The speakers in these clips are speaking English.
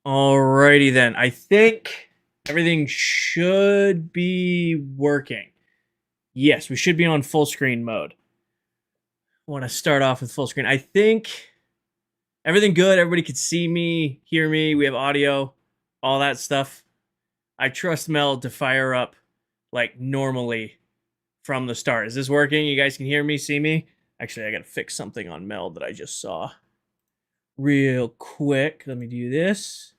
Alrighty then. I think everything should be working. Yes, we should be on full screen mode. I want to start off with full screen. I think everything good. Everybody can see me, hear me. We have audio, all that stuff. I trust Mel to fire up like normally from the start. Is this working? You guys can hear me, see me? Actually, I got to fix something on Mel that I just saw real quick. Let me do this.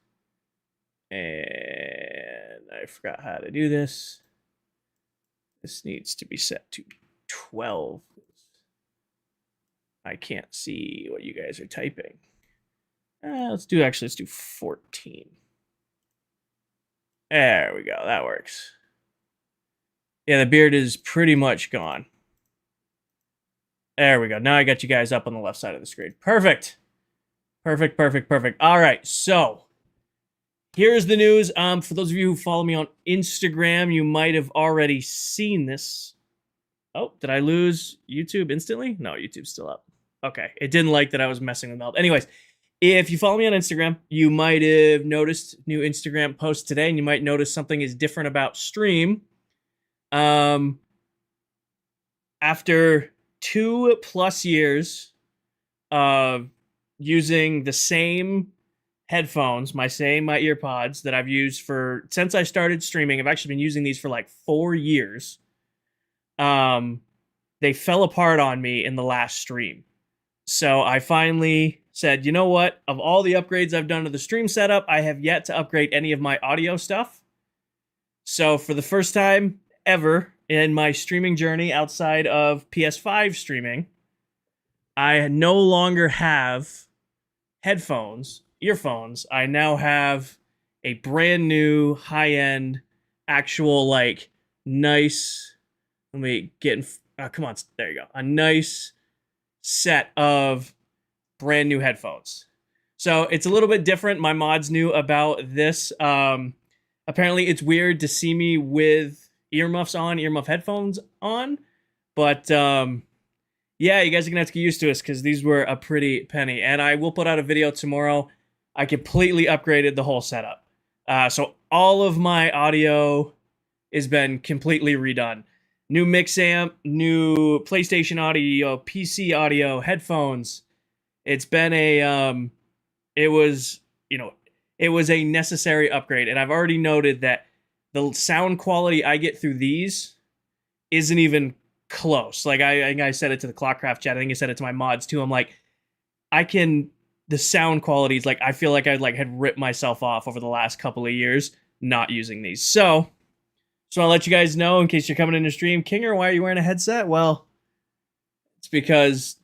And I forgot how to do this. This needs to be set to 12. I can't see what you guys are typing. Let's do 14. There we go. That works. Yeah, the beard is pretty much gone. There we go. Now I got you guys up on the left side of the screen. Perfect. Perfect, perfect, perfect. All right, so here's the news. For those of you who follow me on Instagram, you might have already seen this. Oh, did I lose YouTube instantly? No, YouTube's still up. Okay, it didn't like that I was messing with Meld. Anyways, if you follow me on Instagram, you might have noticed new Instagram post today, and you might notice something is different about Stream. After 2+ years of using the same headphones, my ear pods that I've used since I started streaming. I've actually been using these for like 4 years. They fell apart on me in the last stream. So I finally said, you know what? Of all the upgrades I've done to the stream setup, I have yet to upgrade any of my audio stuff. So for the first time ever in my streaming journey outside of PS5 streaming, I no longer have earphones. I now have a brand new high-end actual like nice, let me get in, come on, there you go. A nice set of brand new headphones. So it's a little bit different. My mods knew about this. Apparently it's weird to see me with earmuff headphones on, but yeah, you guys are gonna have to get used to this because these were a pretty penny. And I will put out a video tomorrow. I completely upgraded the whole setup. So all of my audio has been completely redone. New mix amp, new PlayStation audio, PC audio, headphones. It's been it was a necessary upgrade. And I've already noted that the sound quality I get through these isn't even close. Like I said it to the ClockCraft chat. I think I said it to my mods too. I'm like, the sound quality is like, I feel like I had ripped myself off over the last couple of years not using these. So I'll let you guys know in case you're coming in to stream. Kinger, why are you wearing a headset? Well, it's because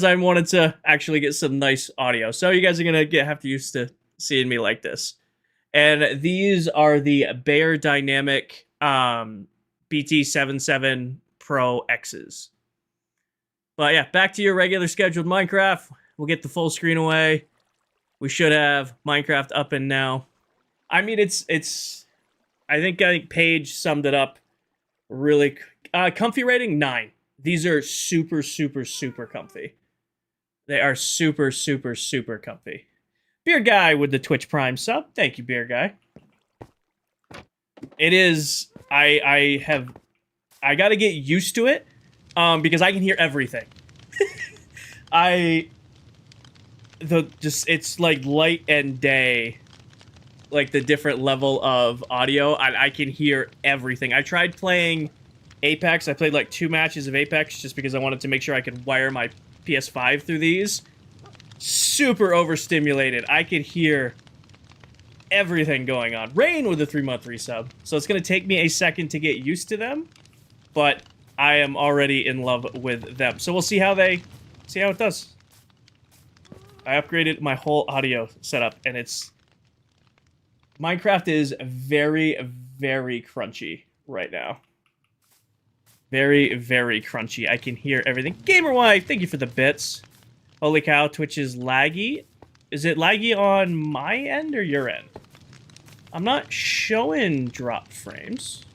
I wanted to actually get some nice audio. So you guys are gonna have to used to seeing me like this. And these are the Bear Dynamic BT77 Pro X's. But yeah, back to your regular scheduled Minecraft. We'll get the full screen away. We should have Minecraft up and now. I mean, I think Paige summed it up really. Comfy rating 9. These are super, super, super comfy. They are super, super, super comfy. Beer Guy with the Twitch Prime sub. Thank you, Beer Guy. It is. I got to get used to it because I can hear everything. It's like light and day. Like the different level of audio, I can hear everything. I tried playing Apex. I played like 2 matches of Apex just because I wanted to make sure I could wire my PS5 through these. Super overstimulated. I could hear everything going on. Rain with a 3-month resub. So it's going to take me a second to get used to them, but I am already in love with them. So we'll see how it does. I upgraded my whole audio setup, and Minecraft is very, very crunchy right now. Very, very crunchy. I can hear everything. GamerWife, thank you for the bits. Holy cow, Twitch is laggy. Is it laggy on my end or your end? I'm not showing drop frames.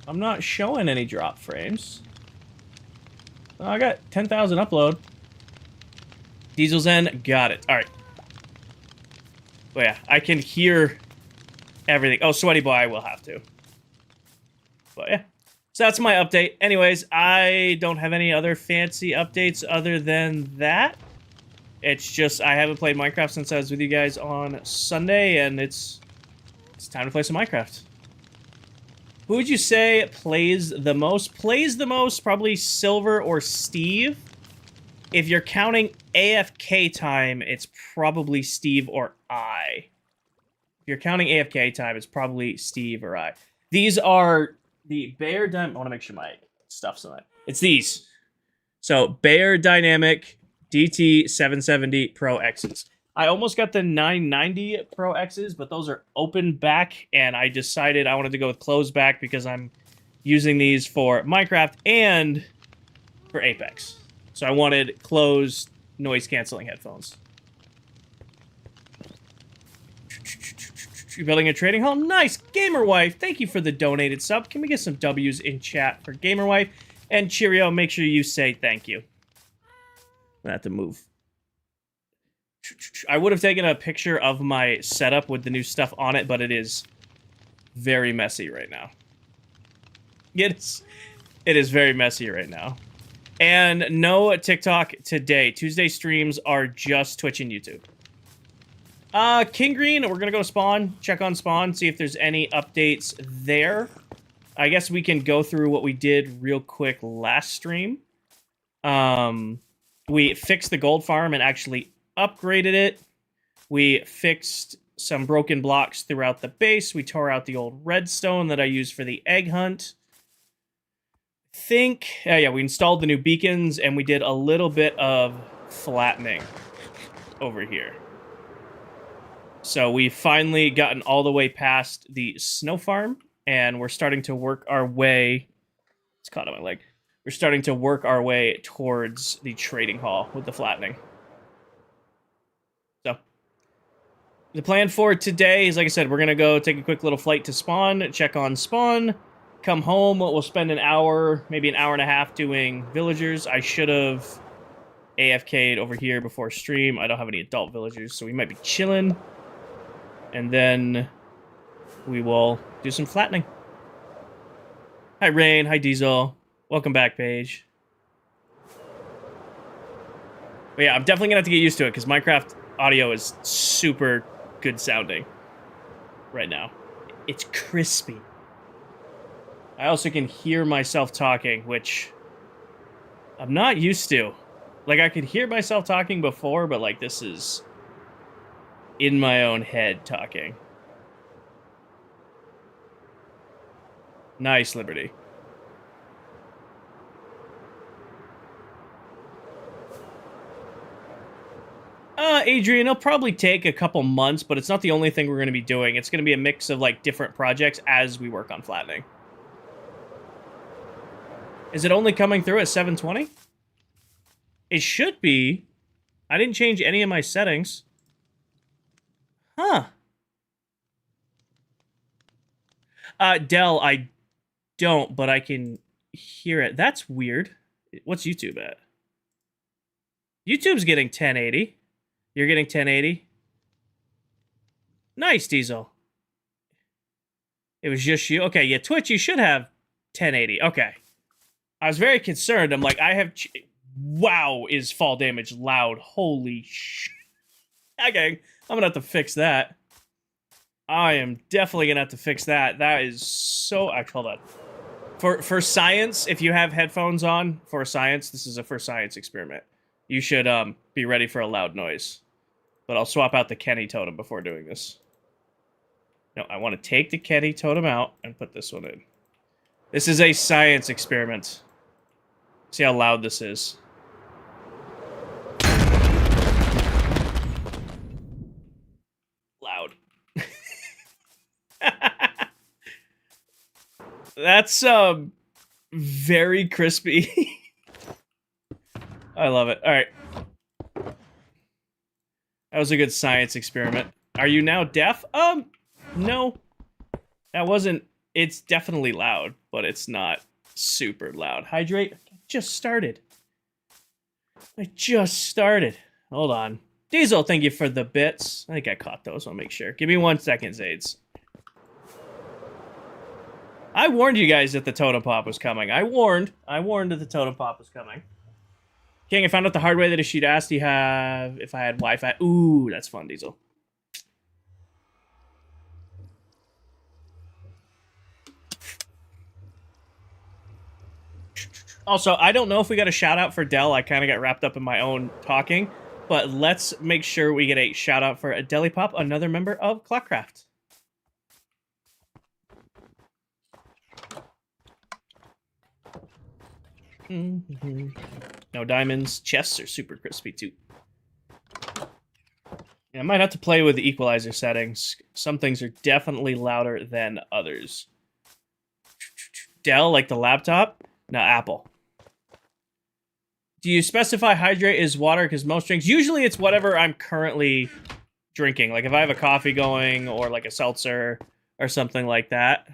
I'm not showing any drop frames. Oh, I got 10,000 upload. Diesel's in. Got it. All right. Oh, yeah. I can hear everything. Oh, sweaty boy, I will have to. But, yeah. So that's my update. Anyways, I don't have any other fancy updates other than that. It's just I haven't played Minecraft since I was with you guys on Sunday, and it's time to play some Minecraft. Who would you say plays the most? Plays the most, probably Silver or Steve. If you're counting AFK time, it's probably Steve or I. If you're counting AFK time, it's probably Steve or I. These are the Bayer Dynamic. I want to make sure my stuff's on it. It's these. So, Bayer Dynamic DT 770 Pro X's. I almost got the 990 Pro X's, but those are open back, and I decided I wanted to go with closed back because I'm using these for Minecraft and for Apex. So I wanted closed noise-canceling headphones. You're building a trading hall? Nice! Gamerwife, thank you for the donated sub. Can we get some W's in chat for Gamerwife? And Cheerio, make sure you say thank you. I have to move. I would have taken a picture of my setup with the new stuff on it, but it is very messy right now. It is very messy right now. And no TikTok today. Tuesday streams are just Twitch and YouTube. King Green, we're gonna go to Spawn, check on Spawn, see if there's any updates there. I guess we can go through what we did real quick last stream. We fixed the gold farm and actually upgraded it. We fixed some broken blocks throughout the base. We tore out the old redstone that I used for the egg hunt. Yeah, we installed the new beacons, and we did a little bit of flattening over here. So we've finally gotten all the way past the snow farm, and we're starting to work our way... It's caught on my leg. We're starting to work our way towards the trading hall with the flattening. So, the plan for today is, like I said, we're going to go take a quick little flight to Spawn, check on Spawn, come home. We'll spend an hour, maybe an hour and a half doing villagers. I should have AFK'd over here before stream. I don't have any adult villagers, so we might be chilling. And then we will do some flattening. Hi, Rain. Hi, Diesel. Welcome back, Paige. But yeah, I'm definitely going to have to get used to it, because Minecraft audio is super good sounding right now. It's crispy. I also can hear myself talking, which I'm not used to. Like, I could hear myself talking before, but, like, this is in my own head talking. Nice, Liberty. Adrian, it'll probably take a couple months, but it's not the only thing we're going to be doing. It's going to be a mix of, like, different projects as we work on flattening. Is it only coming through at 720? It should be. I didn't change any of my settings. Huh. Dell, I don't, but I can hear it. That's weird. What's YouTube at? YouTube's getting 1080. You're getting 1080? Nice, Diesel. It was just you? Okay, yeah, Twitch, you should have 1080. Okay. I was very concerned. I'm like, I have... Wow, is fall damage loud. Holy shit. Okay, I'm gonna have to fix that. I am definitely gonna have to fix that. That is so... Actually, hold on. For science, if you have headphones on, for science, this is a for science experiment. You should be ready for a loud noise. But I'll swap out the Kenny totem before doing this. No, I want to take the Kenny totem out and put this one in. This is a science experiment. See how loud this is. Loud. That's very crispy. I love it. All right. That was a good science experiment. Are you now deaf? No. That wasn't... It's definitely loud, but it's not super loud. Hydrate? I just started. Hold on. Diesel, thank you for the bits. I think I caught those. I'll make sure. Give me 1 second, Zades. I warned you guys that the totem pop was coming. I warned that the totem pop was coming. King, I found out the hard way that she'd asked if I had Wi-Fi. Ooh, that's fun, Diesel. Also, I don't know if we got a shout out for Dell. I kind of got wrapped up in my own talking, but let's make sure we get a shout out for Deli Pop, another member of ClockCraft. No diamonds. Chests are super crispy too. Yeah, I might have to play with the equalizer settings. Some things are definitely louder than others. Dell, like the laptop? No, Apple. Do you specify hydrate is water? Because most drinks, usually it's whatever I'm currently drinking. Like if I have a coffee going or like a seltzer or something like that.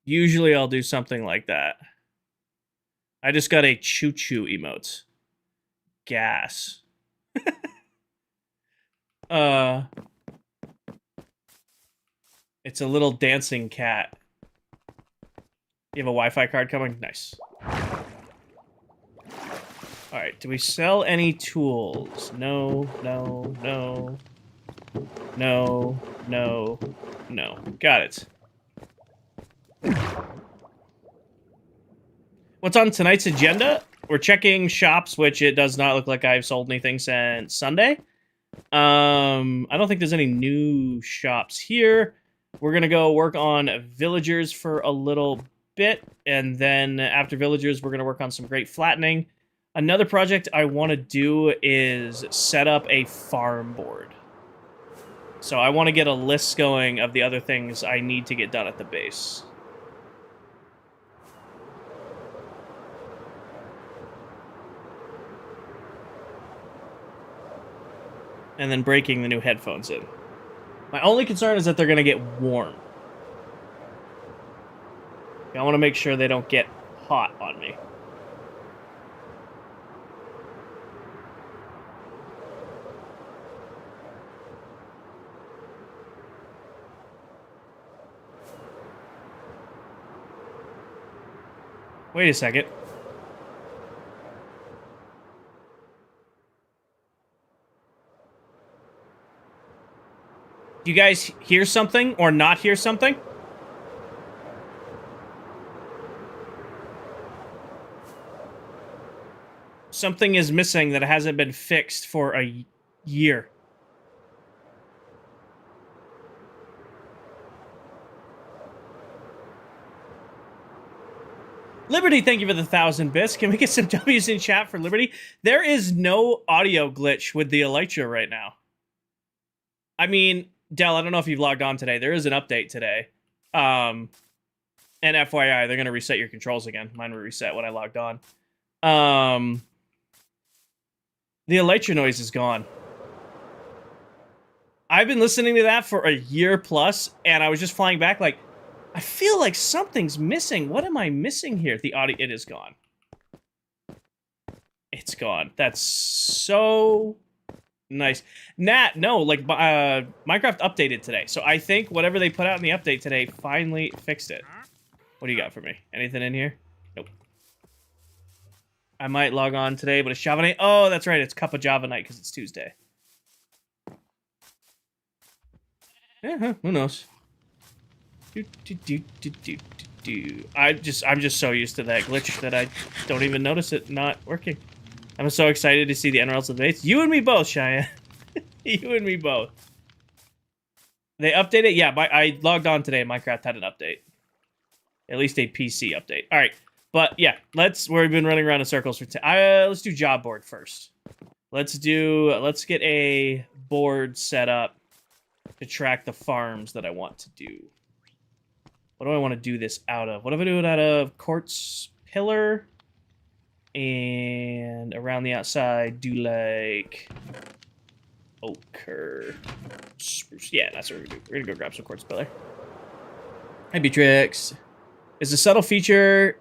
Usually I'll do something like that. I just got a choo-choo emote. Gas. It's a little dancing cat. You have a Wi-Fi card coming? Nice. Alright, do we sell any tools? No, no, no. No, no, no. Got it. What's on tonight's agenda? We're checking shops, which it does not look like I've sold anything since Sunday. I don't think there's any new shops here. We're going to go work on villagers for a little bit, and then after villagers, we're going to work on some great flattening. Another project I want to do is set up a farm board. So I want to get a list going of the other things I need to get done at the base. And then breaking the new headphones in. My only concern is that they're going to get warm. I want to make sure they don't get hot on me. Wait a second. You guys hear something or not hear something? Something is missing that hasn't been fixed for a year. Liberty, thank you for the 1,000 bits. Can we get some W's in chat for Liberty? There is no audio glitch with the Elytra right now. I mean, Dell, I don't know if you've logged on today. There is an update today. And FYI, they're going to reset your controls again. Mine were reset when I logged on. The Elytra noise is gone. I've been listening to that for a year plus, and I was just flying back like, I feel like something's missing. What am I missing here? The audio, it is gone. It's gone. That's so nice. Nat, no, like, Minecraft updated today. So I think whatever they put out in the update today finally fixed it. What do you got for me? Anything in here? Nope. I might log on today, but it's Java Night. Oh, that's right. It's Cup of Java Night because it's Tuesday. Yeah, who knows? I'm just so used to that glitch that I don't even notice it not working. I'm so excited to see the Emeralds of the Base. You and me both, Cheyenne. You and me both. They updated? Yeah, I logged on today. Minecraft had an update. At least a PC update. All right. But yeah, we've been running around in circles for let's do job board first. Let's get a board set up to track the farms that I want to do. What do I want to do this out of? What if I do it out of quartz pillar? And around the outside, do like ochre spruce. Yeah, that's what we're gonna do. We're gonna go grab some quartz pillar. Hi, Beatrix. Is the subtle feature?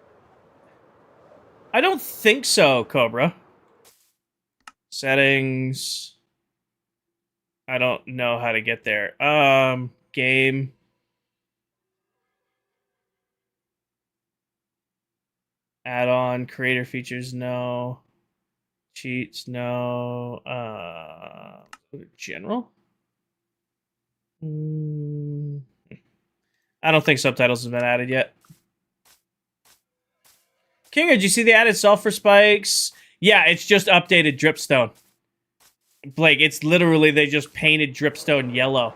I don't think so, Cobra. Settings. I don't know how to get there. Game. Add-on. Creator features, no. Cheats, no. General? I don't think subtitles have been added yet. Kinga, did you see the added sulfur spikes? Yeah, it's just updated dripstone. Blake, it's literally they just painted dripstone yellow.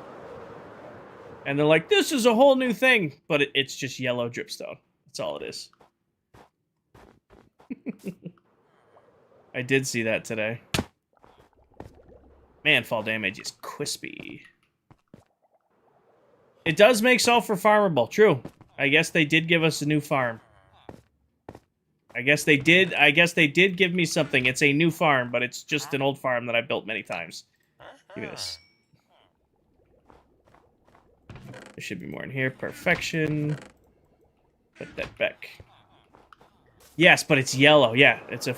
And they're like, this is a whole new thing. But it's just yellow dripstone. That's all it is. I did see that today. Man, fall damage is crispy. It does make sulfur farmable, true. I guess they did give us a new farm. I guess they did give me something. It's a new farm, but it's just an old farm that I built many times. Give me this. There should be more in here. Perfection. Put that back. Yes, but it's yellow. Yeah, it's a...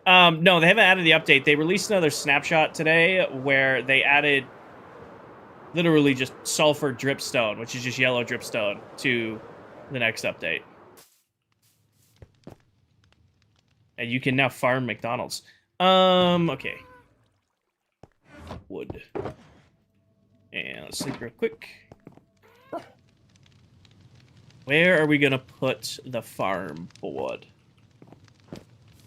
no, they haven't added the update. They released another snapshot today where they added literally just sulfur dripstone, which is just yellow dripstone, to the next update. And you can now farm McDonald's. Okay. Wood. And let's think real quick. Where are we gonna put the farm board?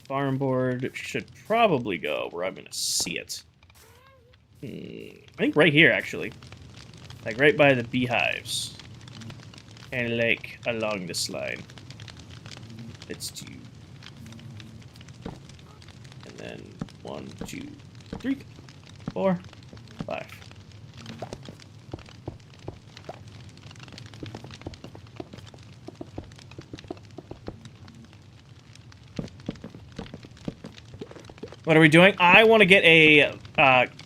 Farm board should probably go where I'm gonna see it. I think right here, actually. Like right by the beehives. And like along this line. Let's do. And then 1, 2, 3, 4, 5. What are we doing? I want to get a,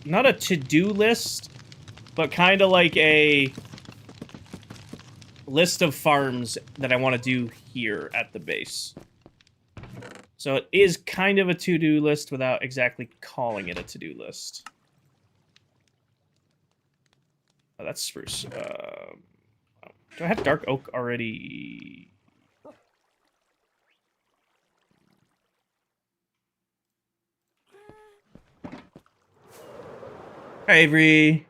not a to-do list, but kind of like a list of farms that I want to do here at the base. So it is kind of a to-do list without exactly calling it a to-do list. Oh, that's spruce. Do I have dark oak already? Hi, Avery.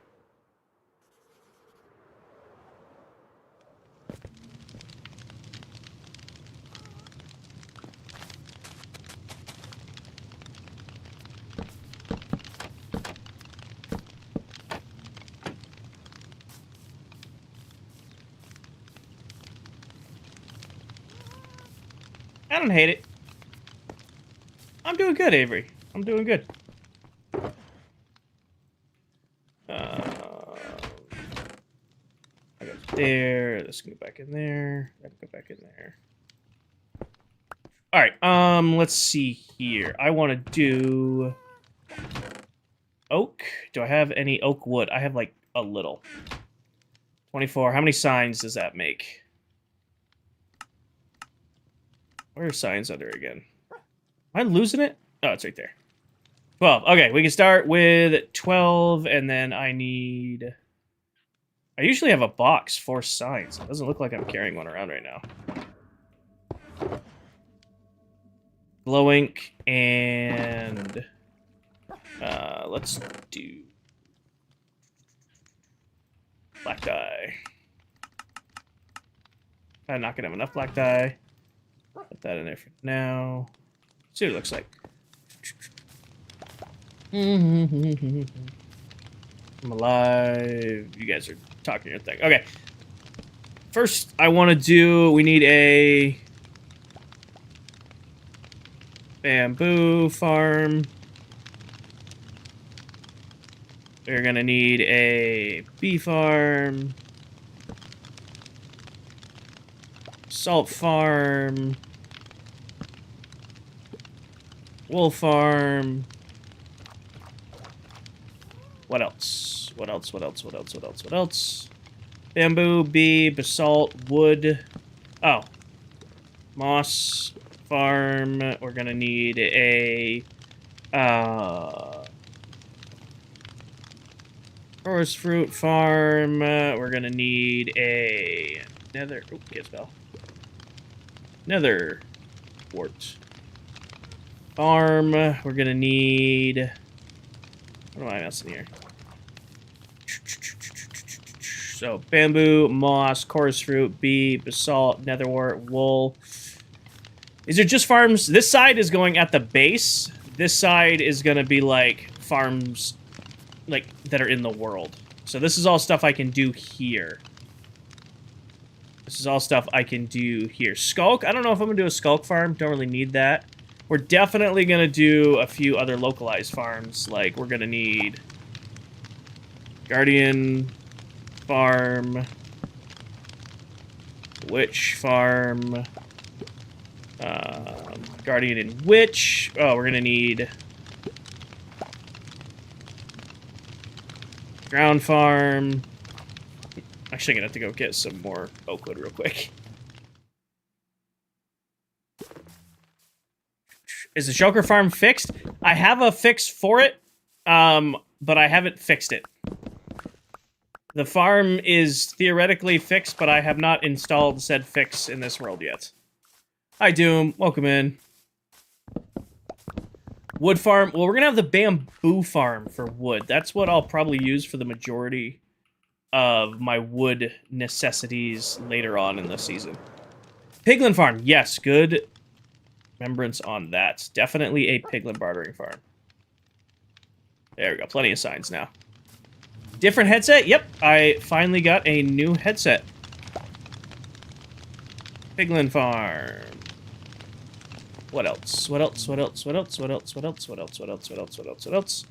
I don't hate it. I'm doing good, Avery. I'm doing good. I got there. Let's go back in there. I go back in there. All right. Let's see here. I want to do oak. Do I have any oak wood? I have like a little. 24. How many signs does that make? Where are signs under again? Am I losing it? Oh, it's right there. 12. Okay, we can start with 12, and then I need... I usually have a box for signs. It doesn't look like I'm carrying one around right now. Glow ink, and... let's do... black dye. I'm not gonna have enough black dye. Put that in there for now. See what it looks like. I'm alive. You guys are talking your thing. Okay. First, I want to do... we need a... bamboo farm. We're gonna need a bee farm. Salt farm. Wool farm. What else? What else? What else? What else? What else? What else? Bamboo, bee, basalt, wood. Oh. Moss farm. We're gonna need a Forest fruit farm. We're gonna need a nether. Oh, get spell. Nether wart farm. We're gonna need. What am I missing here? So bamboo, moss, chorus fruit, bee, basalt, netherwort, wool. These are just farms. This side is going at the base. This side is gonna be like farms like that are in the world. So this is all stuff I can do here. This is all stuff I can do here. Skulk, I don't know if I'm gonna do a skulk farm. Don't really need that. We're definitely gonna do a few other localized farms. Like we're gonna need Guardian farm, Witch farm, Guardian and Witch. Oh, we're gonna need ground farm. Actually, I'm gonna have to go get some more oak wood real quick. Is the shulker farm fixed? I have a fix for it, but I haven't fixed it. The farm is theoretically fixed, but I have not installed said fix in this world yet. Hi, Doom. Welcome in. Wood farm. Well, we're going to have the bamboo farm for wood. That's what I'll probably use for the majority of my wood necessities later on in the season. Piglin farm. Yes, good remembrance on that. Definitely a piglin bartering farm. There we go. Plenty of signs now. Different headset? Yep, I finally got a new headset. Piglin farm. What else? What else? What else? What else? What else? What else? What else? What else? What else? What else? What else?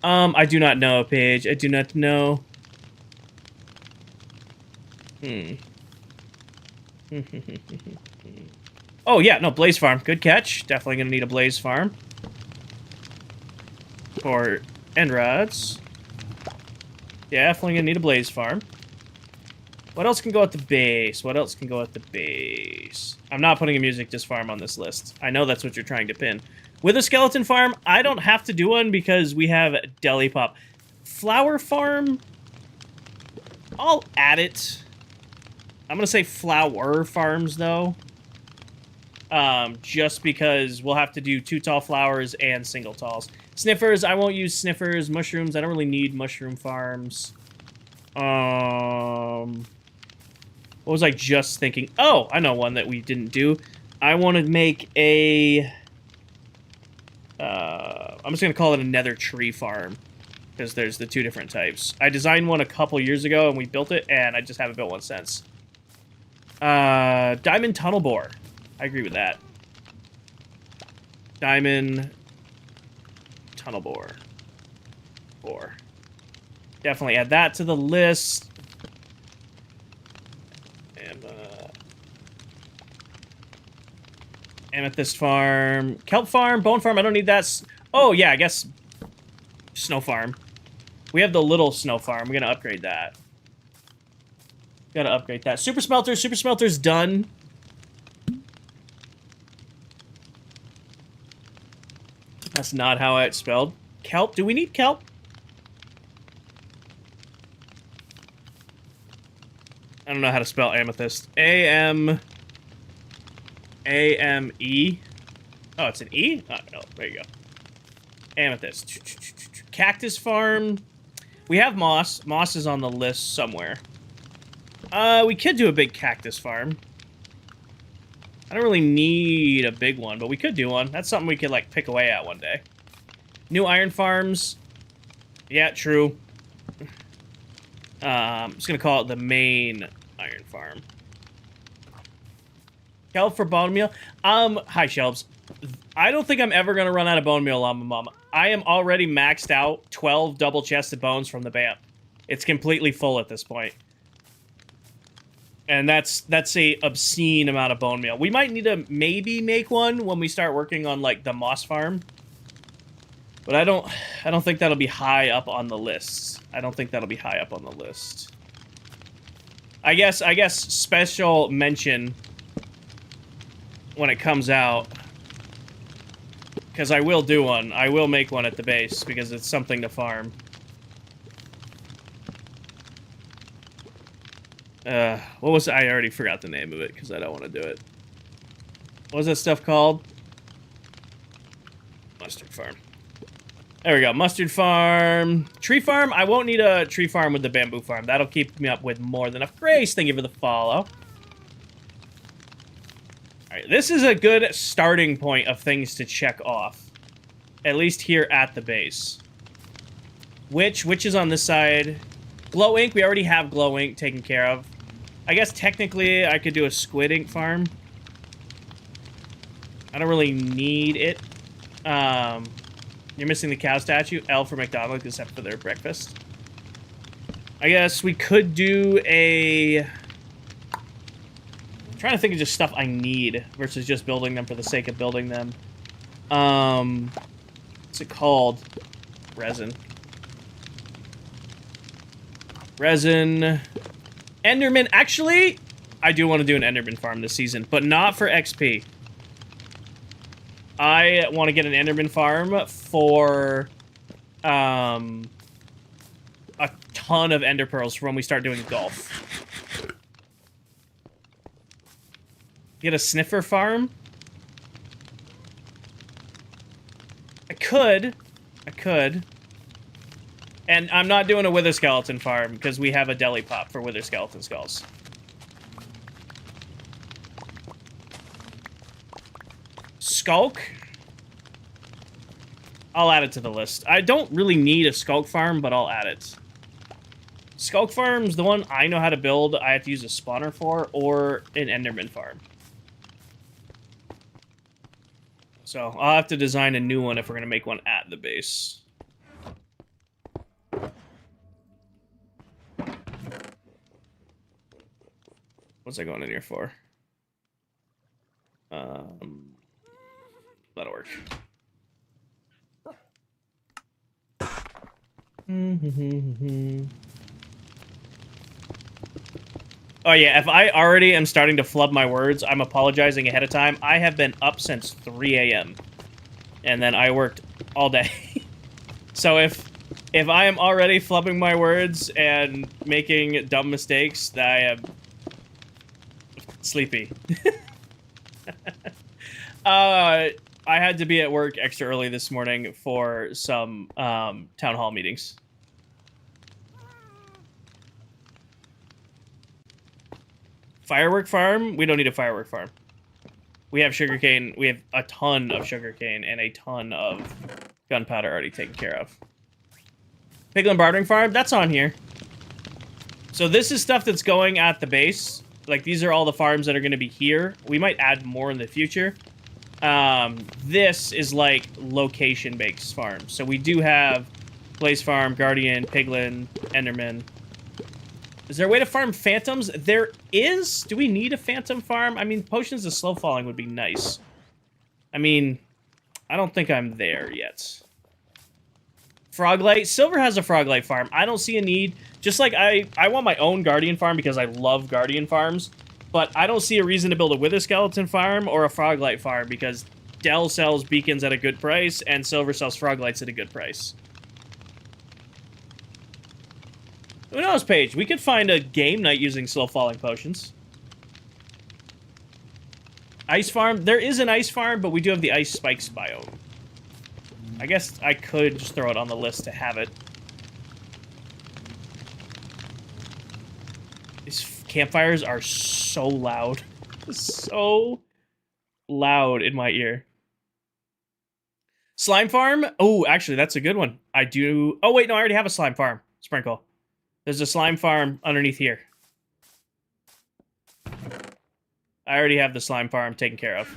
I do not know, Paige. I do not know. Oh, yeah, no, Blaze Farm. Good catch. Definitely gonna need a Blaze Farm. For end rods. Definitely gonna need a Blaze Farm. What else can go at the base? What else can go at the base? I'm not putting a music disc farm on this list. I know that's what you're trying to pin. With a skeleton farm, I don't have to do one because we have Deli Pop. Flower farm, I'll add it. I'm gonna say flower farms though. Just because we'll have to do 2 tall flowers and single talls. Sniffers, I won't use sniffers. Mushrooms, I don't really need mushroom farms. What was I just thinking? Oh, I know one that we didn't do. I want to make a... I'm just going to call it a nether tree farm. Because there's the 2 different types. I designed one a couple years ago and we built it, and I just haven't built one since. Diamond tunnel bore. I agree with that. Diamond tunnel bore. Definitely add that to the list. And, amethyst farm. Kelp farm. Bone farm. I don't need that. Oh, yeah, I guess snow farm. We have the little snow farm. We're going to upgrade that. Got to upgrade that. Super smelter. Super smelter's done. That's not how it's spelled. Kelp? Do we need kelp? I don't know how to spell amethyst. A-M... A-M-E? Oh, it's an E? Oh, no. There you go. Amethyst. Cactus farm. We have moss. Moss is on the list somewhere. We could do a big cactus farm. I don't really need a big one, but we could do one. That's something we could, like, pick away at one day. New iron farms. Yeah, true. I'm just gonna call it the main iron farm. Kelp for bone meal. Hi, Shelves. I don't think I'm ever gonna run out of bone meal on my mama. I am already maxed out 12 double-chested bones from the BAMP. It's completely full at this point. And that's a obscene amount of bone meal. We might need to maybe make one when we start working on, like, the moss farm. But I don't think that'll be high up on the list. I don't think that'll be high up on the list. I guess special mention when it comes out. Because I will do one. I will make one at the base, because it's something to farm. What was... I already forgot the name of it, because I don't want to do it. What was that stuff called? Mustard farm. There we go. Mustard farm. Tree farm? I won't need a tree farm with the bamboo farm. That'll keep me up with more than enough. Grace, thank you for the follow. Alright, this is a good starting point of things to check off. At least here at the base. Which is on this side. Glow ink, we already have glow ink taken care of. I guess technically I could do a squid ink farm. I don't really need it. You're missing the cow statue. L for McDonald's, except for their breakfast. I guess we could do a... I'm trying to think of just stuff I need versus just building them for the sake of building them. What's it called? Resin. Resin. Enderman. Actually, I do want to do an Enderman farm this season, but not for XP. I want to get an Enderman farm for a ton of Ender Pearls for when we start doing golf. Get a sniffer farm? I could. And I'm not doing a wither skeleton farm because we have a deli pop for wither skeleton skulls. Skulk? I'll add it to the list. I don't really need a skulk farm, but I'll add it. Skulk farm's the one I know how to build. I have to use a spawner for, or an Enderman farm. So I'll have to design a new one if we're going to make one at the base. What's that going in here for? That'll work. Oh yeah, if I already am starting to flub my words, I'm apologizing ahead of time. I have been up since 3 a.m. and then I worked all day. So if I am already flubbing my words and making dumb mistakes, I am sleepy. I had to be at work extra early this morning for some town hall meetings. Firework farm? We don't need a firework farm. We have sugarcane. We have a ton of sugarcane and a ton of gunpowder already taken care of. Piglin bartering farm? That's on here. So this is stuff that's going at the base. Like, these are all the farms that are going to be here. We might add more in the future. This is like location-based farms. So we do have Blaze Farm, Guardian, Piglin, Enderman. Is there a way to farm phantoms? There is. Do we need a phantom farm? I mean, potions of slow falling would be nice. I mean, I don't think I'm there yet. Froglight. Silver has a Froglight farm. I don't see a need. Just like I want my own Guardian farm because I love Guardian farms. But I don't see a reason to build a Wither Skeleton farm or a Froglight farm because Dell sells beacons at a good price and Silver sells Froglights at a good price. Who knows, Paige? We could find a game night using slow falling potions. Ice farm. There is an ice farm, but we do have the ice spikes biome. I guess I could just throw it on the list to have it. These campfires are so loud. So loud in my ear. Slime farm? Oh, actually, that's a good one. I do... Oh, wait, no, I already have a slime farm. Sprinkle. There's a slime farm underneath here. I already have the slime farm taken care of.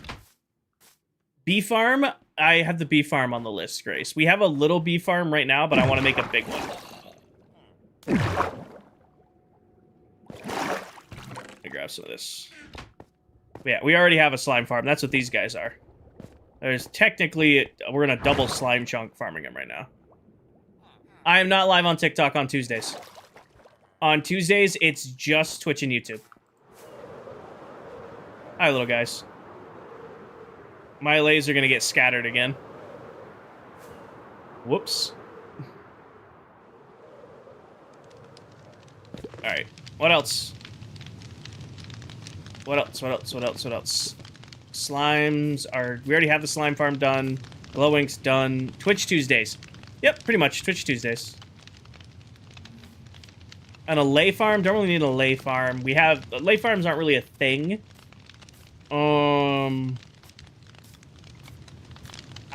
Bee farm? I have the bee farm on the list, Grace. We have a little bee farm right now, but I want to make a big one. Let me grab some of this. Yeah, we already have a slime farm. That's what these guys are. There's technically... We're in a double slime chunk farming them right now. I am not live on TikTok on Tuesdays. On Tuesdays, it's just Twitch and YouTube. Hi, little guys. My lays are going to get scattered again. Whoops. All right. What else? What else? What else? What else? What else? Slimes are... We already have the slime farm done. Glow Ink's done. Twitch Tuesdays. Yep, pretty much. Twitch Tuesdays. And a lay farm? Don't really need a lay farm. We have... Lay farms aren't really a thing. I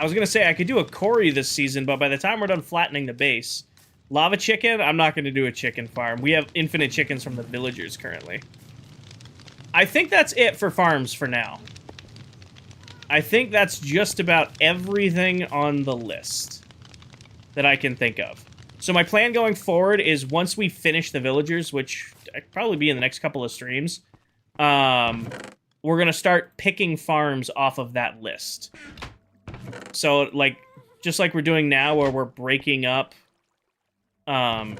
was going to say I could do a Cory this season, but by the time we're done flattening the base... Lava chicken? I'm not going to do a chicken farm. We have infinite chickens from the villagers currently. I think that's it for farms for now. I think that's just about everything on the list that I can think of. So my plan going forward is once we finish the villagers, which I'd probably be in the next couple of streams, we're going to start picking farms off of that list. So, like, just like we're doing now where we're breaking up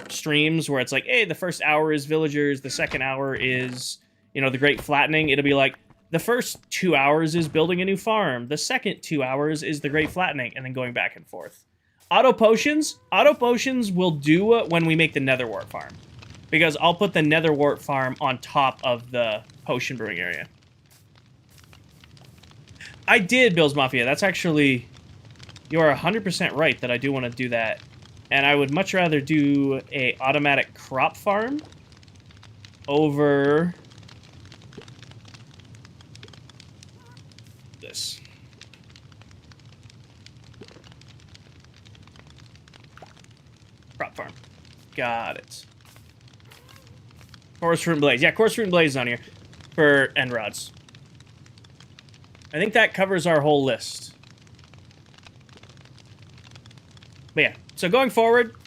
streams where it's like, hey, the first hour is villagers, the second hour is, you know, the great flattening. It'll be like, the first 2 hours is building a new farm, the second 2 hours is the great flattening, and then going back and forth. Auto potions will do when we make the netherwart farm, because I'll put the netherwart farm on top of the potion brewing area. I did, Bill's Mafia. That's actually, you are 100% right that I do want to do that. And I would much rather do a automatic crop farm over this. Crop farm. Got it. Coarse Fruit and Blaze. Yeah, Coarse Fruit and Blaze is on here for end rods. I think that covers our whole list. But yeah, so going forward,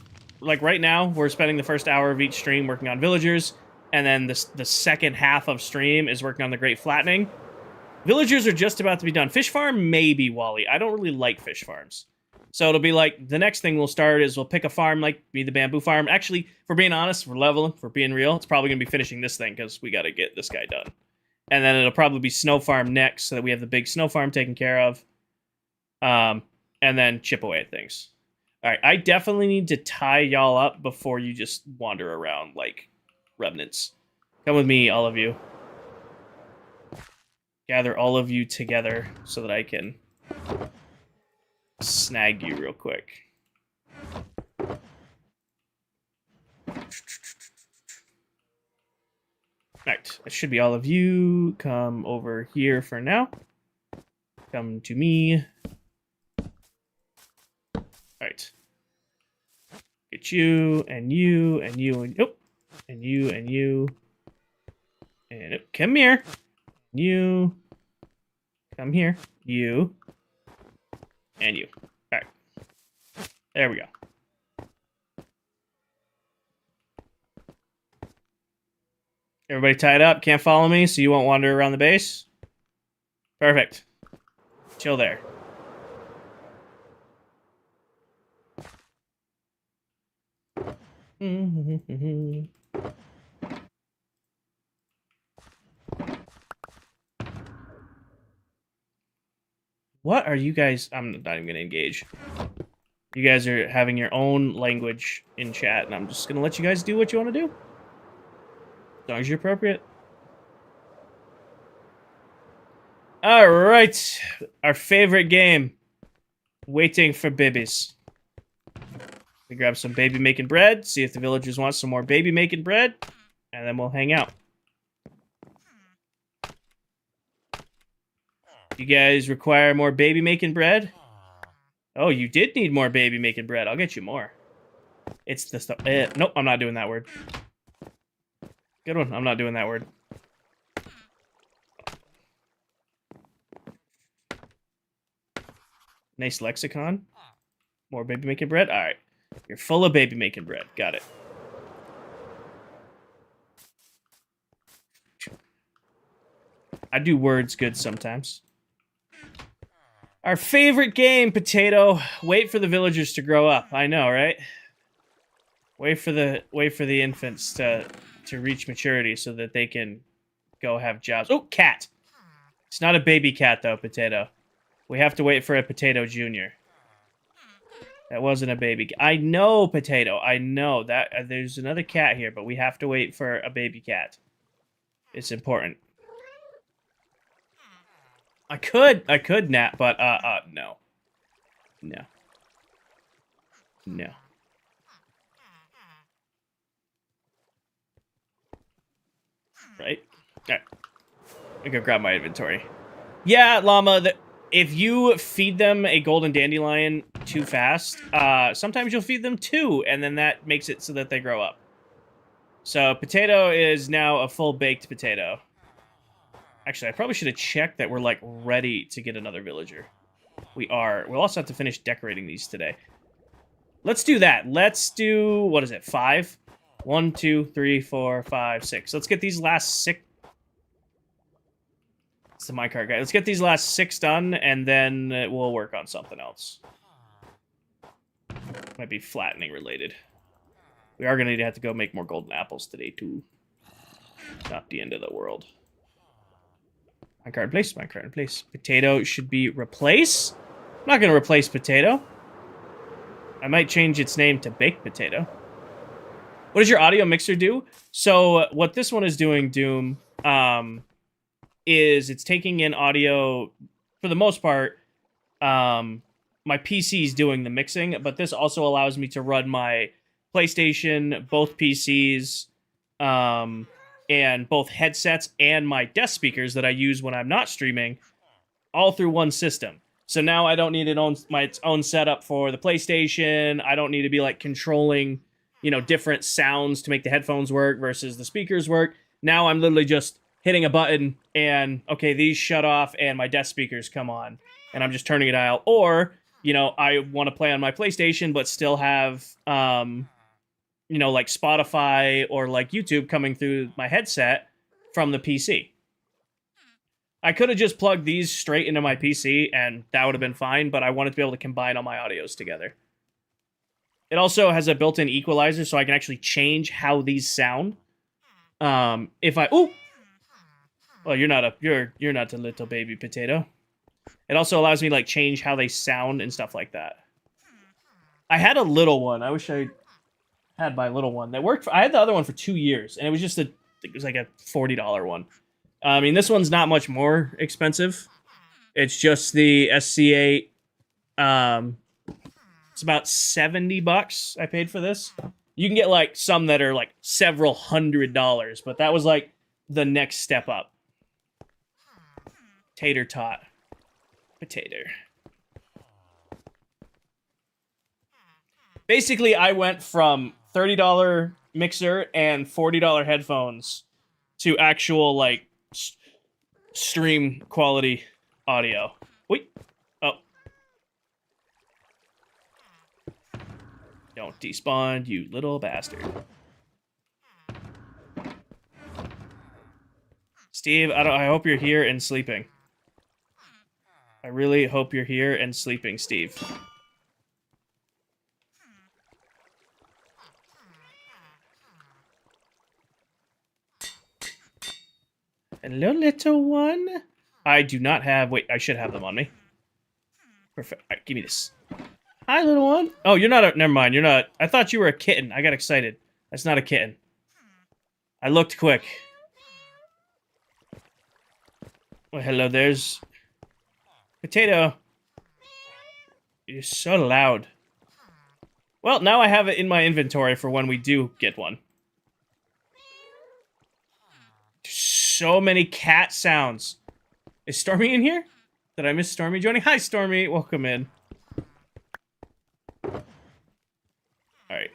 like right now, we're spending the first hour of each stream working on villagers, and then the second half of stream is working on the Great Flattening. Villagers are just about to be done. Fish farm, maybe, Wally. I don't really like fish farms. So it'll be like, the next thing we'll start is we'll pick a farm, like, be the bamboo farm. Actually, for being honest, we're leveling, for being real, it's probably going to be finishing this thing, because we got to get this guy done. And then it'll probably be snow farm next, so that we have the big snow farm taken care of. And then chip away at things. Alright, I definitely need to tie y'all up before you just wander around like remnants. Come with me, all of you. Gather all of you together so that I can snag you real quick. Alright, that should be all of you. Come over here for now. Come to me. Alright. Get you, and you, and you, and... Oh! And you, and you. And... Oh, come here! You. Come here. You. And you. Alright. There we go. Everybody tied up? Can't follow me, so you won't wander around the base? Perfect. Chill there. What are you guys... I'm not even going to engage. You guys are having your own language in chat, and I'm just going to let you guys do what you want to do. As long as you're appropriate. Alright. Our favorite game. Waiting for babies. We grab some baby making bread, see if the villagers want some more baby making bread, and then we'll hang out. You guys require more baby making bread? Oh, you did need more baby making bread. I'll get you more. It's the stuff. Nope, I'm not doing that word. Good one. I'm not doing that word. Nice lexicon. More baby making bread? Alright. You're full of baby making bread. Got it. I do words good sometimes. Our favorite game, Potato. Wait for the villagers to grow up. I know, right? Wait for the infants to reach maturity so that they can go have jobs. Oh, cat. It's not a baby cat though, Potato. We have to wait for a Potato Junior. That wasn't a baby. I know, Potato. I know that there's another cat here, but we have to wait for a baby cat. It's important. I could nap, but no. No. No. Right? Alright. I go grab my inventory. Yeah, Llama, if you feed them a golden dandelion too fast, sometimes you'll feed them two, and then that makes it so that they grow up. So, Potato is now a full-baked potato. Actually, I probably should have checked that we're, like, ready to get another villager. We are. We'll also have to finish decorating these today. Let's do that. Let's do, what is it, 5? 1, 2, 3, 4, 5, 6. Let's get these last 6. It's the minecart guy. Let's get these last 6 done, and then we'll work on something else. Might be flattening related. We are going to have to go make more golden apples today, too. Not the end of the world. Minecart in place, minecart in place. Potato should be replaced. I'm not going to replace Potato. I might change its name to Baked Potato. What does your audio mixer do? So what this one is doing, Doom, is it's taking in audio, for the most part, my PC is doing the mixing, but this also allows me to run my PlayStation, both PCs, and both headsets and my desk speakers that I use when I'm not streaming, all through one system. So now I don't need its own setup for the PlayStation. I don't need to be like controlling, you know, different sounds to make the headphones work versus the speakers work. Now I'm literally just hitting a button and, okay, these shut off and my desk speakers come on. And I'm just turning a dial. Or, you know, I want to play on my PlayStation but still have, you know, like Spotify or like YouTube coming through my headset from the PC. I could have just plugged these straight into my PC and that would have been fine, but I wanted to be able to combine all my audios together. It also has a built-in equalizer, so I can actually change how these sound. If I... Ooh! Well, you're not a little baby potato. It also allows me to like change how they sound and stuff like that. I had a little one. I wish I had my little one that worked. I had the other one for 2 years, and it was just it was like a $40 one. I mean, this one's not much more expensive. It's just the SC8. It's about $70 I paid for this. You can get like some that are like several $100s, but that was like the next step up. Tater tot. Potato. Basically, I went from $30 mixer and $40 headphones to actual like stream quality audio. Wait. Oh. Don't despawn, you little bastard. Steve, I hope you're here and sleeping. I really hope you're here and sleeping, Steve. Hello, little one. I do not have... Wait, I should have them on me. Perfect. All right, give me this. Hi, little one. Oh, you're not a... Never mind, you're not... I thought you were a kitten. I got excited. That's not a kitten. I looked quick. Well, hello, there's... Potato. You're so loud. Well, now I have it in my inventory for when we do get one. So many cat sounds. Is Stormy in here? Did I miss Stormy joining? Hi, Stormy. Welcome in. Alright.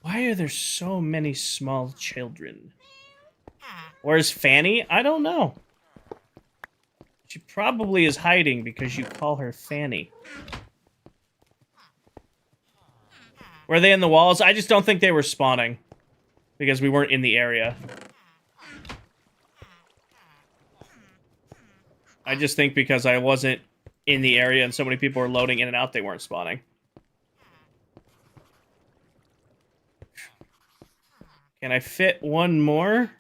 Why are there so many small children? Where's Fanny? I don't know. She probably is hiding because you call her Fanny. Were they in the walls? I just don't think they were spawning. Because we weren't in the area. I just think because I wasn't in the area and so many people were loading in and out, they weren't spawning. Can I fit one more?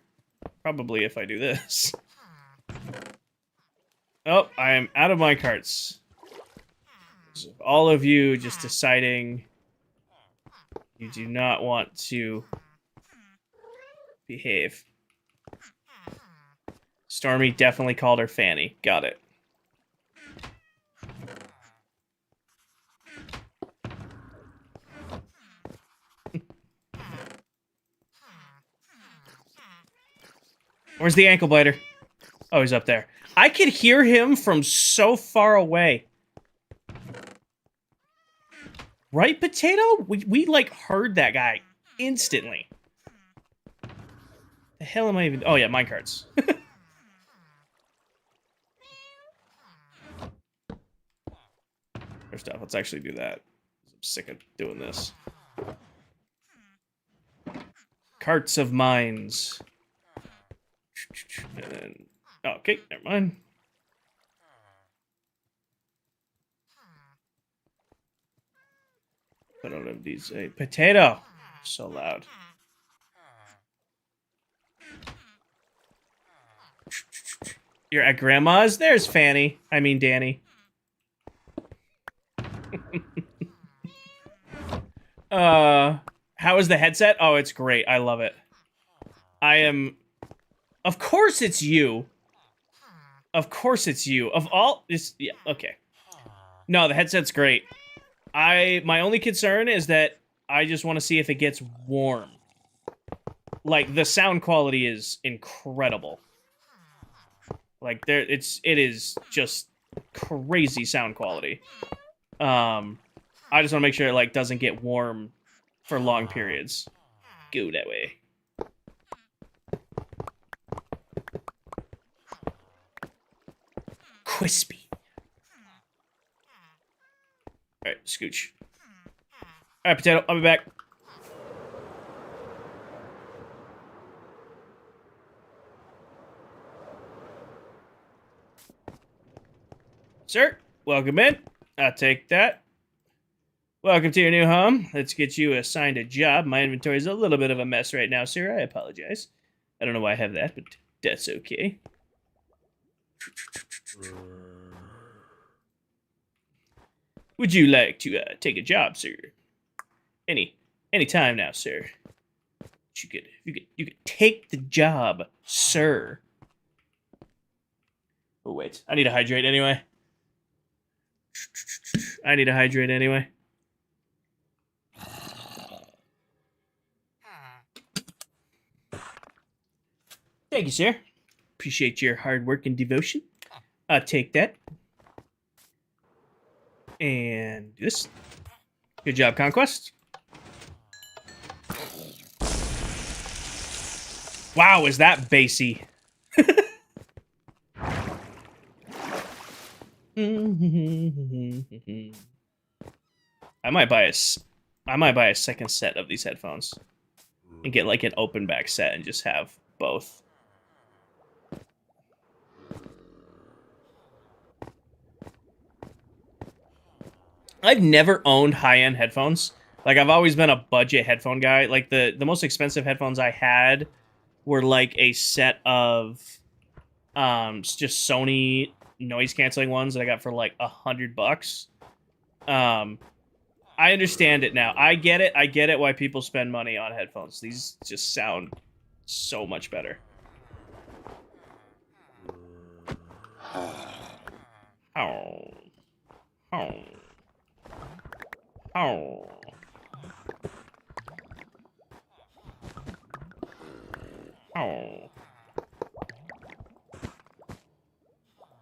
Probably if I do this. Oh, I am out of my carts. So all of you just deciding you do not want to behave. Stormy definitely called her Fanny. Got it. Where's the ankle biter? Oh, he's up there. I could hear him from so far away. Right, Potato? We like, heard that guy instantly. The hell am I even... Oh, yeah, minecarts. First off, let's actually do that. I'm sick of doing this. Carts of mines. And then... Oh, okay, never mind. Put on of these... A potato! So loud. You're at Grandma's? There's Fanny. I mean, Danny. How is the headset? Oh, it's great. I love it. I am... Of course it's you. Of course it's you. Of all... Yeah, okay. No, the headset's great. My only concern is that I just want to see if it gets warm. Like, the sound quality is incredible. Like, it is just crazy sound quality. I just want to make sure it, like, doesn't get warm for long periods. Go that way. Crispy. Alright, scooch. Alright, Potato, I'll be back. Sir, welcome in. I'll take that. Welcome to your new home. Let's get you assigned a job. My inventory is a little bit of a mess right now, sir. I apologize. I don't know why I have that, but that's okay. Would you like to take a job, sir? Any time now, sir. You could take the job, sir. Oh wait, I need to hydrate anyway. Thank you, sir. Appreciate your hard work and devotion. I'll take that. And do this. Good job, Conquest. Wow, is that bassy? I might buy a second set of these headphones and get like an open back set and just have both. I've never owned high-end headphones. Like, I've always been a budget headphone guy. Like, the most expensive headphones I had were like a set of just Sony noise canceling ones that I got for like $100. I understand it now. I get it why people spend money on headphones. These just sound so much better. Oh. Oh. Oh. Oh.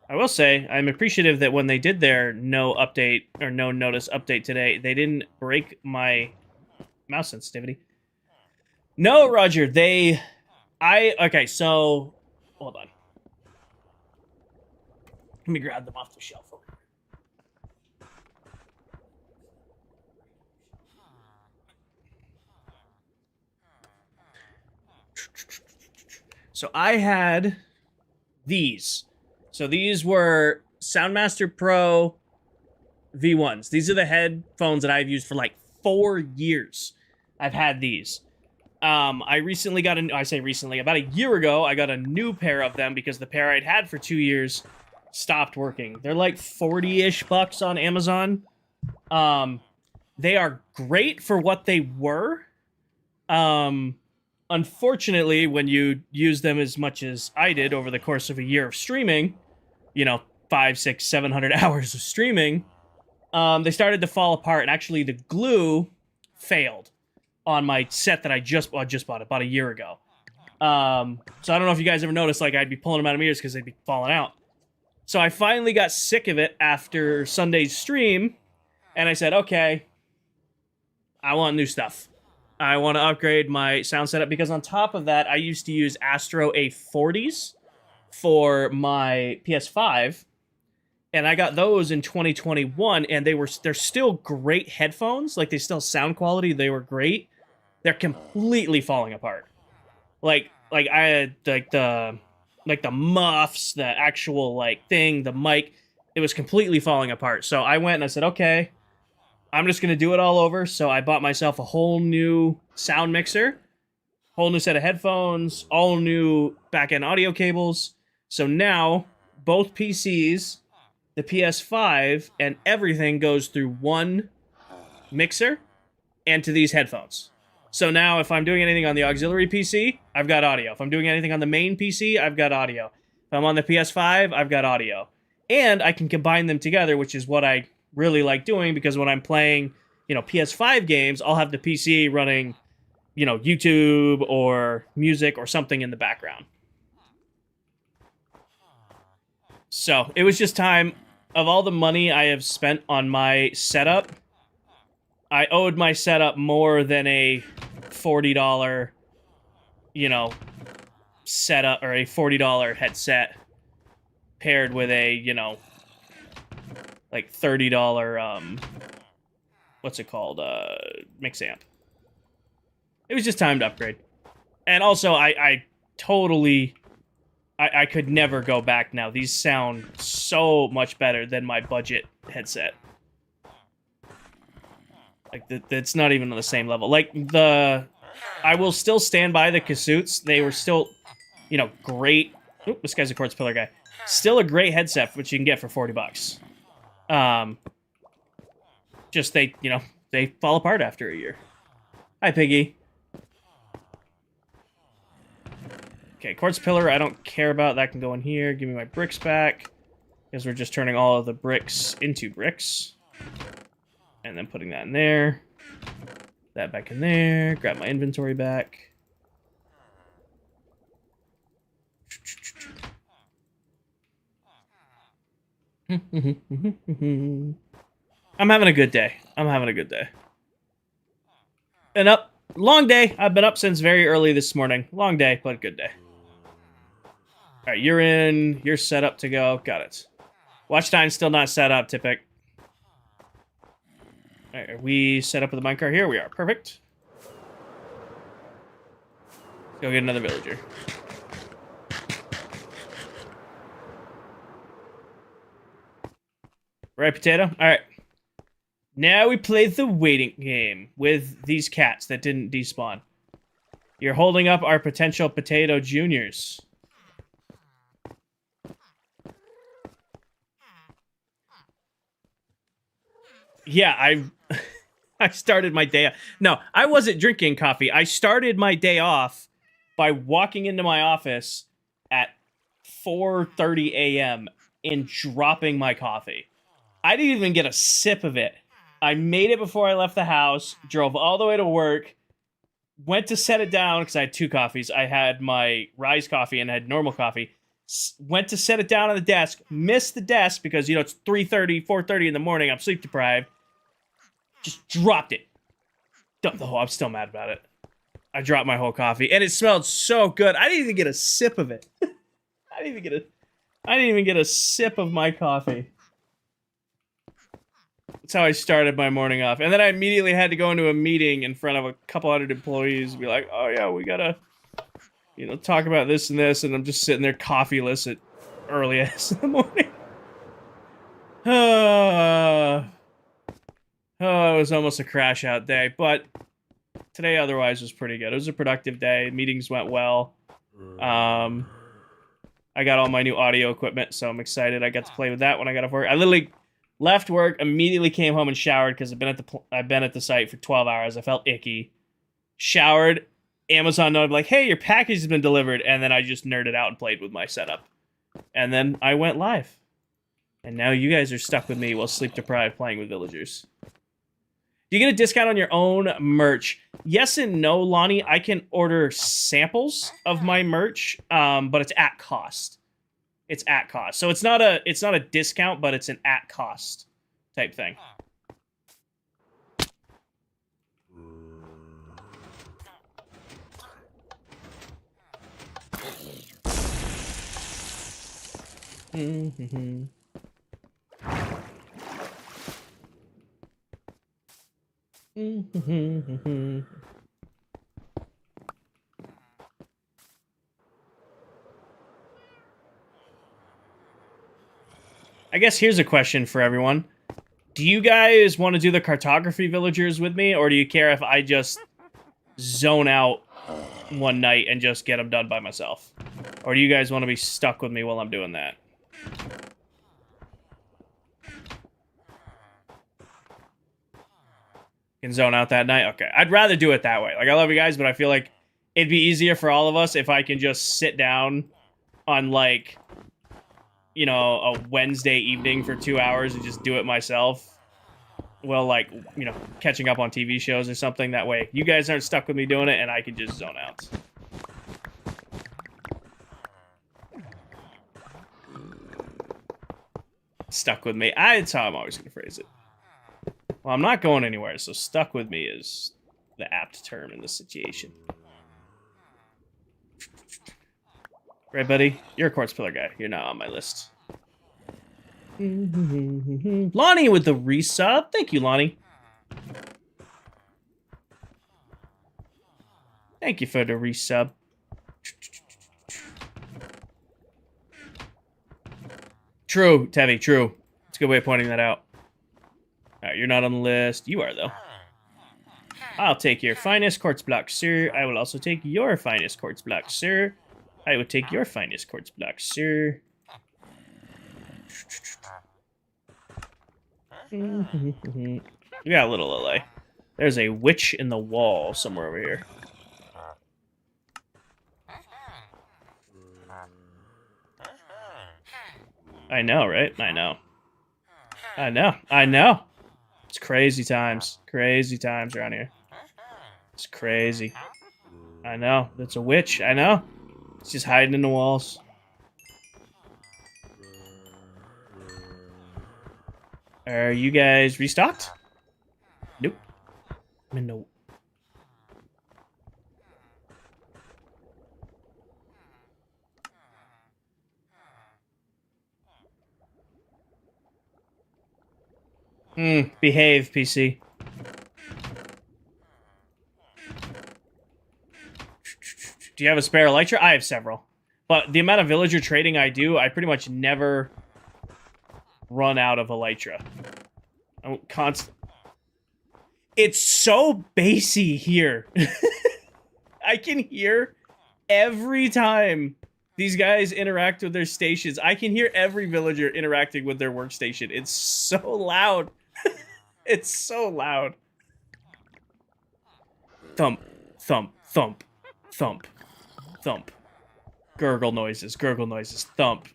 I will say, I'm appreciative that when they did their no update or no notice update today, they didn't break my mouse sensitivity. No, Roger, okay, so hold on. Let me grab them off the shelf over here. So I had these. So these were Soundmaster Pro V1s. These are the headphones that I've used for like 4 years. I've had these. I recently got I say recently, about a year ago, I got a new pair of them because the pair I'd had for 2 years stopped working. They're like 40-ish bucks on Amazon. Um, they are great for what they were. Um, unfortunately, when you use them as much as I did over the course of a year of streaming, you know, 5, 6, 700 hours of streaming, they started to fall apart, and actually the glue failed on my set that I just bought about a year ago. So I don't know if you guys ever noticed, like, I'd be pulling them out of mirrors because they'd be falling out. So I finally got sick of it after Sunday's stream, and I said, okay, I want new stuff. I want to upgrade my sound setup because on top of that, I used to use Astro A40s for my PS5, and I got those in 2021, and they're still great headphones. Like, they still sound quality. They were great. They're completely falling apart. Like I had the muffs, the actual like thing, the mic, it was completely falling apart. So I went and I said, okay, I'm just gonna do it all over. So I bought myself a whole new sound mixer, whole new set of headphones, all new back-end audio cables. So now both PCs, the PS5, and everything goes through one mixer and to these headphones. So now if I'm doing anything on the auxiliary PC, I've got audio. If I'm doing anything on the main PC, I've got audio. If I'm on the PS5, I've got audio. And I can combine them together, which is what I really like doing, because when I'm playing, PS5 games, I'll have the PC running, YouTube or music or something in the background. So it was just time. Of all the money I have spent on my setup, I owed my setup more than a $40, setup, or a $40 headset paired with a, like $30, what's it called, mix amp. It was just time to upgrade. And also, I totally, I could never go back now. These sound so much better than my budget headset. Like, it's not even on the same level. Like, I will still stand by the Kasoots. They were still, great. Oop, this guy's a quartz pillar guy. Still a great headset, which you can get for 40 bucks. Just they fall apart after a year. Hi, Piggy. Okay, quartz pillar, I don't care about. That can go in here. Give me my bricks back. Because we're just turning all of the bricks into bricks. And then putting that in there. That back in there. Grab my inventory back. I'm having a good day. And up. Long day. I've been up since very early this morning. Long day, but good day. Alright, you're in. You're set up to go. Got it. Watch time still not set up, Tipic. Alright, are we set up with the minecart here? We are. Perfect. Let's go get another villager. Right, potato? Alright. Now we play the waiting game with these cats that didn't despawn. You're holding up our potential potato juniors. Yeah, I started my day off. No, I wasn't drinking coffee. I started my day off by walking into my office at 4:30 a.m. and dropping my coffee. I didn't even get a sip of it. I made it before I left the house, drove all the way to work, went to set it down because I had two coffees. I had my Rise coffee and I had normal coffee. Went to set it down on the desk, missed the desk because, it's 3:30, 4:30 in the morning. I'm sleep deprived. Just dropped it. Oh, I'm still mad about it. I dropped my whole coffee, and it smelled so good. I didn't even get a sip of it. I didn't even get a sip of my coffee. That's how I started my morning off. And then I immediately had to go into a meeting in front of a couple hundred employees and be like, oh yeah, we gotta, talk about this and this. And I'm just sitting there coffeeless at early ass in the morning. Oh, it was almost a crash out day, but today otherwise was pretty good. It was a productive day. Meetings went well. I got all my new audio equipment, so I'm excited. I got to play with that when I got off work. I literally left work, immediately came home and showered because I've been at the site for 12 hours. I felt icky. Showered. Amazon noted like, "Hey, your package has been delivered," and then I just nerded out and played with my setup. And then I went live. And now you guys are stuck with me while sleep deprived playing with villagers. Do you get a discount on your own merch? Yes and no, Lonnie. I can order samples of my merch, but it's at cost. It's at cost. So it's not a discount, but it's an at cost type thing. I guess here's a question for everyone. Do you guys want to do the cartography villagers with me, or do you care if I just zone out one night and just get them done by myself? Or do you guys want to be stuck with me while I'm doing that? Can zone out that night? Okay. I'd rather do it that way. Like, I love you guys, but I feel like it'd be easier for all of us if I can just sit down on, like, you know, a Wednesday evening for 2 hours and just do it myself. Well, like, you know, catching up on TV shows or something. That way you guys aren't stuck with me doing it and I can just zone out. Stuck with me. That's how I'm always going to phrase it. Well, I'm not going anywhere, so stuck with me is the apt term in this situation. Right, buddy? You're a quartz pillar guy. You're not on my list. Lonnie with the resub. Thank you, Lonnie. Thank you for the resub. True, Tevi, true. It's a good way of pointing that out. Alright, you're not on the list. You are, though. I'll take your finest quartz block, sir. I will also take your finest quartz block, sir. I will take your finest quartz block, sir. We got a little LA. There's a witch in the wall somewhere over here. I know, right? I know. I know. I know. It's crazy times. Crazy times around here. It's crazy. I know. It's a witch. I know. It's just hiding in the walls. Are you guys restocked? Nope. No. Behave, PC. Do you have a spare elytra? I have several. But the amount of villager trading I do, I pretty much never run out of elytra. I'm constant. It's so bassy here. I can hear every time these guys interact with their stations. I can hear every villager interacting with their workstation. It's so loud. It's so loud. Thump, thump, thump, thump, thump. Gurgle noises, thump.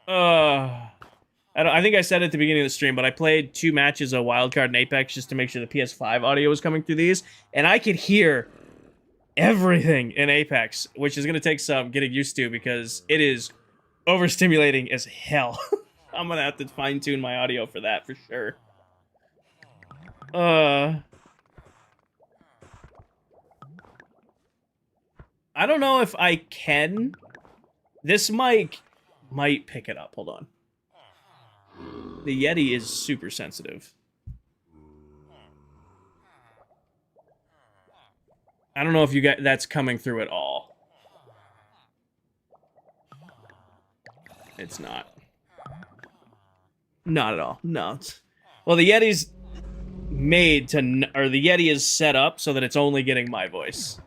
I think I said at the beginning of the stream, but I played 2 matches of Wildcard and Apex just to make sure the PS5 audio was coming through these, and I could hear everything in Apex, which is going to take some getting used to because it is overstimulating as hell. I'm going to have to fine-tune my audio for that, for sure. I don't know if I can. This mic might pick it up. Hold on. The Yeti is super sensitive. I don't know if you got that's coming through at all. It's not. Not at all. No. Well, the Yeti's made to, or the Yeti is set up so that it's only getting my voice.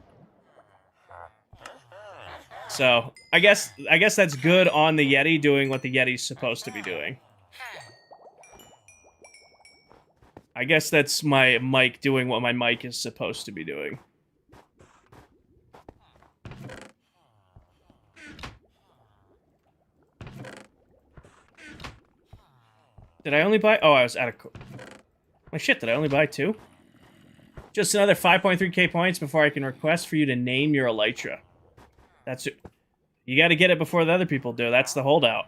So I guess that's good on the Yeti doing what the Yeti's supposed to be doing. I guess that's my mic doing what my mic is supposed to be doing. Did I only buy? Oh, I was out of. Oh shit! Did I only buy 2? Just another 5.3k points before I can request for you to name your elytra. That's it. You got to get it before the other people do. That's the holdout.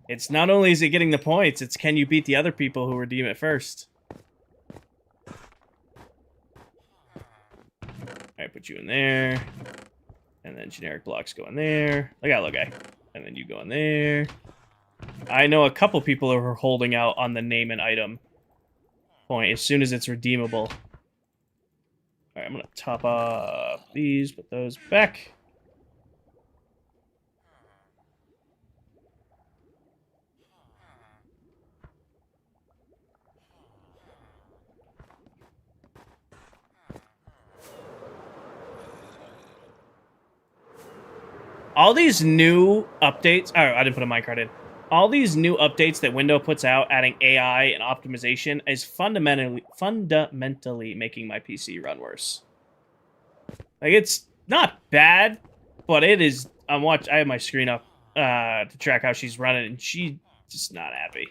It's not only is it getting the points, it's can you beat the other people who redeem it first. Alright, put you in there. And then generic blocks go in there. Look out, little guy. And then you go in there. I know a couple people who are holding out on the name an item point as soon as it's redeemable. Alright, I'm gonna top off these, put those back. All these new updates... Oh, I didn't put a minecart in. All these new updates that Windows puts out, adding AI and optimization, is fundamentally making my PC run worse. Like, it's not bad, but it is... I have my screen up to track how she's running, and she's just not happy.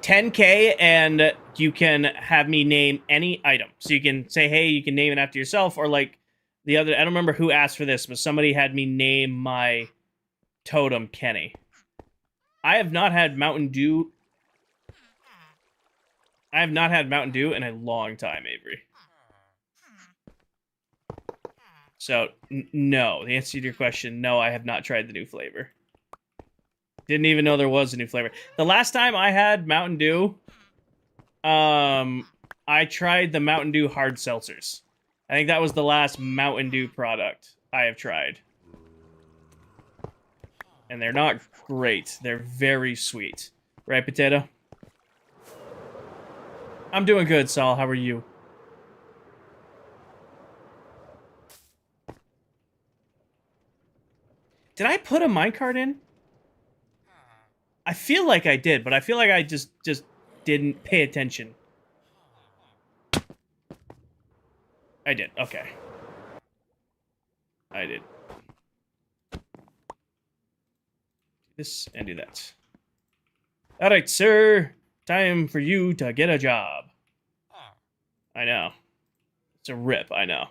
$10K and you can have me name any item. So you can say, hey, you can name it after yourself, or like the other, I don't remember who asked for this, but somebody had me name my totem Kenny. I have not had Mountain Dew. I have not had Mountain Dew in a long time, Avery. So, no. The answer to your question, no, I have not tried the new flavor. Didn't even know there was a new flavor. The last time I had Mountain Dew, I tried the Mountain Dew hard seltzers. I think that was the last Mountain Dew product I have tried. And they're not great. They're very sweet. Right, Potato? I'm doing good, Saul. How are you? Did I put a minecart in? I feel like I did, but I feel like I just didn't pay attention. I did. Okay. I did. This and do that. All right, sir. Time for you to get a job. I know. It's a rip, I know.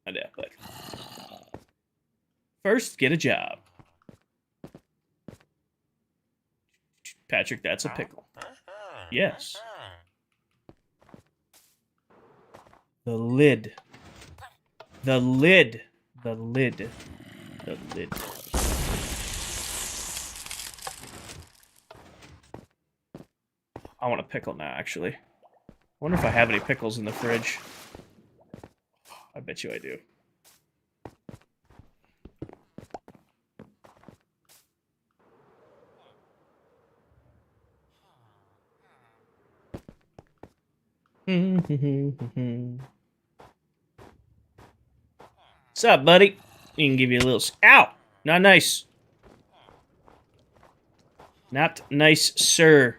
I know, but... First, get a job. Patrick, that's a pickle. Yes. The lid. The lid. The lid. The lid. I want a pickle now, actually. I wonder if I have any pickles in the fridge. I bet you I do. What's up, buddy? You can give you a little... Ow! Not nice. Not nice, sir.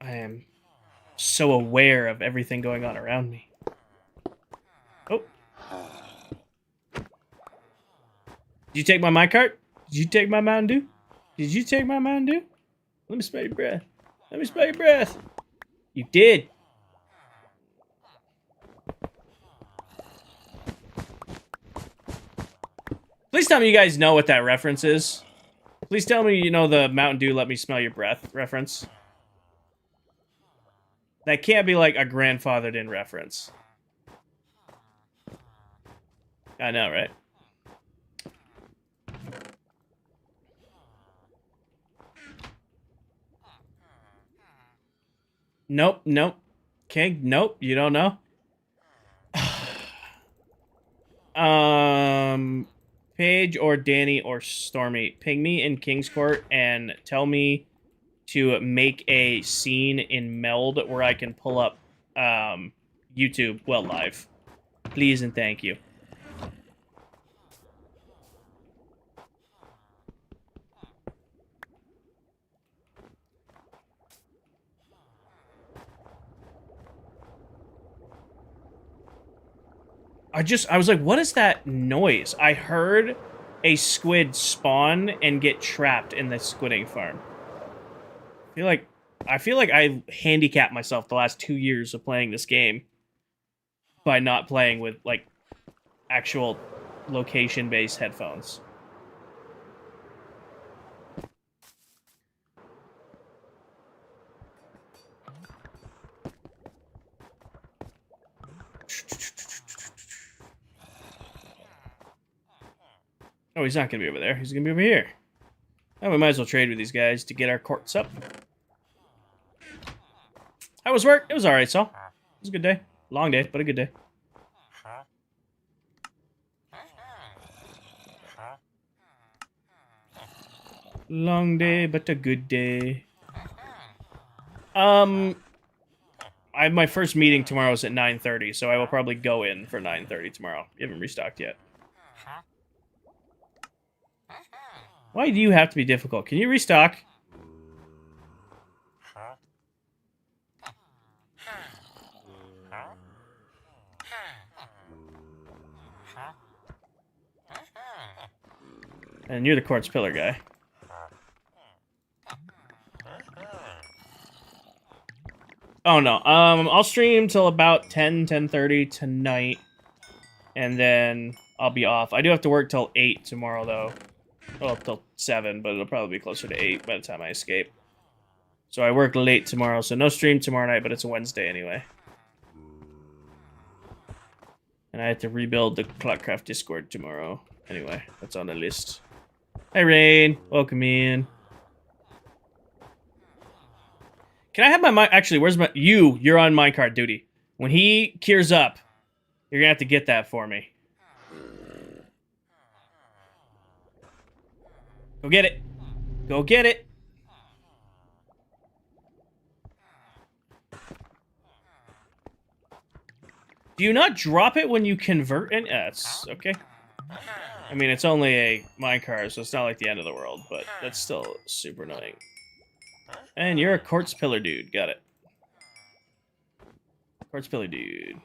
I am so aware of everything going on around me. Oh. Did you take my minecart? Did you take my Mountain Dew? Did you take my Mountain Dew? Let me smell your breath. Let me smell your breath. You did. Please tell me you guys know what that reference is. Please tell me you know the Mountain Dew let me smell your breath reference. That can't be like a grandfathered in reference. I know, right? Nope, nope. King, nope, you don't know. Paige or Danny or Stormy, ping me in King's Court and tell me to make a scene in Meld where I can pull up YouTube, well, live. Please and thank you. I was like, what is that noise? I heard a squid spawn and get trapped in the squidding farm. I feel like I handicapped myself the last 2 years of playing this game by not playing with like actual location-based headphones. Oh, he's not going to be over there. He's going to be over here. Oh, we might as well trade with these guys to get our courts up. How was work? It was alright, so. It was a good day. Long day, but a good day. Long day, but a good day. I have my first meeting tomorrow is at 9:30, so I will probably go in for 9:30 tomorrow. You haven't restocked yet. Why do you have to be difficult? Can you restock? And you're the quartz pillar guy. Oh no. I'll stream till about 10:30 tonight. And then I'll be off. I do have to work till 8 tomorrow though. Well, till 7, but it'll probably be closer to 8 by the time I escape. So I work late tomorrow, so no stream tomorrow night, but it's a Wednesday anyway. And I have to rebuild the ClockCraft Discord tomorrow. Anyway, that's on the list. Hi, Rain. Welcome in. Can I have my mind? Actually, where's my... You're on minecart duty. When he cures up, you're gonna have to get that for me. Go get it. Go get it. Do you not drop it when you convert? And that's okay. I mean, it's only a minecart, so it's not like the end of the world, but that's still super annoying. And you're a quartz pillar dude. Got it. Quartz pillar dude.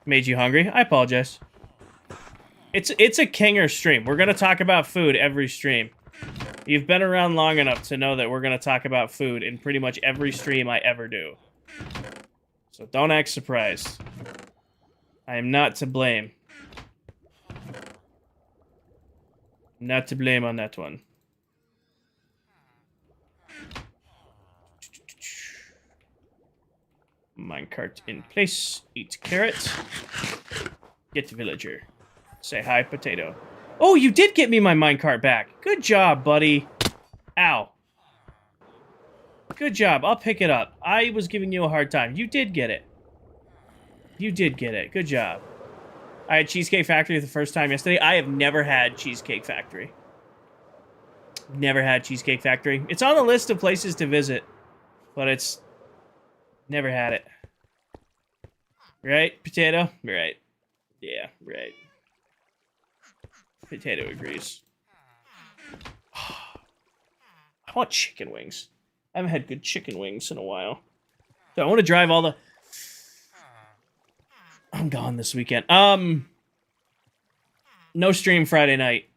Made you hungry? I apologize. It's a Kinger stream. We're gonna talk about food every stream. You've been around long enough to know that we're gonna talk about food in pretty much every stream I ever do. So don't act surprised. I am not to blame. Not to blame on that one. Minecart in place. Eat carrot. Get villager. Say hi, potato. Oh, you did get me my minecart back. Good job, buddy. Ow. Good job. I'll pick it up. I was giving you a hard time. You did get it. You did get it. Good job. I had Cheesecake Factory the first time yesterday. I have never had Cheesecake Factory. Never had Cheesecake Factory. It's on the list of places to visit, but it's... Never had it. Right, potato? Right. Yeah, right. Potato agrees. I want chicken wings. I haven't had good chicken wings in a while. So I want to drive all the... I'm gone this weekend. No stream Friday night.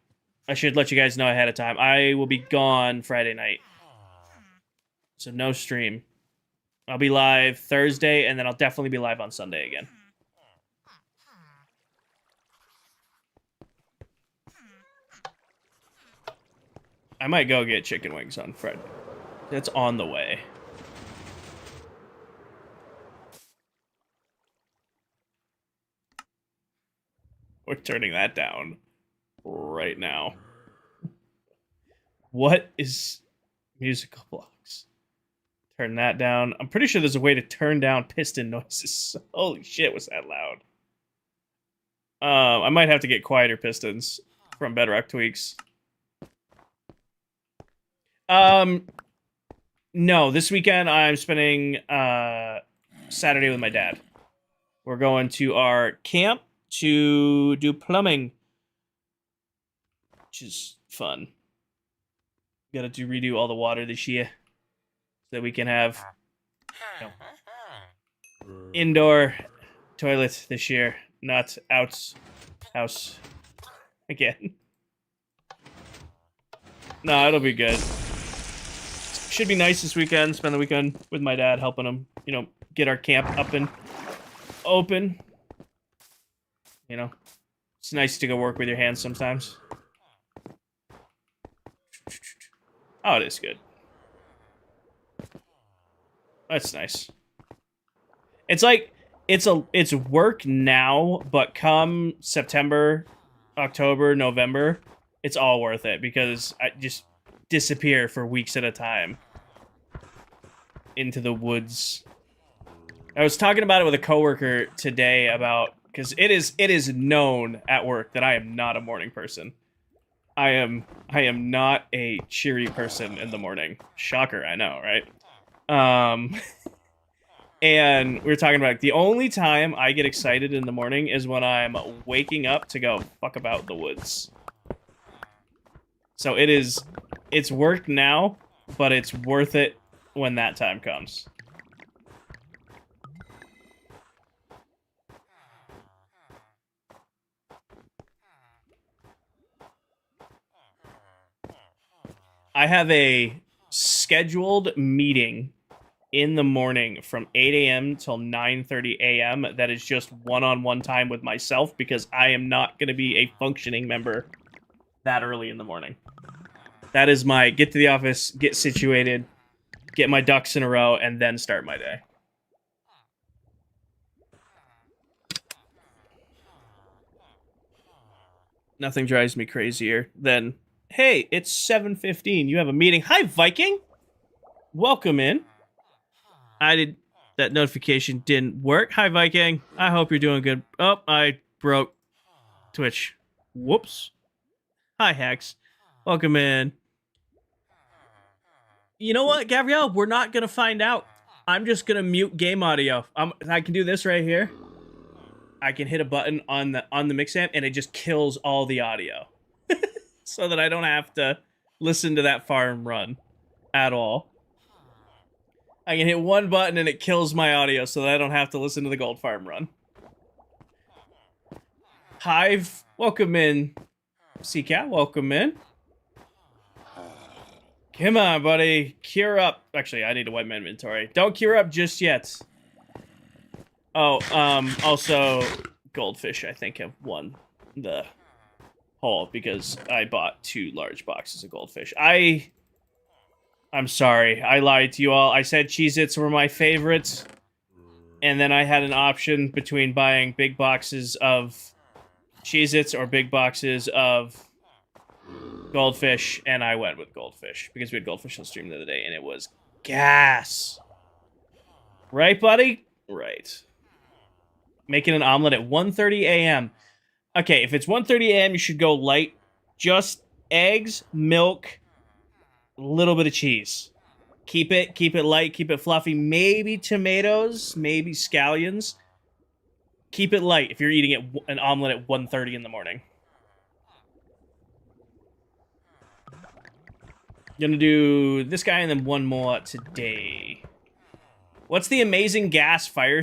I should let you guys know ahead of time. I will be gone Friday night. So no stream. I'll be live Thursday, and then I'll definitely be live on Sunday again. I might go get chicken wings on Friday. That's on the way. We're turning that down right now. What is musical blocks? Turn that down. I'm pretty sure there's a way to turn down piston noises. Holy shit, was that loud? I might have to get quieter pistons from Bedrock Tweaks. No, this weekend I'm spending Saturday with my dad. We're going to our camp to do plumbing, which is fun. Got to redo all the water this year so that we can have indoor toilet this year, not out house again. No, it'll be good. Should be nice this weekend. Spend the weekend with my dad, helping him, get our camp up and open. It's nice to go work with your hands sometimes. Oh, it is good. That's nice. It's like it's work now, but come September, October, November, it's all worth it because I just disappear for weeks at a time into the woods. I was talking about it with a coworker today about because it is known at work that I am not a morning person. I am not a cheery person in the morning. Shocker, I know, right? And we were talking about the only time I get excited in the morning is when I'm waking up to go fuck about the woods. So it's work now, but it's worth it when that time comes. I have a scheduled meeting in the morning from 8 a.m. till 9:30 a.m. that is just one-on-one time with myself because I am not going to be a functioning member that early in the morning. That is my get to the office, get situated, get my ducks in a row, and then start my day. Nothing drives me crazier than, hey, it's 7:15. You have a meeting. Hi, Viking. Welcome in. That notification didn't work. Hi, Viking. I hope you're doing good. Oh, I broke Twitch. Whoops. Hi, Hex. Welcome in. You know what, Gabrielle? We're not going to find out. I'm just going to mute game audio. I can do this right here. I can hit a button on the mix amp, and it just kills all the audio. So that I don't have to listen to that farm run at all. I can hit one button, and it kills my audio so that I don't have to listen to the gold farm run. Hive, welcome in. CCat, welcome in. Come on, buddy. Cure up. Actually, I need to wipe my inventory. Don't cure up just yet. Oh, also, Goldfish, I think, have won the haul because I bought 2 large boxes of Goldfish. I'm sorry. I lied to you all. I said Cheez-Its were my favorites, and then I had an option between buying big boxes of Cheez-Its or big boxes of Goldfish, and I went with Goldfish because we had Goldfish on stream the other day, and it was gas. Right, buddy? Right. Making an omelet at 1:30 a.m. Okay, if it's 1:30 a.m., you should go light. Just eggs, milk, a little bit of cheese. Keep it light, keep it fluffy. Maybe tomatoes, maybe scallions. Keep it light if you're eating an omelet at 1:30 in the morning. Gonna do this guy and then one more today. What's the amazing gas fire?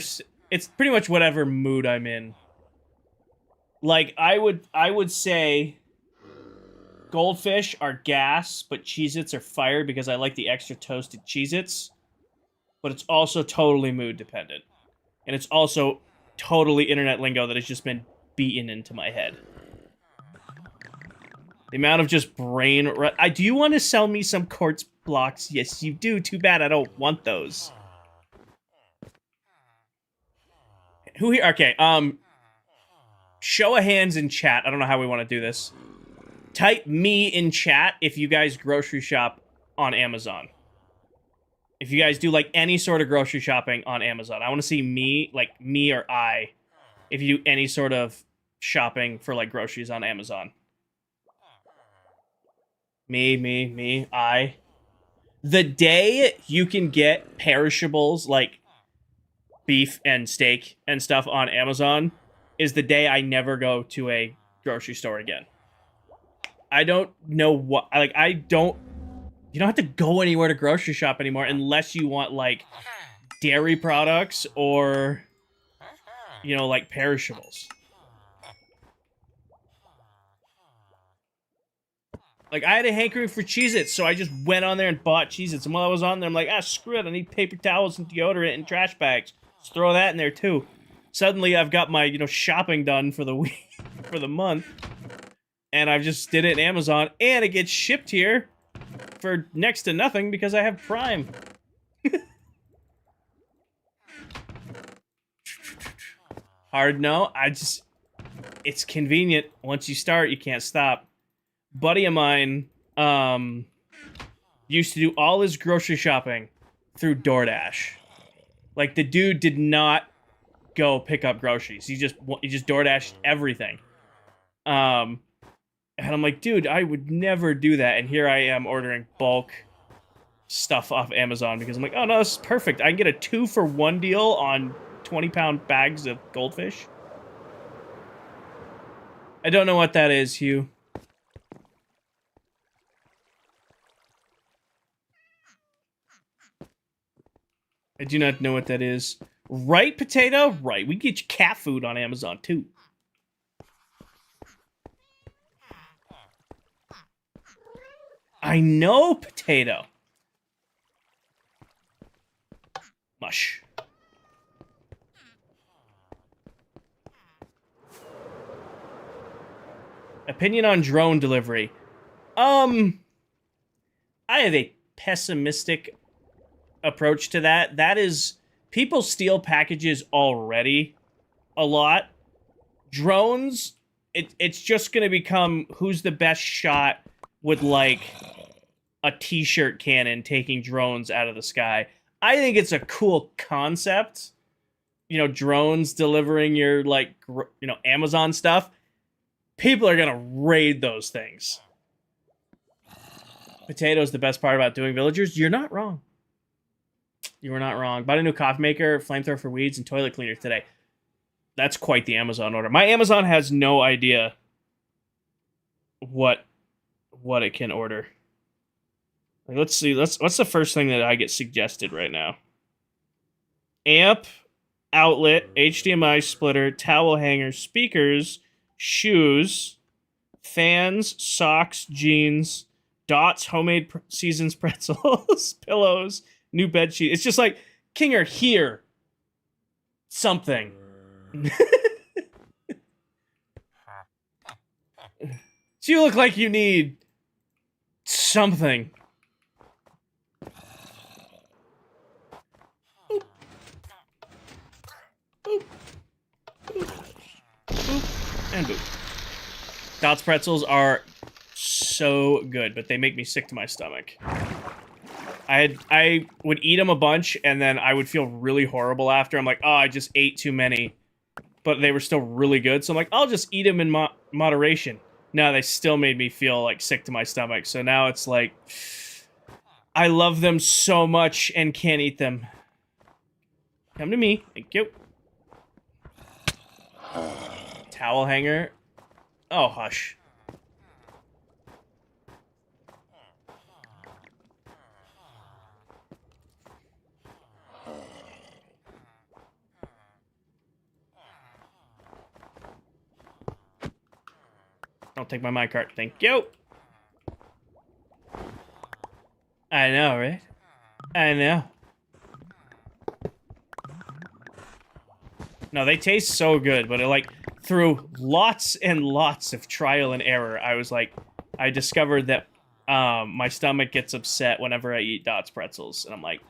It's pretty much whatever mood I'm in. Like, I would say Goldfish are gas, but Cheez-Its are fire because I like the extra toasted Cheez-Its. But it's also totally mood dependent. And it's also totally internet lingo that has just been beaten into my head. The amount of just brain... do you want to sell me some quartz blocks? Yes, you do. Too bad I don't want those. Who here? Okay, show of hands in chat. I don't know how we want to do this. Type me in chat if you guys grocery shop on Amazon. If you guys do like any sort of grocery shopping on Amazon. I want to see me, like me or I, if you do any sort of shopping for like groceries on Amazon. Me, I. The day you can get perishables like beef and steak and stuff on Amazon is the day I never go to a grocery store again. I don't know what, like, you don't have to go anywhere to grocery shop anymore unless you want, like, dairy products or, you know, like, perishables. Like, I had a hankering for Cheez-Its, so I just went on there and bought Cheez-Its. And while I was on there, I'm like, screw it, I need paper towels and deodorant and trash bags. Just throw that in there, too. Suddenly, I've got my, you know, shopping done for the week, for the month. And I've just did it in Amazon, and it gets shipped here for next to nothing because I have Prime. Hard no, it's convenient. Once you start, you can't stop. Buddy of mine used to do all his grocery shopping through DoorDash. Like, the dude did not go pick up groceries. He just DoorDashed everything. And I'm like, dude, I would never do that. And here I am ordering bulk stuff off Amazon because I'm like, oh no, this is perfect. I can get a 2-for-1 deal on 20-pound bags of goldfish. I don't know what that is, Hugh. I do not know what that is. Right, Potato? Right. We can get you cat food on Amazon, too. I know, Potato. Mush. Opinion on drone delivery. I have a pessimistic approach to that. That is, people steal packages already a lot. Drones, it's just going to become who's the best shot with, like, a t-shirt cannon taking drones out of the sky. I think it's a cool concept. You know, drones delivering your, like, you know, Amazon stuff. People are gonna raid those things. Potato's the best part about doing villagers. You're not wrong. You were not wrong. Bought a new coffee maker, flamethrower for weeds, and toilet cleaner today. That's quite the Amazon order. My Amazon has no idea what it can order. Like, let's see. What's the first thing that I get suggested right now? Amp, outlet, HDMI splitter, towel hanger, speakers, shoes, fans, socks, jeans, Dots, homemade seasons pretzels, pillows, new bed sheet. It's just like, Kinger, here. Something. So you look like you need something. Boop. Boop. Boop. Boop. And boop. Dots pretzels are so good, but they make me sick to my stomach. I would eat them a bunch, and then I would feel really horrible after. I'm like, oh, I just ate too many. But they were still really good, so I'm like, I'll just eat them in moderation. No, they still made me feel, like, sick to my stomach. So now it's like, I love them so much and can't eat them. Come to me. Thank you. Towel hanger. Oh, hush. Don't take my minecart. Thank you. I know, right? I know. No, they taste so good, but like through lots and lots of trial and error, I was like, I discovered that my stomach gets upset whenever I eat Dots pretzels, and I'm like,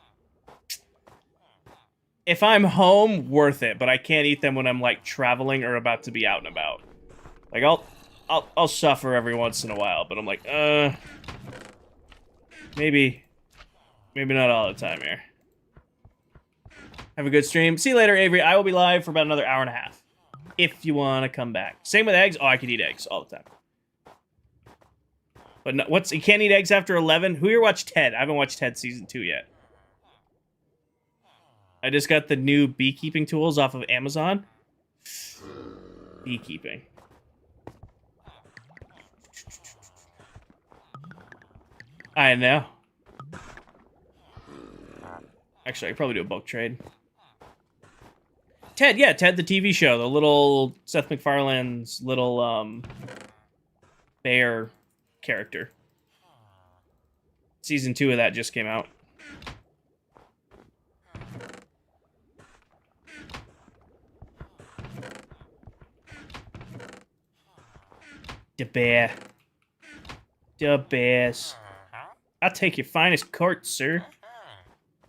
If I'm home, worth it, but I can't eat them when I'm like traveling or about to be out and about. Like I'll suffer every once in a while, but I'm like, maybe not all the time here. Have a good stream. See you later, Avery. I will be live for about another hour and a half. If you want to come back. Same with eggs. Oh, I could eat eggs all the time. But no, you can't eat eggs after 11? Who here watched Ted? I haven't watched Ted season 2 yet. I just got the new beekeeping tools off of Amazon. Beekeeping. I know. Actually, I could probably do a bulk trade. Ted, yeah, Ted the TV show. The little Seth MacFarlane's little, bear character. Season 2 of that just came out. The bear. The bears. I'll take your finest court, sir.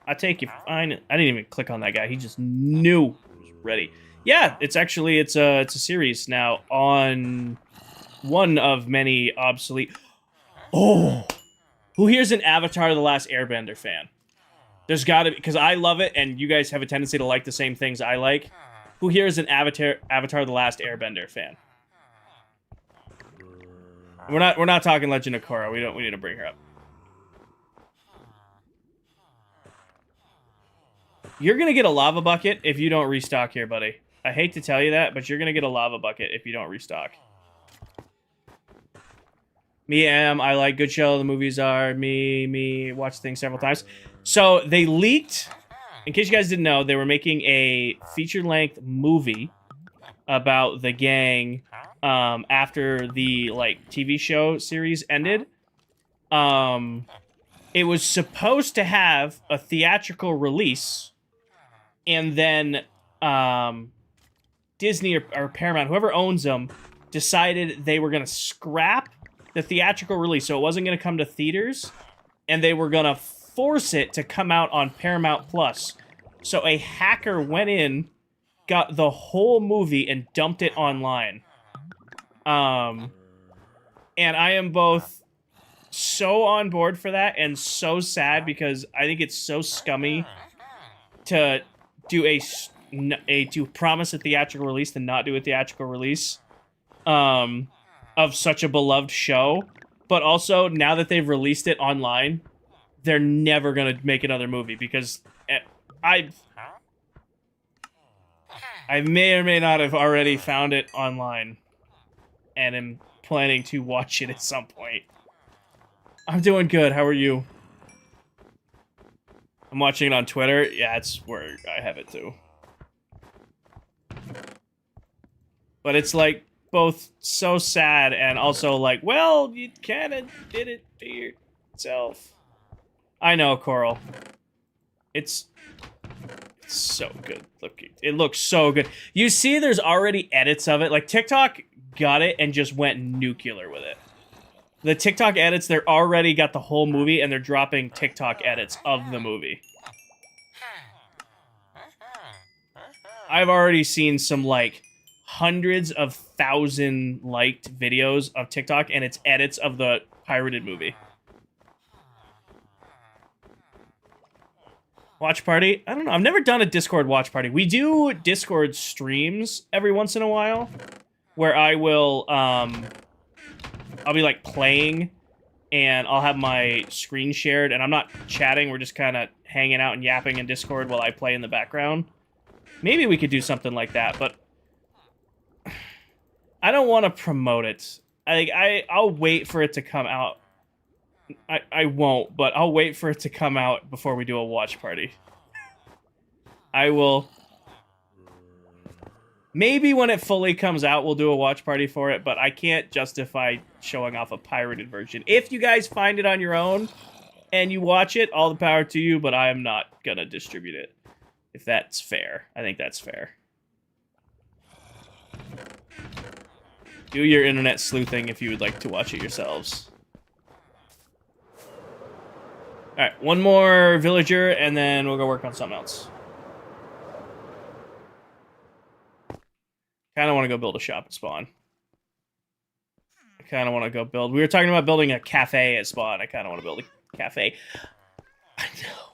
I'll take your fine. I didn't even click on that guy. He just knew he was ready. Yeah, it's a series now on one of many obsolete. Oh, who here's an Avatar: The Last Airbender fan? There's got to be, because I love it, and you guys have a tendency to like the same things I like. Who here is an Avatar: The Last Airbender fan? We're not talking Legend of Korra. We need to bring her up. You're gonna get a lava bucket if you don't restock here, buddy. I hate to tell you that, but you're gonna get a lava bucket if you don't restock. I like good show. The movies are watch things several times. So they leaked, in case you guys didn't know, they were making a feature-length movie about the gang after the TV show series ended. It was supposed to have a theatrical release, and then Disney or Paramount, whoever owns them, decided they were going to scrap the theatrical release, so it wasn't going to come to theaters, and they were going to force it to come out on Paramount Plus. So a hacker went in, got the whole movie, and dumped it online. And I am both so on board for that and so sad, because I think it's so scummy to do to promise a theatrical release and not do a theatrical release of such a beloved show. But also, now that they've released it online, they're never gonna make another movie, because I may or may not have already found it online and am planning to watch it at some point. I'm doing good. How are you? I'm watching it on Twitter. Yeah, it's where I have it too. But it's like both so sad and also like, well, you kind of did it to yourself. I know, Coral. It's so good looking. It looks so good. You see, there's already edits of it. Like, TikTok got it and just went nuclear with it. The TikTok edits, they're already got the whole movie, and they're dropping TikTok edits of the movie. I've already seen some, like, hundreds of thousand liked videos of TikTok, and it's edits of the pirated movie. Watch party? I don't know. I've never done a Discord watch party. We do Discord streams every once in a while, where I will, I'll be, like, playing, and I'll have my screen shared, and I'm not chatting. We're just kind of hanging out and yapping in Discord while I play in the background. Maybe we could do something like that, but I don't want to promote it. I'll wait for it to come out. I won't, but I'll wait for it to come out before we do a watch party. I will. Maybe when it fully comes out, we'll do a watch party for it, but I can't justify showing off a pirated version. If you guys find it on your own and you watch it, all the power to you, but I am not gonna distribute it. If that's fair. I think that's fair. Do your internet sleuthing if you would like to watch it yourselves. Alright, one more villager, and then we'll go work on something else. Kind of want to go build a shop at Spawn. I kind of want to go build. We were talking about building a cafe at Spawn. I kind of want to build a cafe. I know.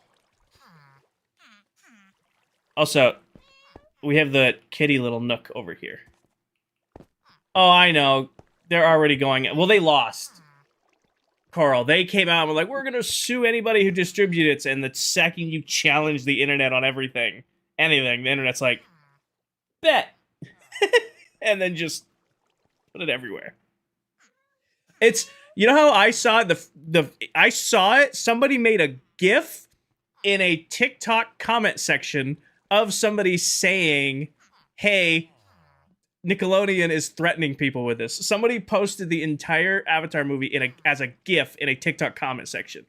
Also, we have the kitty little nook over here. Oh, I know. They're already going. Well, they lost. Carl, they came out and were like, we're going to sue anybody who distributes it. And the second you challenge the internet on everything, anything, the internet's like, bet. And then just put it everywhere. It's, you know how I saw it? I saw it. Somebody made a GIF in a TikTok comment section of somebody saying, hey, Nickelodeon is threatening people with this. Somebody posted the entire Avatar movie as a GIF in a TikTok comment section.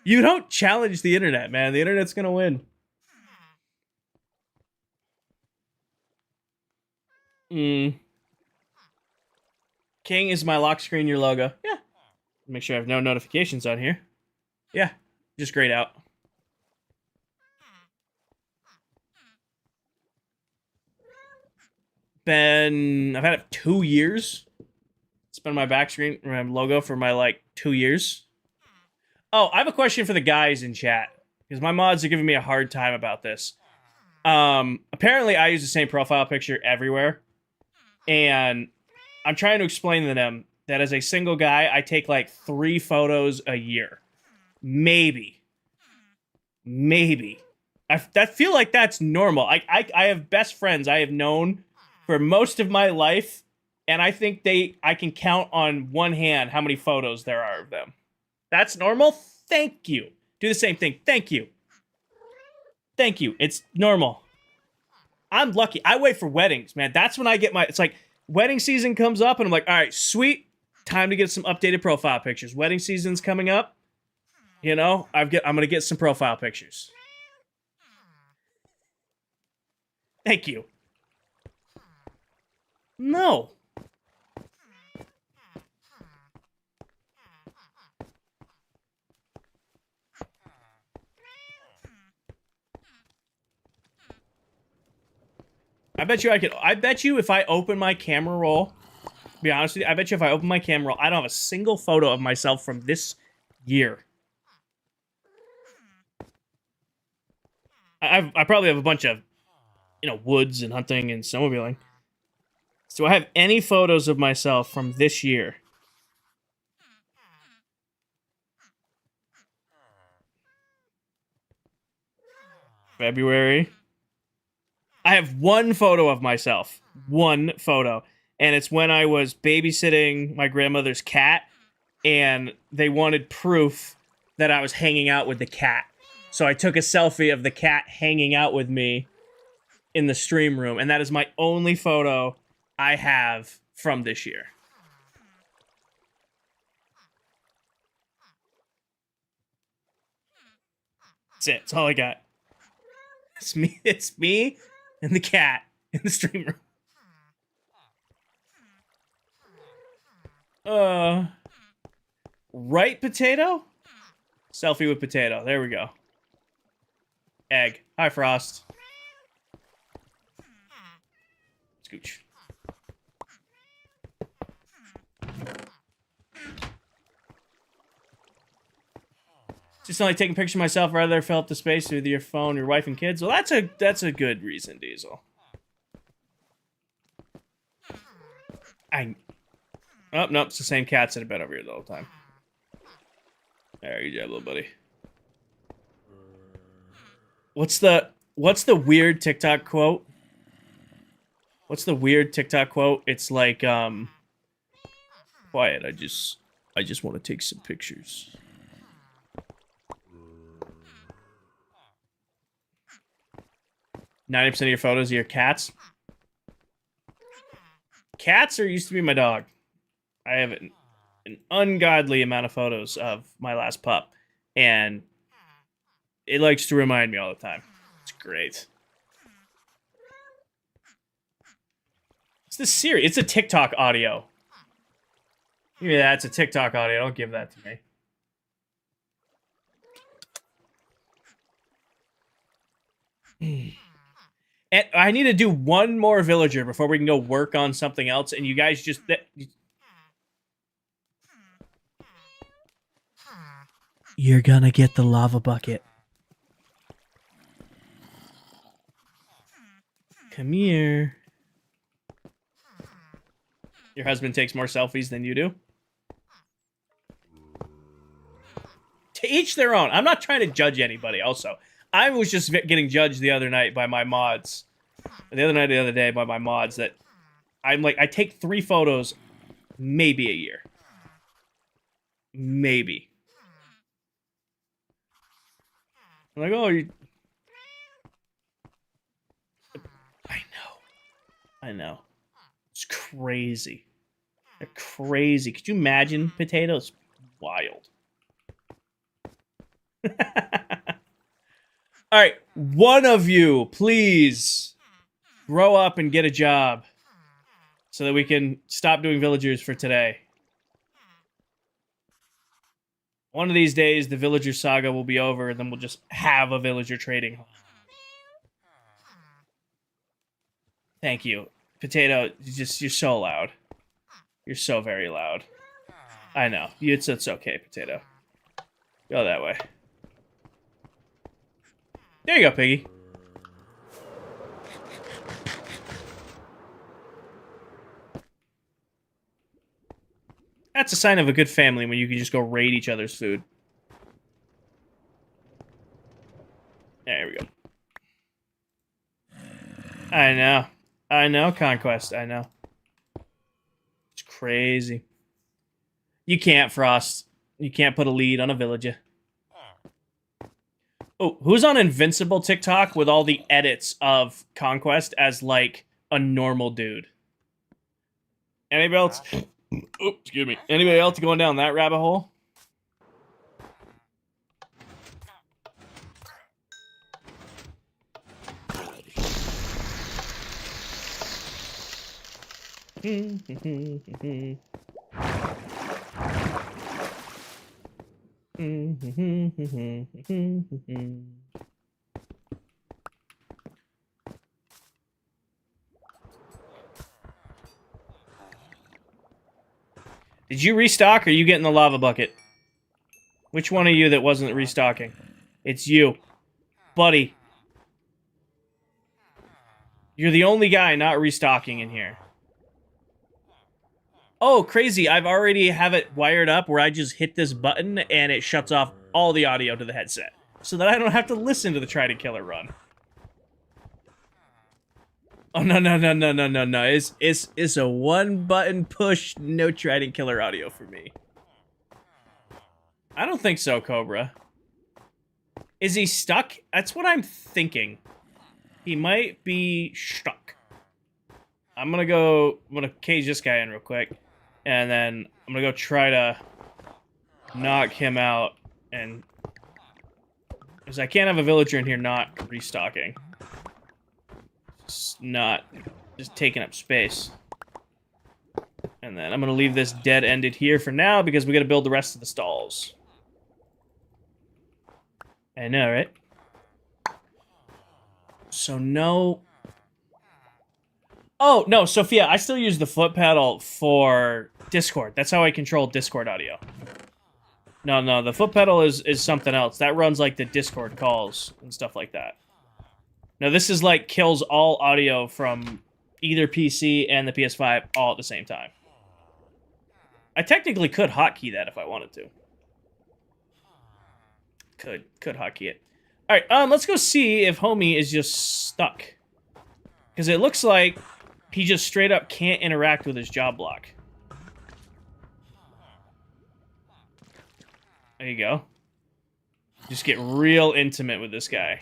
You don't challenge the internet, man. The internet's gonna win. King is my lock screen, your logo. Yeah. Make sure I have no notifications on here. Yeah. Just grayed out. I've had it 2 years. It's been my back screen, my logo for my 2 years. Oh, I have a question for the guys in chat because my mods are giving me a hard time about this. Apparently I use the same profile picture everywhere, and I'm trying to explain to them that as a single guy, I take 3 photos a year, maybe. I feel like that's normal. I have best friends I have known for most of my life, and I think I can count on one hand how many photos there are of them. That's normal? Thank you. Do the same thing. Thank you. Thank you. It's normal. I'm lucky. I wait for weddings, man. That's when I get it's like wedding season comes up and I'm like, all right, sweet. Time to get some updated profile pictures. Wedding season's coming up. You know, I'm going to get some profile pictures. Thank you. No. I bet you if I open my camera roll, to be honest with you, I bet you if I open my camera roll, I don't have a single photo of myself from this year. I probably have a bunch of, woods and hunting and snowmobiling. So I have any photos of myself from this year. February. I have one photo of myself. One photo. And it's when I was babysitting my grandmother's cat, and they wanted proof that I was hanging out with the cat. So I took a selfie of the cat hanging out with me in the stream room, and that is my only photo I have from this year. That's it. That's all I got. It's me and the cat in the stream room. Right potato? Selfie with potato. There we go. Egg. Hi, Frost. Scooch. Just only taking pictures of myself rather than fill up the space with your phone, your wife, and kids. Well, that's a good reason, Diesel. Oh, nope, it's the same cats that have been over here the whole time. There you go, little buddy. What's the weird TikTok quote? What's the weird TikTok quote? It's like, quiet, I just want to take some pictures. 90% of your photos are your cats? Cats used to be my dog. I have an ungodly amount of photos of my last pup, and it likes to remind me all the time. It's great. It's the Siri. It's a TikTok audio. Yeah, it's a TikTok audio. Don't give that to me. And I need to do one more villager before we can go work on something else. And you guys just... You're gonna get the lava bucket. Come here. Your husband takes more selfies than you do? To each their own. I'm not trying to judge anybody, also. I was just getting judged the other night by my mods. The other day by my mods that I'm like, I take 3 photos maybe a year. Maybe. I'm like, oh, you... I know. It's crazy. They're crazy. Could you imagine potatoes? Wild. Alright, one of you, please, grow up and get a job so that we can stop doing villagers for today. One of these days, the villager saga will be over, and then we'll just have a villager trading hall. Thank you. Potato, you're so loud. You're so very loud. I know. It's okay, Potato. Go that way. There you go, Piggy. That's a sign of a good family when you can just go raid each other's food. There we go. I know. I know, Conquest. I know. It's crazy. You can't, Frost. You can't put a lead on a villager. Oh, who's on Invincible TikTok with all the edits of Conquest as, like, a normal dude? Anybody else? Oh, excuse me. Anybody else going down that rabbit hole? Did you restock or are you getting the lava bucket? Which one of you that wasn't restocking? It's you. Buddy. You're the only guy not restocking in here. Oh, crazy. I've already have it wired up where I just hit this button and it shuts off all the audio to the headset. So that I don't have to listen to the Trident Killer run. Oh, no. It's a one-button push, no Trident Killer audio for me. I don't think so, Cobra. Is he stuck? That's what I'm thinking. He might be stuck. I'm gonna cage this guy in real quick. And then I'm gonna go try to knock him out. And because I can't have a villager in here not restocking. Just taking up space. And then I'm gonna leave this dead-ended here for now because we gotta build the rest of the stalls. I know, right? So no... Oh, no, Sophia, I still use the foot pedal for Discord. That's how I control Discord audio. No, the foot pedal is something else. That runs, like, the Discord calls and stuff like that. No, this is, like, kills all audio from either PC and the PS5 all at the same time. I technically could hotkey that if I wanted to. Could hotkey it. Alright, let's go see if Homie is just stuck. Because it looks like he just straight up can't interact with his job block. There you go. Just get real intimate with this guy.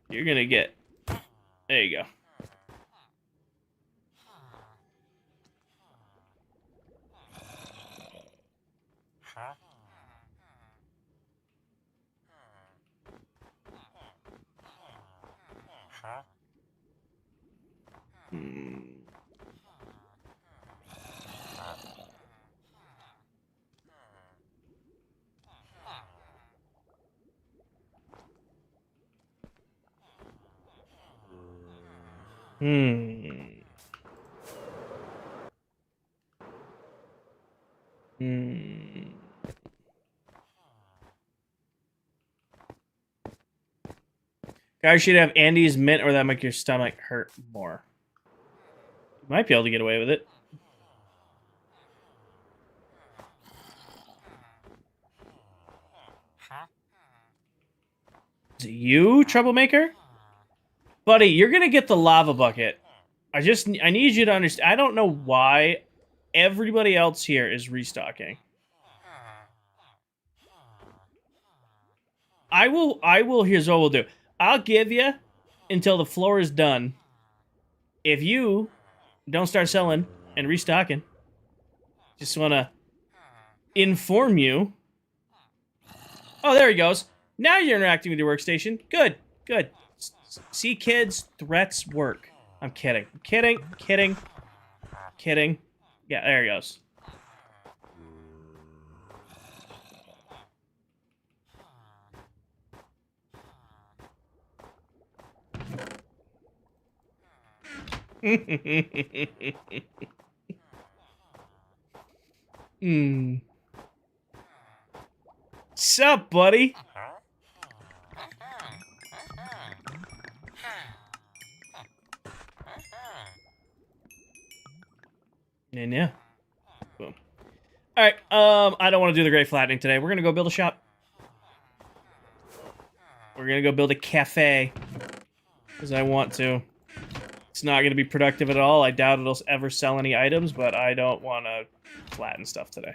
You're gonna get... There you go. Hmm. Hmm. Guys should have Andy's mint, or that make your stomach hurt more. You might be able to get away with it. Is it you, troublemaker? Buddy, you're gonna get the lava bucket. I need you to understand. I don't know why everybody else here is restocking. Here's what we'll do. I'll give you until the floor is done. If you don't start selling and restocking, just want to inform you. Oh, there he goes. Now you're interacting with your workstation. Good, good. See, kids, threats work. I'm kidding. Kidding. Yeah, there he goes. Hmm. Sup, buddy? And yeah. Boom. Alright, I don't want to do the great flattening today. We're gonna go build a shop. We're gonna go build a cafe. Because I want to. It's not gonna be productive at all. I doubt it'll ever sell any items, but I don't want to flatten stuff today.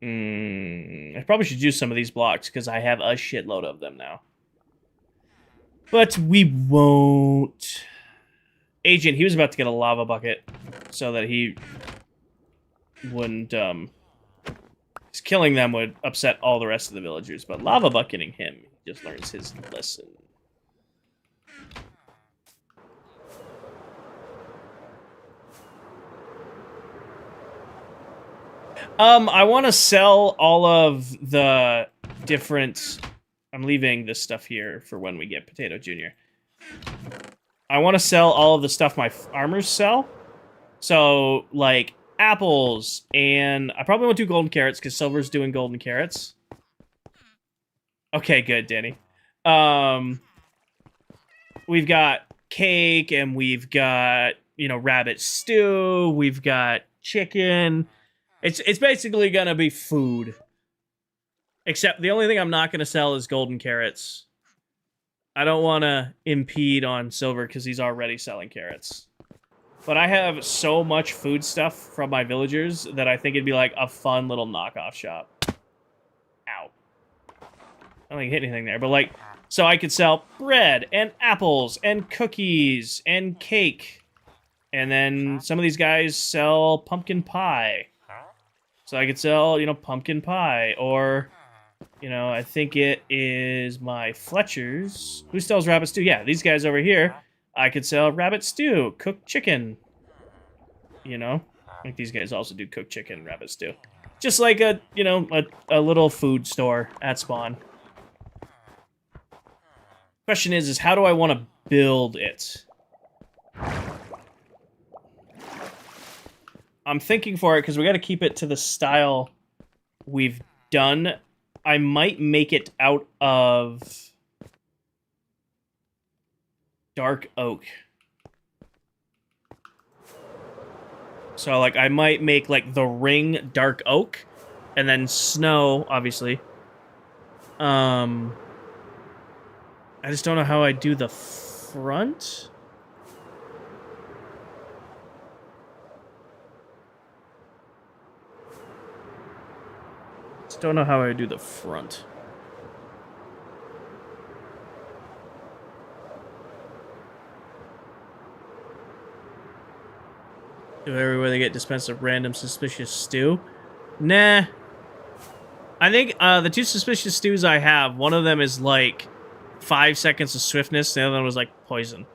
I probably should use some of these blocks because I have a shitload of them now. But we won't. Agent, he was about to get a lava bucket so that he wouldn't, killing them would upset all the rest of the villagers, but lava bucketing him, he just learns his lesson. I want to sell all of the different... I'm leaving this stuff here for when we get Potato Jr. I want to sell all of the stuff my farmers sell. So, like, apples, and I probably won't do golden carrots, because Silver's doing golden carrots. Okay, good, Danny. We've got cake, and we've got, you know, rabbit stew, we've got chicken. It's basically gonna be food. Except the only thing I'm not gonna sell is golden carrots. I don't want to impede on Silver because he's already selling carrots. But I have so much food stuff from my villagers that I think it'd be like a fun little knockoff shop. Ow. I don't think I hit anything there, but like, so I could sell bread and apples and cookies and cake. And then some of these guys sell pumpkin pie. So I could sell, you know, pumpkin pie, or, you know, I think it is my Fletchers. Who sells rabbit stew? Yeah, these guys over here. I could sell rabbit stew, cooked chicken. You know, I think these guys also do cooked chicken, rabbit stew. Just like a, you know, a little food store at spawn. Question is how do I want to build it? I'm thinking for it because we got to keep it to the style we've done. I might make it out of dark oak. So, like, I might make, like, the ring dark oak, and then snow, obviously. I just don't know how I do the front. Just don't know how I do the front. Do everywhere they get dispensed of random suspicious stew? Nah. I think the two suspicious stews I have, one of them is like 5 seconds of swiftness, the other one was like poison.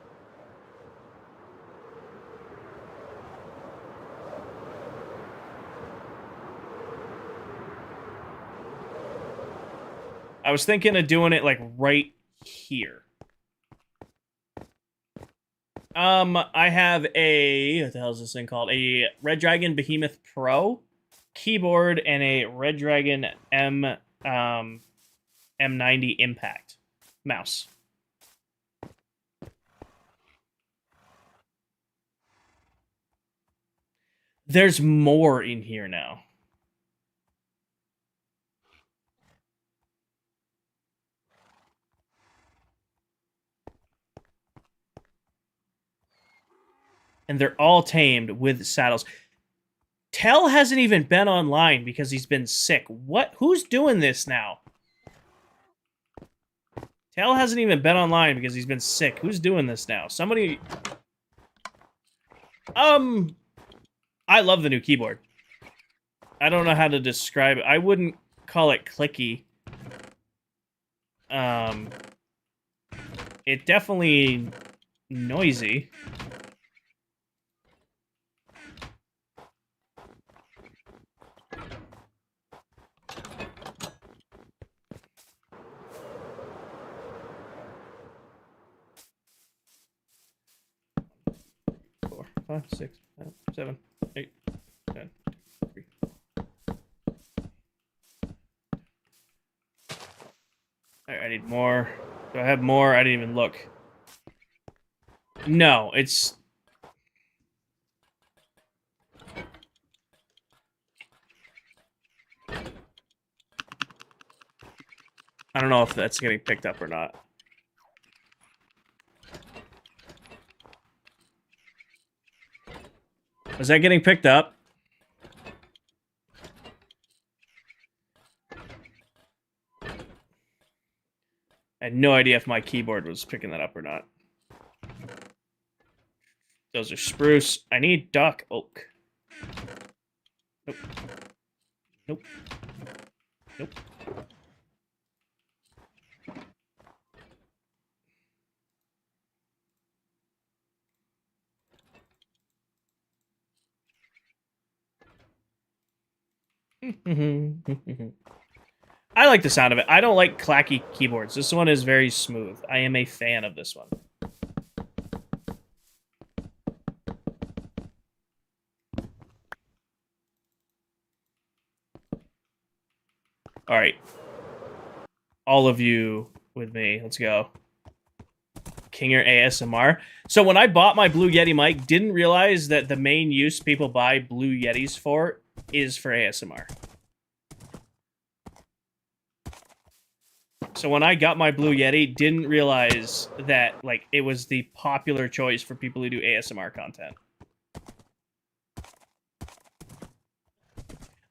I was thinking of doing it like right here. I have a, what the hell is this thing called? A Red Dragon Behemoth Pro keyboard and a Red Dragon M90 Impact mouse. There's more in here now. And they're all tamed with saddles. Tell hasn't even been online because he's been sick. What? Who's doing this now? Tell hasn't even been online because he's been sick. Who's doing this now? Somebody... I love the new keyboard. I don't know how to describe it. I wouldn't call it clicky. It definitely noisy. Four, 5, 6, 7, 8, 10, 3. I need more. Do I have more? I didn't even look. No, it's... I don't know if that's getting picked up or not. Is that getting picked up? I had no idea if my keyboard was picking that up or not. Those are spruce. I need dark oak. Nope. Nope. Nope. I like the sound of it. I don't like clacky keyboards. This one is very smooth. I am a fan of this one. All right. All of you with me. Let's go. Kinger ASMR. So when I bought my Blue Yeti mic, didn't realize that the main use people buy Blue Yetis for is for ASMR. So when I got my Blue Yeti, didn't realize that like it was the popular choice for people who do ASMR content.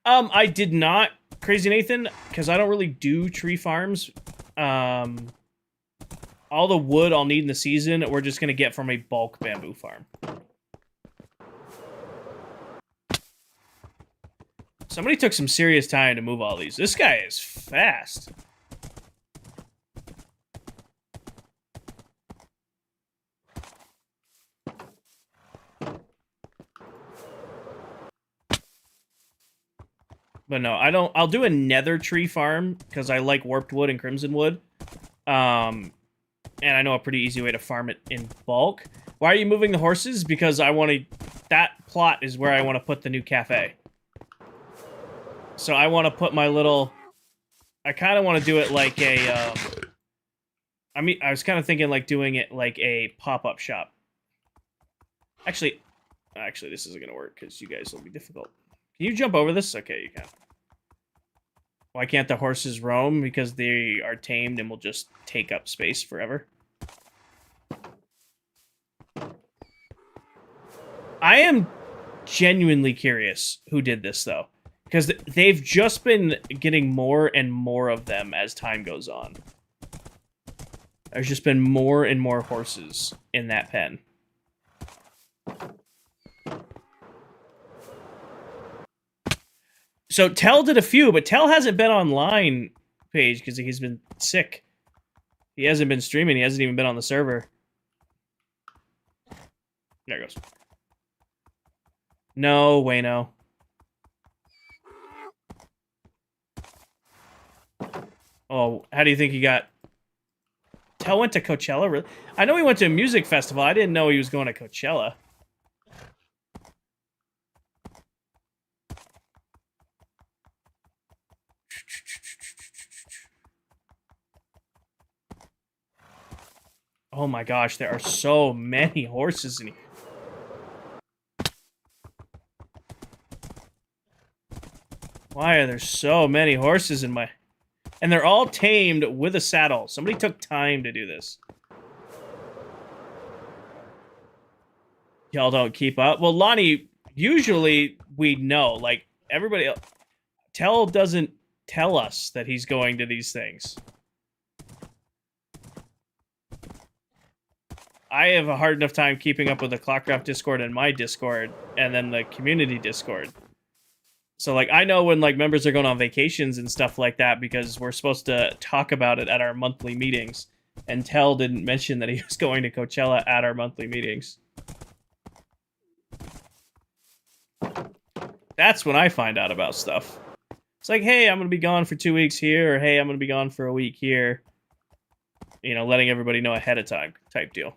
I did not, Crazy Nathan, because I don't really do tree farms. All the wood I'll need in the season, we're just gonna get from a bulk bamboo farm. Somebody took some serious time to move all these. This guy is fast. But no, I don't. I'll do a nether tree farm because I like warped wood and crimson wood. And I know a pretty easy way to farm it in bulk. Why are you moving the horses? Because I want to... That plot is where I want to put the new cafe. So I want to put my little... I kind of want to do it like a... I mean, I was kind of thinking like doing it like a pop-up shop. Actually, this isn't going to work because you guys will be difficult. Can you jump over this? Okay, you can. Why can't the horses roam? Because they are tamed and will just take up space forever. I am genuinely curious who did this, though. Because they've just been getting more and more of them as time goes on. There's just been more and more horses in that pen. So Tell did a few, but Tell hasn't been online, Paige, because he's been sick. He hasn't been streaming. He hasn't even been on the server. There it goes. No, Wayno. Oh, how do you think he got... Tell went to Coachella? Really? I know he went to a music festival. I didn't know he was going to Coachella. Oh my gosh, there are so many horses in here. Why are there so many horses in my... And they're all tamed with a saddle. Somebody took time to do this. Y'all don't keep up. Well, Lonnie, usually we know. Like, everybody else... Tell doesn't tell us that he's going to these things. I have a hard enough time keeping up with the ClockCraft Discord and my Discord, and then the community Discord. So, like, I know when, like, members are going on vacations and stuff like that because we're supposed to talk about it at our monthly meetings. And Tell didn't mention that he was going to Coachella at our monthly meetings. That's when I find out about stuff. It's like, hey, I'm going to be gone for 2 weeks here, or hey, I'm going to be gone for a week here. You know, letting everybody know ahead of time type deal.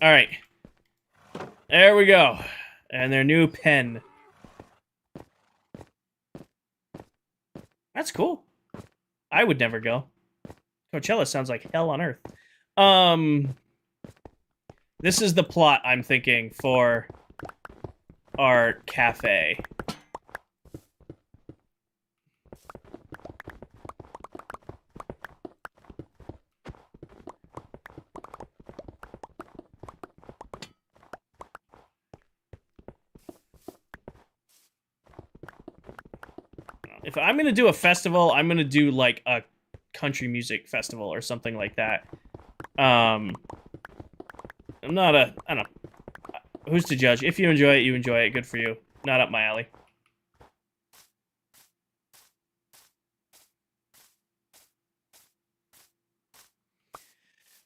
All right. There we go. And their new pen. That's cool. I would never go. Coachella sounds like hell on earth. This is the plot I'm thinking for our cafe. If I'm going to do a festival, I'm going to do, like, a country music festival or something like that. I'm not a... I don't know. Who's to judge? If you enjoy it, you enjoy it. Good for you. Not up my alley.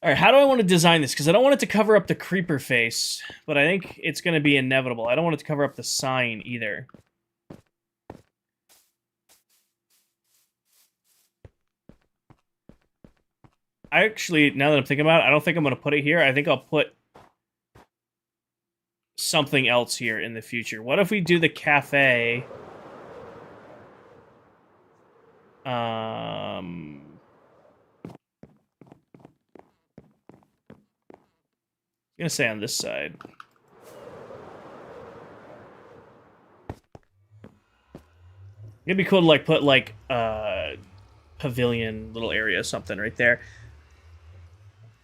Alright, how do I want to design this? Because I don't want it to cover up the creeper face, but I think it's going to be inevitable. I don't want it to cover up the sign, either. I actually, now that I'm thinking about it, I don't think I'm going to put it here. I think I'll put something else here in the future. What if we do the cafe? I'm gonna say on this side. It'd be cool to, like, put, like, pavilion little area or something right there.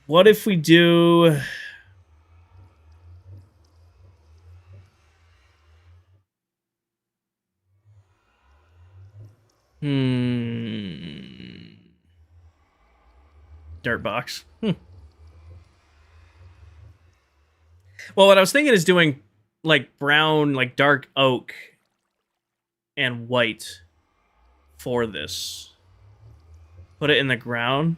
What if we do... Dirt box. Well, what I was thinking is doing, like, brown, like, dark oak and white for this. Put it in the ground.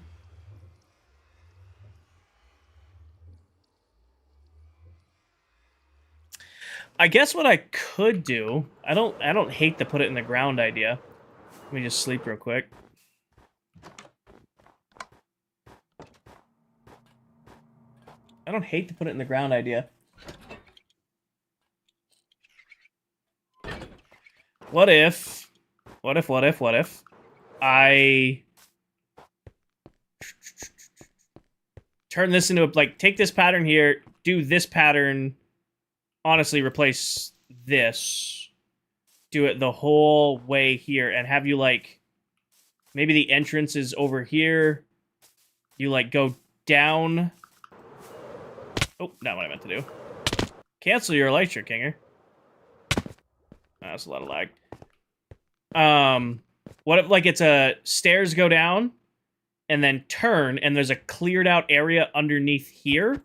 I guess what I could do, I don't hate the put it in the ground idea. Let me just sleep real quick. I don't hate to put it in the ground idea. What if I turn this into a, like, take this pattern here, do this pattern, honestly replace this, do it the whole way here, and have you, like, maybe the entrance is over here, you, like, go down. Oh, not what I meant to do. Cancel your lecture, Kinger. That's a lot of lag. What if, like, it's a stairs go down and then turn, and there's a cleared out area underneath here,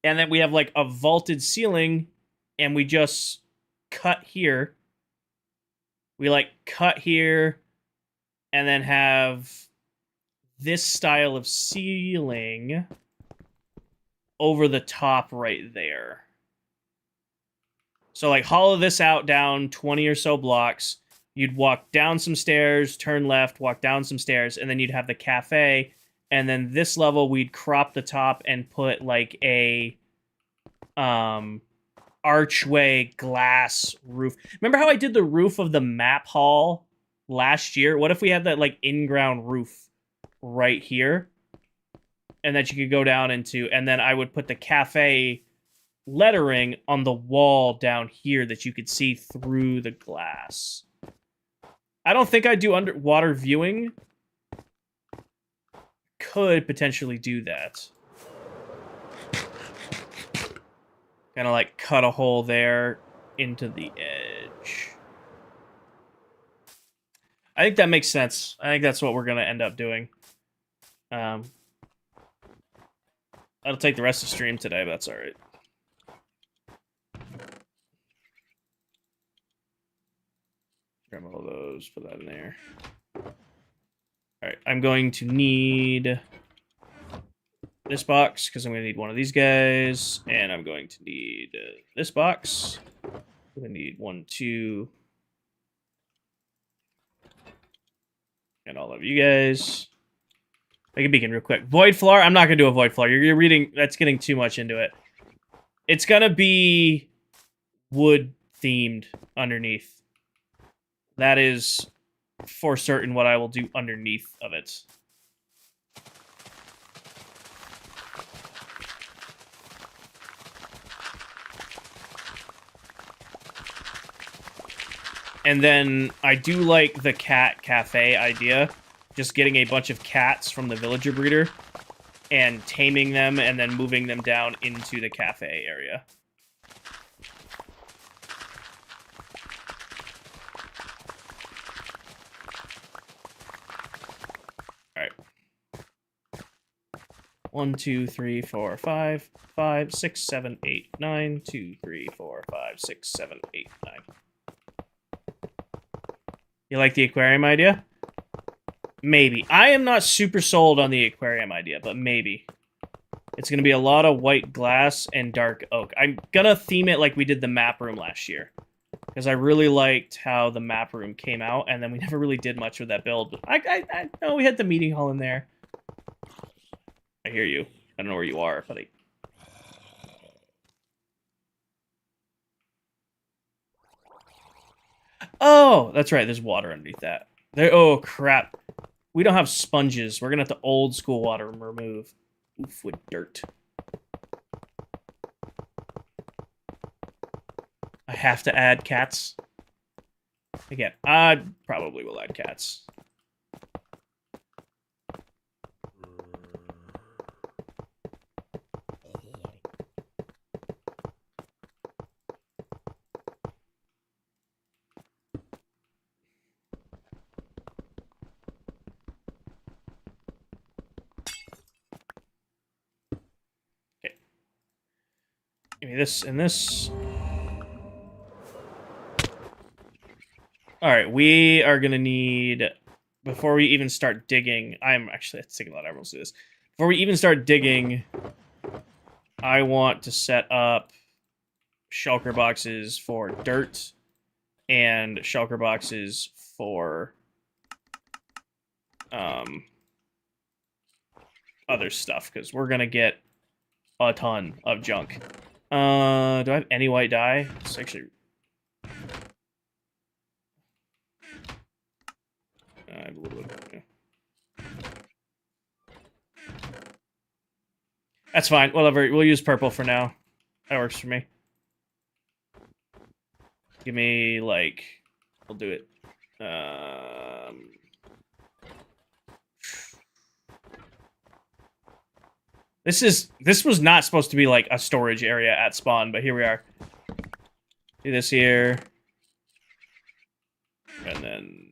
and then we have, like, a vaulted ceiling, and we just cut here. We, like, cut here, and then have this style of ceiling over the top right there. So like hollow this out down 20 or so blocks. You'd walk down some stairs, turn left, walk down some stairs, and then you'd have the cafe. And then this level we'd crop the top and put like a archway glass roof. Remember how I did the roof of the map hall last year? What if we had that like in-ground roof right here? And that you could go down into, and then I would put the cafe lettering on the wall down here that you could see through the glass. I don't think I'd do underwater viewing. Could potentially do that. Kind of like cut a hole there into the edge. I think that makes sense. I think that's what we're going to end up doing. That'll take the rest of the stream today, but that's all right. Grab all those, put that in there. Alright, I'm going to need this box, because I'm going to need one of these guys, and I'm going to need this box. I'm going to need 1, 2, and all of you guys. I can beacon real quick. Void floor? I'm not going to do a void floor. You're reading, that's getting too much into it. It's going to be wood-themed underneath. That is for certain what I will do underneath of it. And then I do like the cat cafe idea. Just getting a bunch of cats from the villager breeder and taming them and then moving them down into the cafe area. Alright. 1, 2, 3, 4, 5, 5, 6, 7, 8, 9, 2, 3, 4, 5, 6, 7, 8, 9. You like the aquarium idea? Maybe. I am not super sold on the aquarium idea, but maybe. It's going to be a lot of white glass and dark oak. I'm going to theme it like we did the map room last year. Because I really liked how the map room came out, and then we never really did much with that build. But I know we had the meeting hall in there. I hear you. I don't know where you are, buddy. Oh, that's right. There's water underneath that. There. Oh, crap. We don't have sponges. We're going to have to old school water remove. Oof, with dirt. I have to add cats. Again, I probably will add cats. Give me this and this. Alright, we are going to need... Before we even start digging... I'm actually taking a lot of emeralds to do this. Before we even start digging, I want to set up shulker boxes for dirt and shulker boxes for other stuff, because we're going to get a ton of junk. Do I have any white dye? It's actually... I have a little bit. Yeah. That's fine. Whatever. We'll use purple for now. That works for me. Give me, like... We'll do it. This was not supposed to be, like, a storage area at spawn, but here we are. Do this here. And then...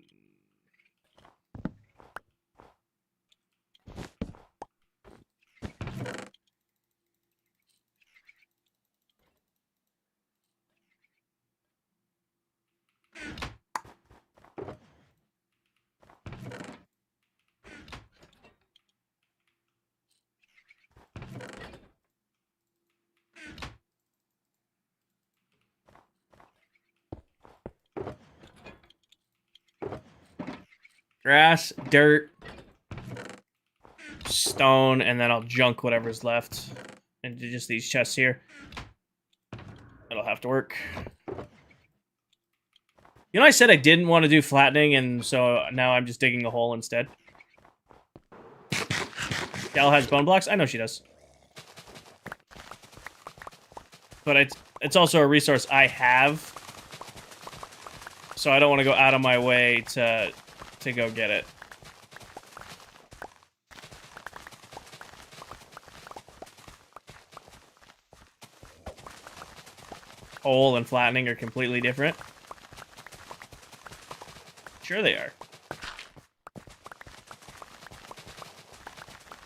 Grass, dirt, stone, and then I'll junk whatever's left into just these chests here. It'll have to work. You know, I said I didn't want to do flattening, and so now I'm just digging a hole instead. Gal has bone blocks? I know she does. But it's also a resource I have, so I don't want to go out of my way to go get it. Hole and flattening are completely different. Sure they are.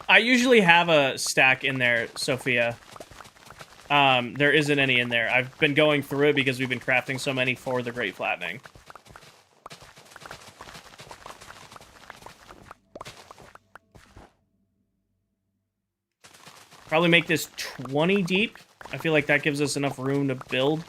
I usually have a stack in there, Sophia. There isn't any in there. I've been going through it because we've been crafting so many for the Great Flattening. Probably make this 20 deep. I feel like that gives us enough room to build.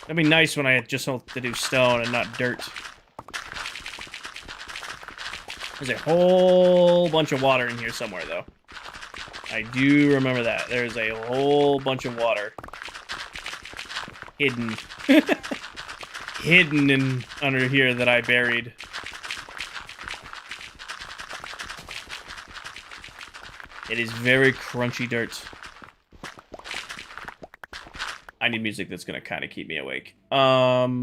That'd be nice when I just have to do stone and not dirt. There's a whole bunch of water in here somewhere, though. I do remember that. There's a whole bunch of water. Hidden. Hidden in under here that I buried. It is very crunchy dirt. I need music that's gonna kind of keep me awake. I've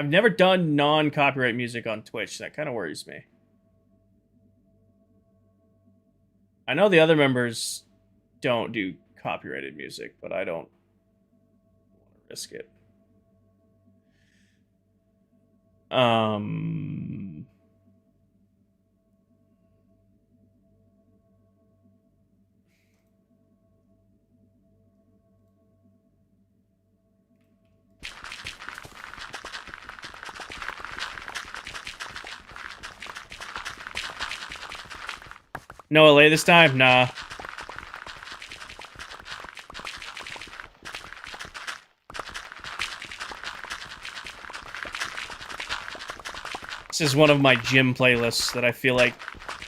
never done non-copyright music on Twitch. That kind of worries me. I know the other members don't do copyrighted music, but I don't want to risk it. No LA this time? Nah. This is one of my gym playlists that I feel like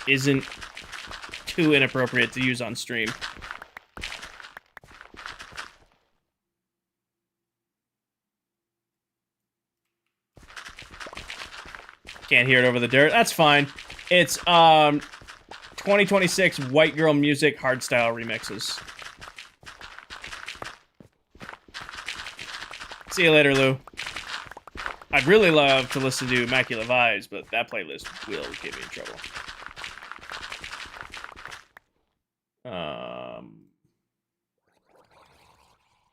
isn't too inappropriate to use on stream. Can't hear it over the dirt. That's fine. It's 2026 white girl music hardstyle remixes. See you later, Lou. I'd really love to listen to Immaculate Vibes, but that playlist will get me in trouble.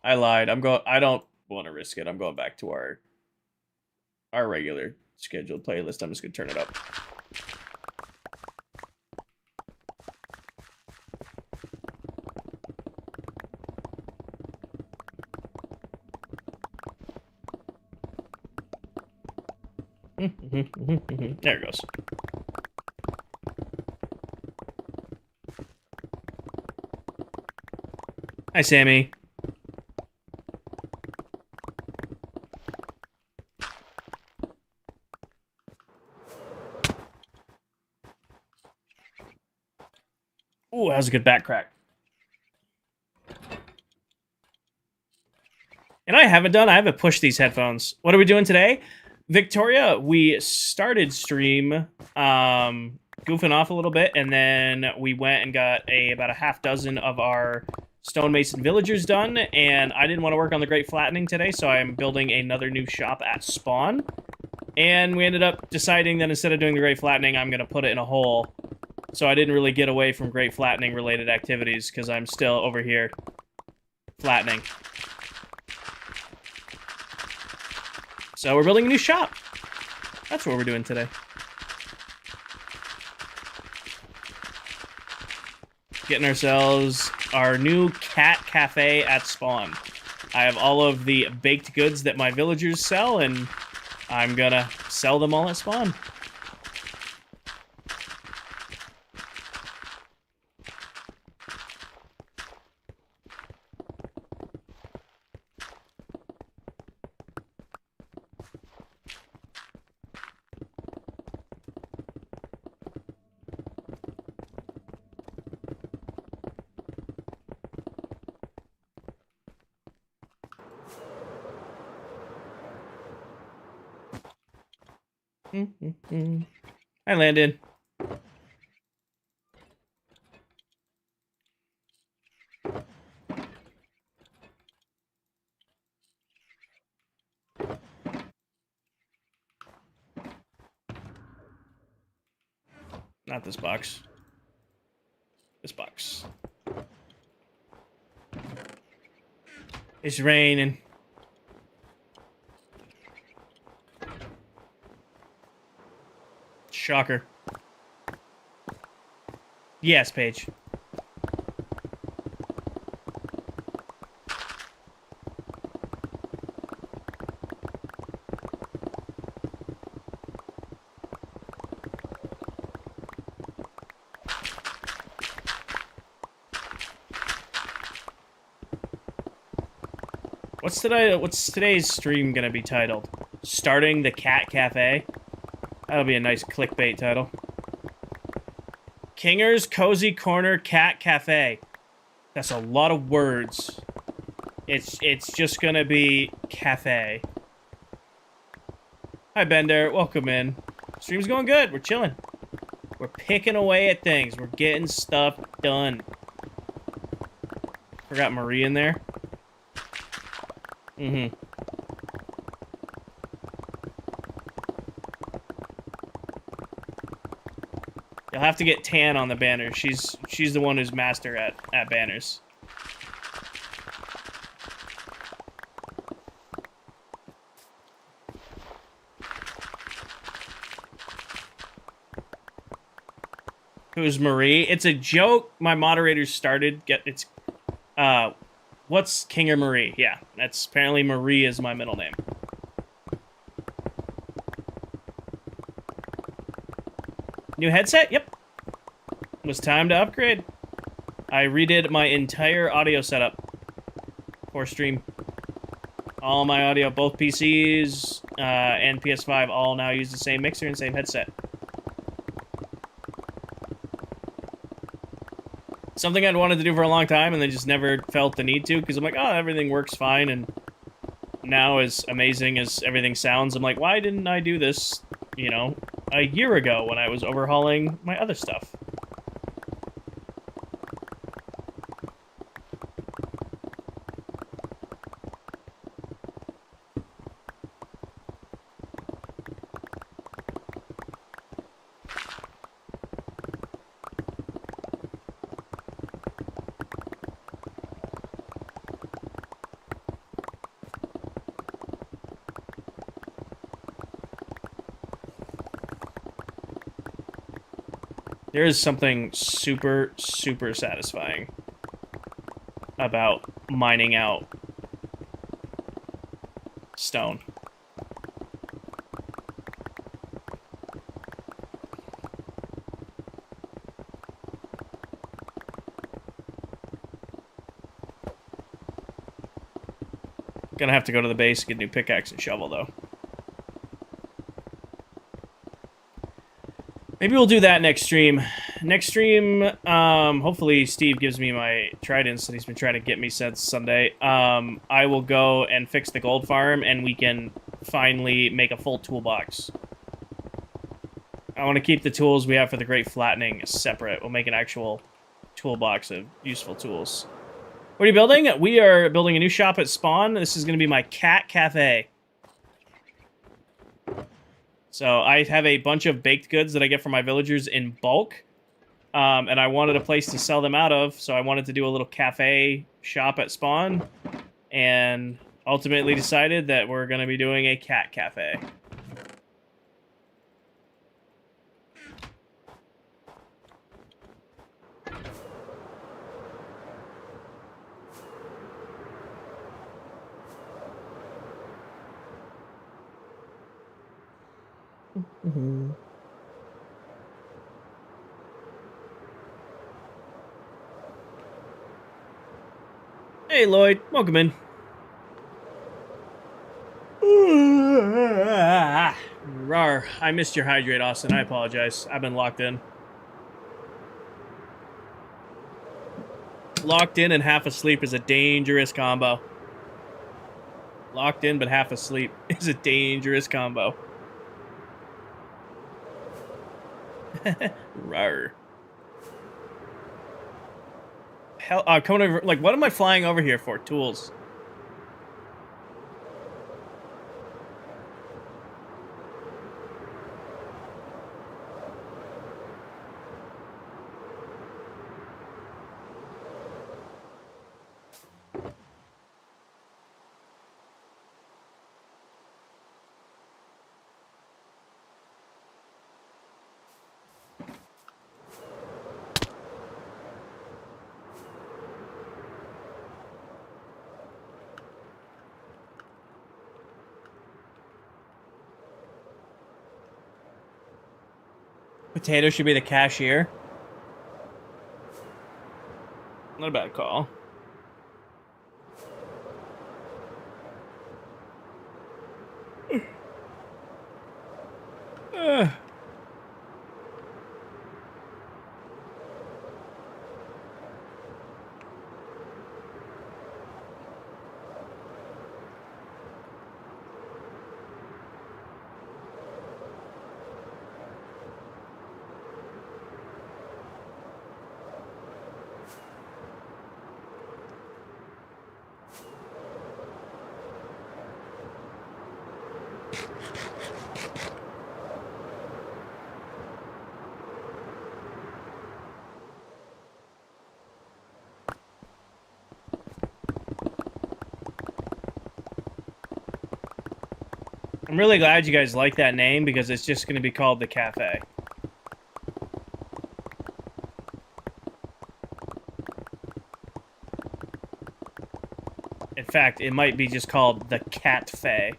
I lied. I don't want to risk it. I'm going back to our regular scheduled playlist. I'm just gonna turn it up. There it goes. Hi, Sammy. Ooh, that was a good back crack. And I haven't pushed these headphones. What are we doing today? Victoria, we started stream goofing off a little bit, and then we went and got about a half dozen of our stonemason villagers done, and I didn't want to work on the Great Flattening today, so I'm building another new shop at spawn. And we ended up deciding that instead of doing the Great Flattening, I'm going to put it in a hole. So I didn't really get away from great flattening related activities because I'm still over here flattening. So we're building a new shop. That's what we're doing today. Getting ourselves our new cat cafe at spawn. I have all of the baked goods that my villagers sell, and I'm gonna sell them all at spawn. Hi, Landon. Not this box. This box. It's raining. Shocker. Yes, Paige. What's today's stream gonna be titled? Starting the Cat Cafe? That'll be a nice clickbait title. Kinger's Cozy Corner Cat Cafe. That's a lot of words. It's just gonna be cafe. Hi Bender, welcome in. Stream's going good, we're chilling. We're picking away at things. We're getting stuff done. Forgot Marie in there. Mm-hmm. You'll have to get Tan on the banner. She's the one who's master at banners. Who's Marie? It's a joke my moderators started. What's Kinger Marie? Yeah, that's apparently Marie is my middle name. New headset? Yep. It was time to upgrade. I redid my entire audio setup for stream. All my audio, both PCs and PS5, all now use the same mixer and same headset. Something I'd wanted to do for a long time and then just never felt the need to, because I'm like, oh, everything works fine, and now as amazing as everything sounds, I'm like, why didn't I do this, you know, a year ago when I was overhauling my other stuff? There is something super, super satisfying about mining out stone. Gonna have to go to the base and get a new pickaxe and shovel, though. Maybe we'll do that next stream. Next stream, hopefully Steve gives me my tridents that he's been trying to get me since Sunday. I will go and fix the gold farm, and we can finally make a full toolbox. I want to keep the tools we have for the Great Flattening separate. We'll make an actual toolbox of useful tools. What are you building? We are building a new shop at spawn. This is going to be my cat cafe. So I have a bunch of baked goods that I get from my villagers in bulk. And I wanted a place to sell them out of, so I wanted to do a little cafe shop at spawn, and ultimately decided that we're going to be doing a cat cafe. Mm-hmm. Hey, Lloyd. Welcome in. Rawr. I missed your hydrate, Austin. I apologize. I've been locked in. Locked in and half asleep is a dangerous combo. Locked in but half asleep is a dangerous combo. Rawr. Hell, coming over. Like, what am I flying over here for? Tools. Potato should be the cashier. Not a bad call. I'm really glad you guys like that name because it's just going to be called the cafe. In fact, it might be just called the Katfe.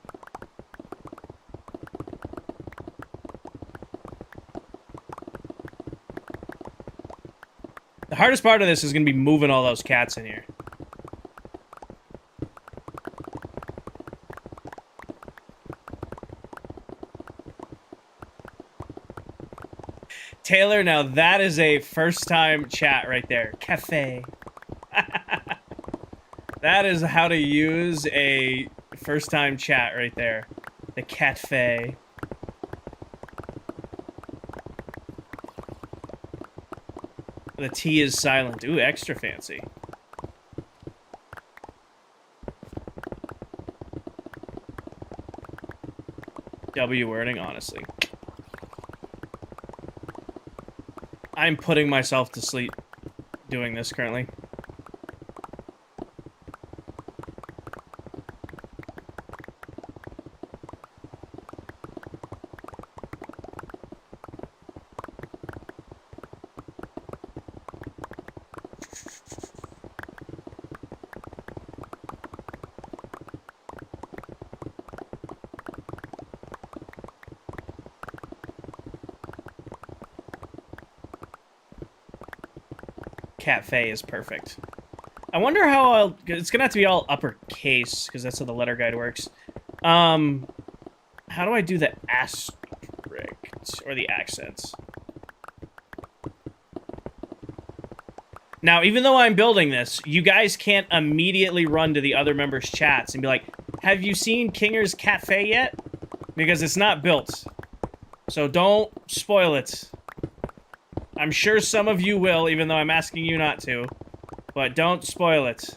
The hardest part of this is going to be moving all those cats in here. Taylor, now that is a first-time chat right there. Cafe. That is how to use a first-time chat right there. The Katfe. The T is silent. Ooh, extra fancy. W wording, honestly. I'm putting myself to sleep doing this currently. Cafe is perfect. I wonder how I'll... It's gonna have to be all uppercase, because that's how the letter guide works. How do I do the asterisk? Or the accents? Now, even though I'm building this, you guys can't immediately run to the other members' chats and be like, have you seen Kinger's Cafe yet? Because it's not built. So don't spoil it. I'm sure some of you will, even though I'm asking you not to. But don't spoil it.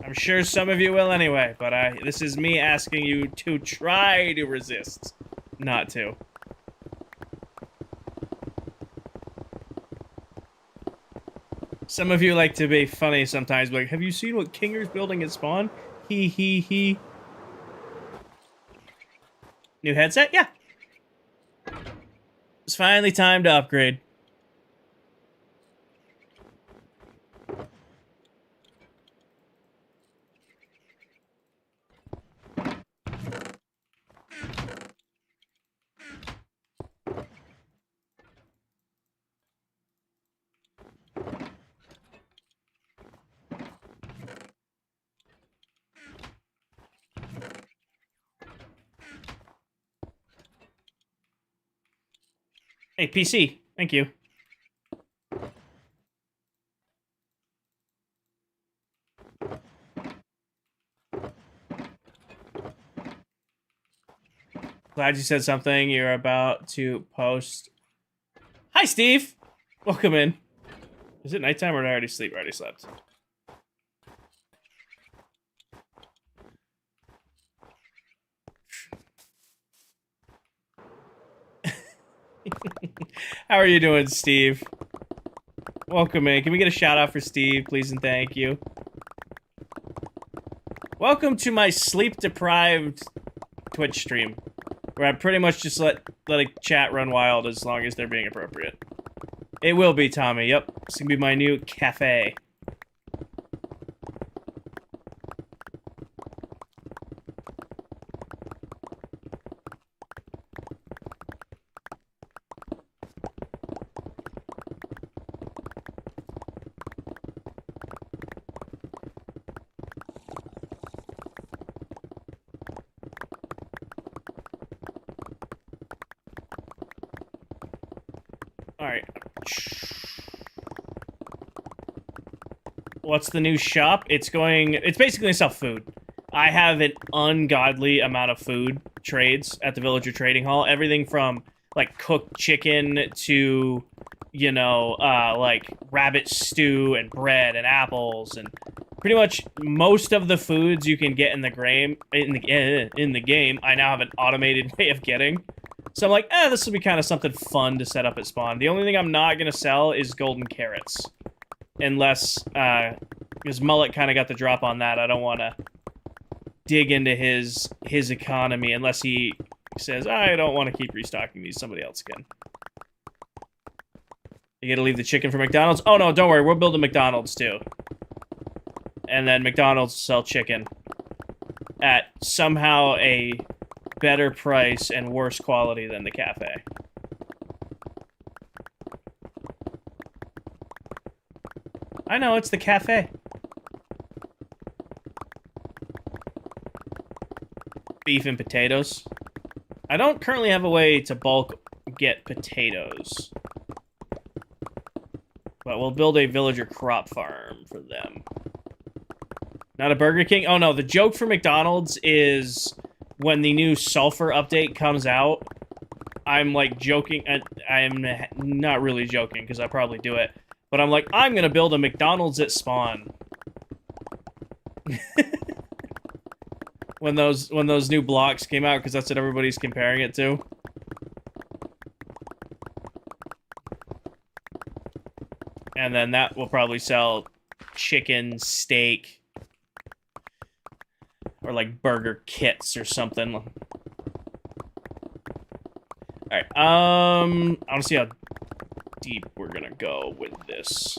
I'm sure some of you will anyway, but this is me asking you to try to resist. Not to. Some of you like to be funny sometimes, like, have you seen what Kinger's building at spawn? He. New headset? Yeah. It's finally time to upgrade. Hey, PC. Thank you. Glad you said something. You're about to post. Hi, Steve. Welcome in. Is it nighttime or did I already sleep? I already slept. How are you doing, Steve? Welcome in. Can we get a shout out for Steve, please and thank you? Welcome to my sleep-deprived Twitch stream, where I pretty much just let a chat run wild as long as they're being appropriate. It will be, Tommy. Yep. It's gonna be my new cafe. Alright. What's the new shop? It's basically gonna sell food. I have an ungodly amount of food trades at the Villager Trading Hall. Everything from, like, cooked chicken to, you know, like, rabbit stew and bread and apples and pretty much most of the foods you can get in the game, I now have an automated way of getting. So I'm like, this will be kind of something fun to set up at spawn. The only thing I'm not going to sell is golden carrots. Unless, because Mullet kind of got the drop on that. I don't want to dig into his economy unless he says, I don't want to keep restocking these. Somebody else can. You gotta leave the chicken for McDonald's? Oh, no, don't worry. We'll build a McDonald's, too. And then McDonald's sell chicken at somehow a better price and worse quality than the cafe. I know, it's the cafe. Beef and potatoes. I don't currently have a way to bulk get potatoes. But we'll build a villager crop farm for them. Not a Burger King? Oh no, the joke for McDonald's is when the new sulfur update comes out, I'm like joking, I'm not really joking because I probably do it, but I'm like, I'm gonna build a McDonald's at spawn. when those new blocks came out, because that's what everybody's comparing it to. And then that will probably sell chicken, steak, or like burger kits or something. Alright, I want to see how deep we're gonna go with this.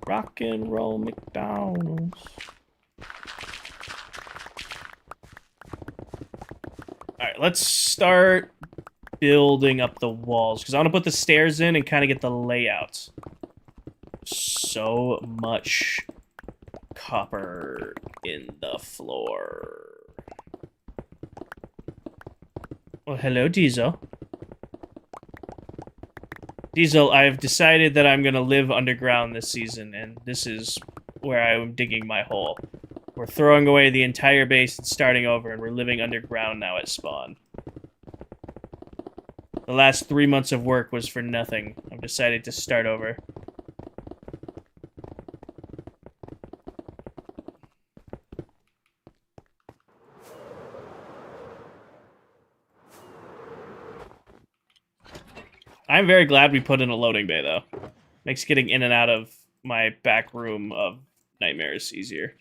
Rock and roll McDonald's. Alright, let's start building up the walls, because I want to put the stairs in and kind of get the layout. So much copper in the floor. Well, hello, Diesel. Diesel, I've decided that I'm going to live underground this season, and this is where I'm digging my hole. We're throwing away the entire base and starting over, and we're living underground now at spawn. The last 3 months of work was for nothing. I've decided to start over. I'm very glad we put in a loading bay, though. Makes getting in and out of my back room of nightmares easier.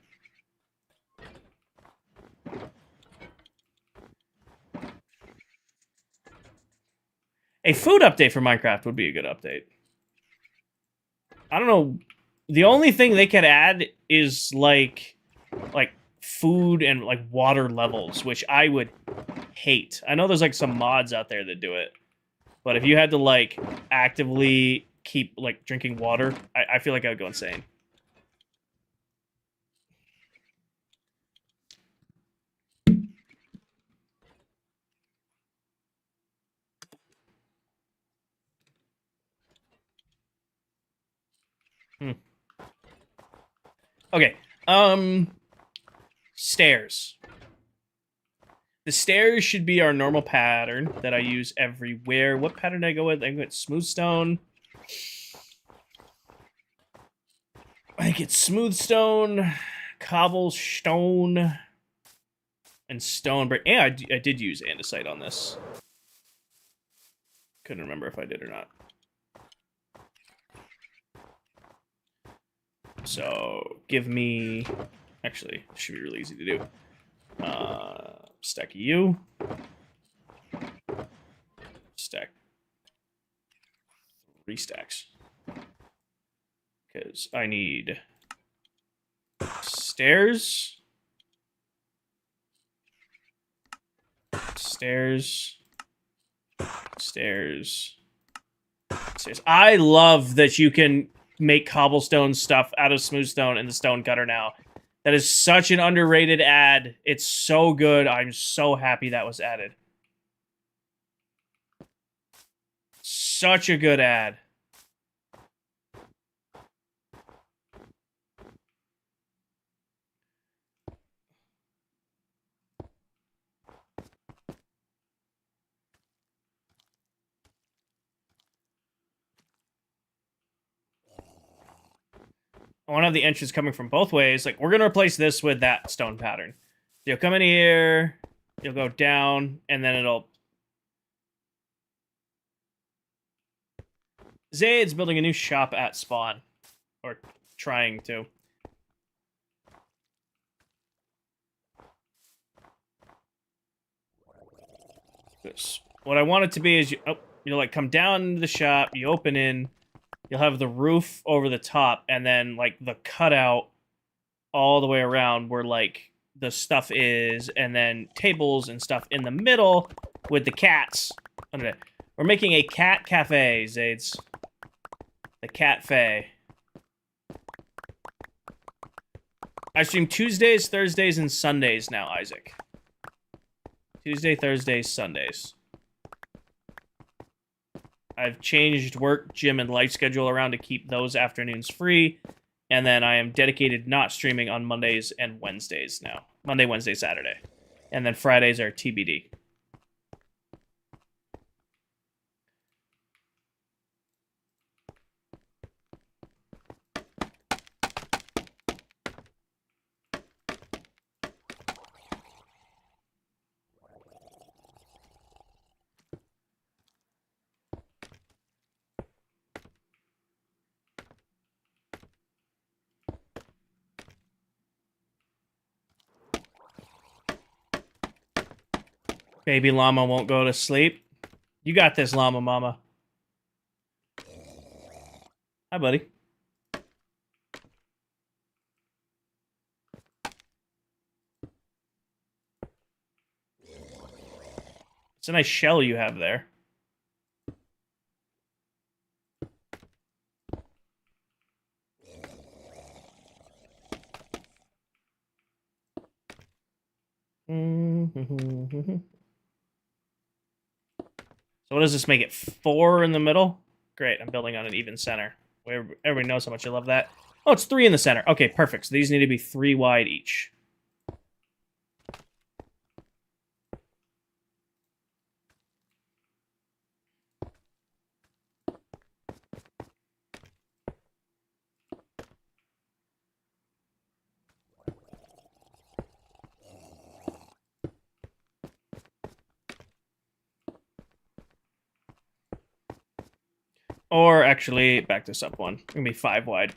A food update for Minecraft would be a good update. I don't know. The only thing they could add is like food and like water levels, which I would hate. I know there's like some mods out there that do it, but if you had to like actively keep like drinking water, I feel like I would go insane. Hmm. Okay. Stairs. The stairs should be our normal pattern that I use everywhere. What pattern did I go with? I went smooth stone. I think it's smooth stone, cobblestone, and stone brick. Yeah, I did use andesite on this. Couldn't remember if I did or not. So give me. Actually, it should be really easy to do. Stack you. Stack 3 stacks. Because I need stairs. Stairs. Stairs. Stairs. I love that you can make cobblestone stuff out of smooth stone in the stone cutter now. That is such an underrated ad. It's so good. I'm so happy that was added. Such a good ad. I want to have the entrance coming from both ways. Like, we're going to replace this with that stone pattern. You'll come in here, you'll go down, and then it'll... Zaid's building a new shop at spawn. Or trying to. What I want it to be is you'll like come down to the shop, you open in, you'll have the roof over the top, and then like the cutout all the way around where like the stuff is, and then tables and stuff in the middle with the cats. We're making a cat cafe, Zades. The Katfe. I stream Tuesdays, Thursdays, and Sundays now, Isaac. Tuesday, Thursdays, Sundays. I've changed work, gym, and life schedule around to keep those afternoons free. And then I am dedicated not streaming on Mondays and Wednesdays now. Monday, Wednesday, Saturday. And then Fridays are TBD. Baby llama won't go to sleep. You got this, llama mama. Hi, buddy. It's a nice shell you have there. So what does this make it? 4 in the middle? Great, I'm building on an even center. Everybody knows how much I love that. Oh, it's 3 in the center. Okay, perfect. So these need to be 3 wide each. Or actually, back this up one. It's gonna be 5 wide.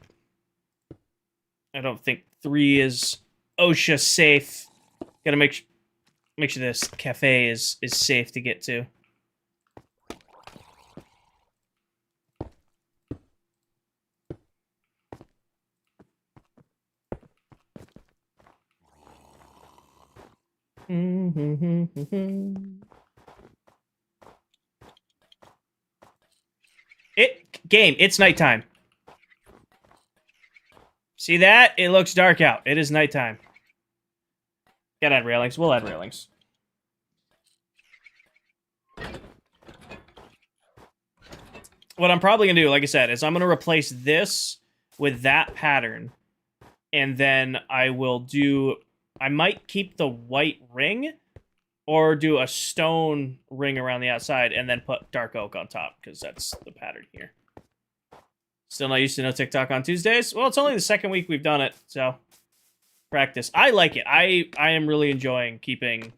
I don't think 3 is OSHA safe. Gotta make sure this cafe is safe to get to. It's nighttime. See that? It looks dark out. It is nighttime. Gotta add railings. We'll add railings. What I'm probably gonna do, like I said, is I'm gonna replace this with that pattern. And then I will do... I might keep the white ring, or do a stone ring around the outside, and then put dark oak on top, because that's the pattern here. Still not used to no TikTok on Tuesdays? Well, it's only the second week we've done it, so... practice. I like it. I am really enjoying keeping...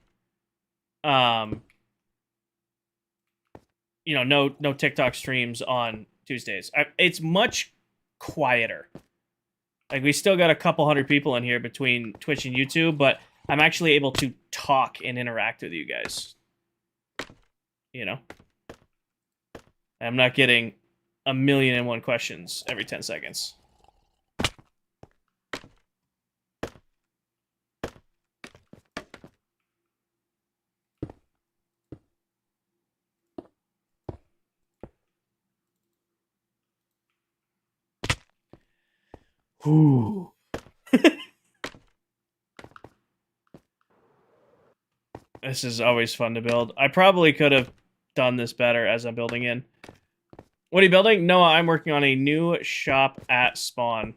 you know, no TikTok streams on Tuesdays. It's much quieter. Like, we still got a couple hundred people in here between Twitch and YouTube, but I'm actually able to talk and interact with you guys. You know? I'm not getting 1,000,001 questions every 10 seconds. Ooh. This is always fun to build. I probably could have done this better as I'm building in. What are you building? Noah, I'm working on a new shop at Spawn.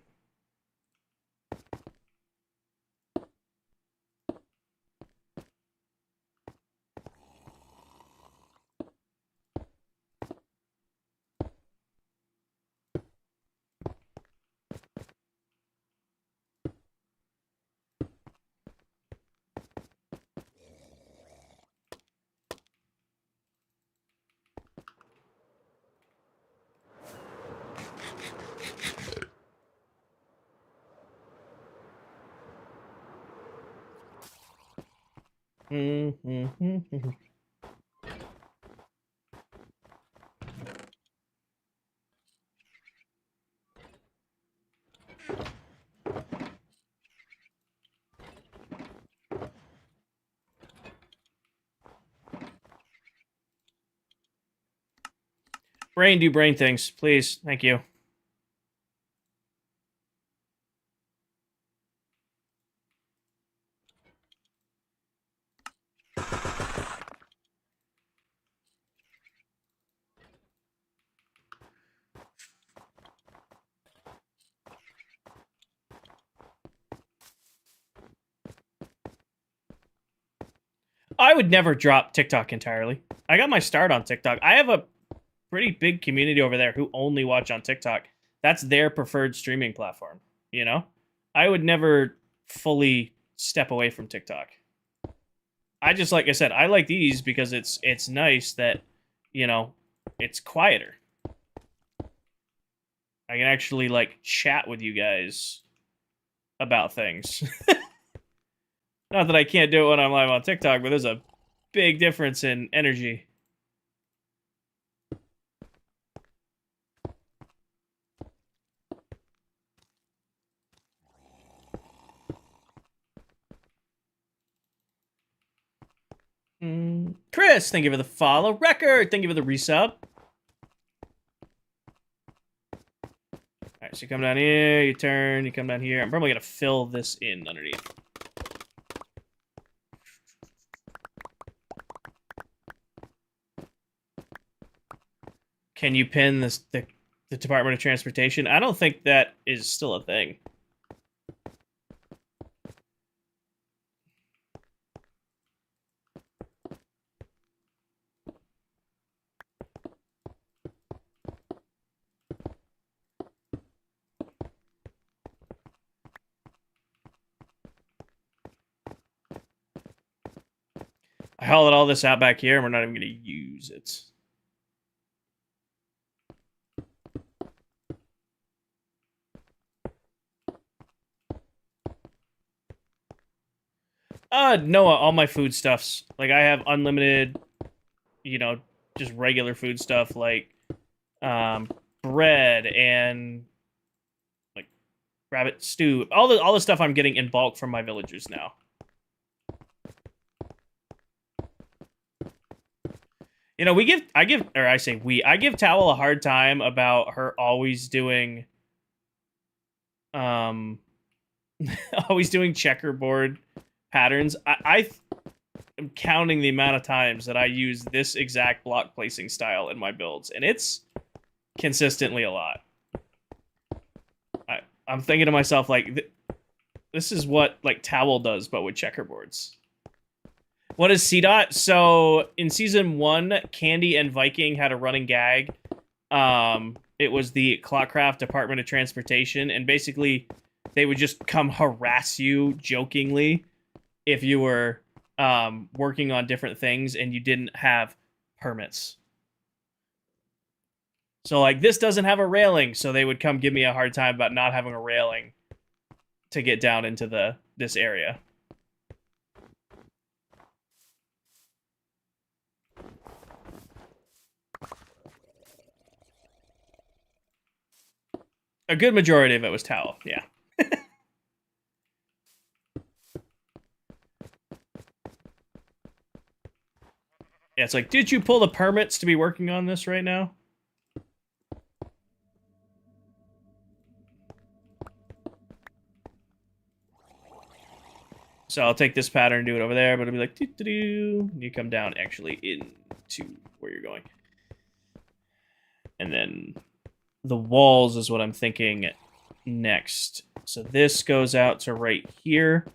Brain, do brain things, please. Thank you. I would never drop TikTok entirely. I got my start on TikTok. I have a pretty big community over there who only watch on TikTok. That's their preferred streaming platform, you know? I would never fully step away from TikTok. I just, like I said, I like these because it's nice that, you know, it's quieter. I can actually, like, chat with you guys about things. Not that I can't do it when I'm live on TikTok, but there's a big difference in energy. Chris, thank you for the follow. Record, thank you for the resub. Alright, so you come down here, you turn, you come down here. I'm probably going to fill this in underneath. Can you pin this, the Department of Transportation? I don't think that is still a thing. I hollowed all this out back here, and we're not even going to use it. No, all my foodstuffs. Like I have unlimited, you know, just regular food stuff like um bread and like rabbit stew. All the stuff I'm getting in bulk from my villagers now. You know, I give Towel a hard time about her always doing um always doing checkerboard patterns. I am counting the amount of times that I use this exact block placing style in my builds, and it's consistently a lot. I'm thinking to myself, like, this is what, like, Towel does, but with checkerboards. What is CDOT? So, in Season 1, Candy and Viking had a running gag. It was the ClockCraft Department of Transportation, and basically, they would just come harass you jokingly if you were working on different things and you didn't have permits. So like this doesn't have a railing, so they would come give me a hard time about not having a railing to get down into this area. A good majority of it was towel, yeah. Yeah, it's like, did you pull the permits to be working on this right now? So I'll take this pattern and do it over there, but it'll be like, doo-doo-doo. You come down actually into where you're going. And then the walls is what I'm thinking next. So this goes out to right here.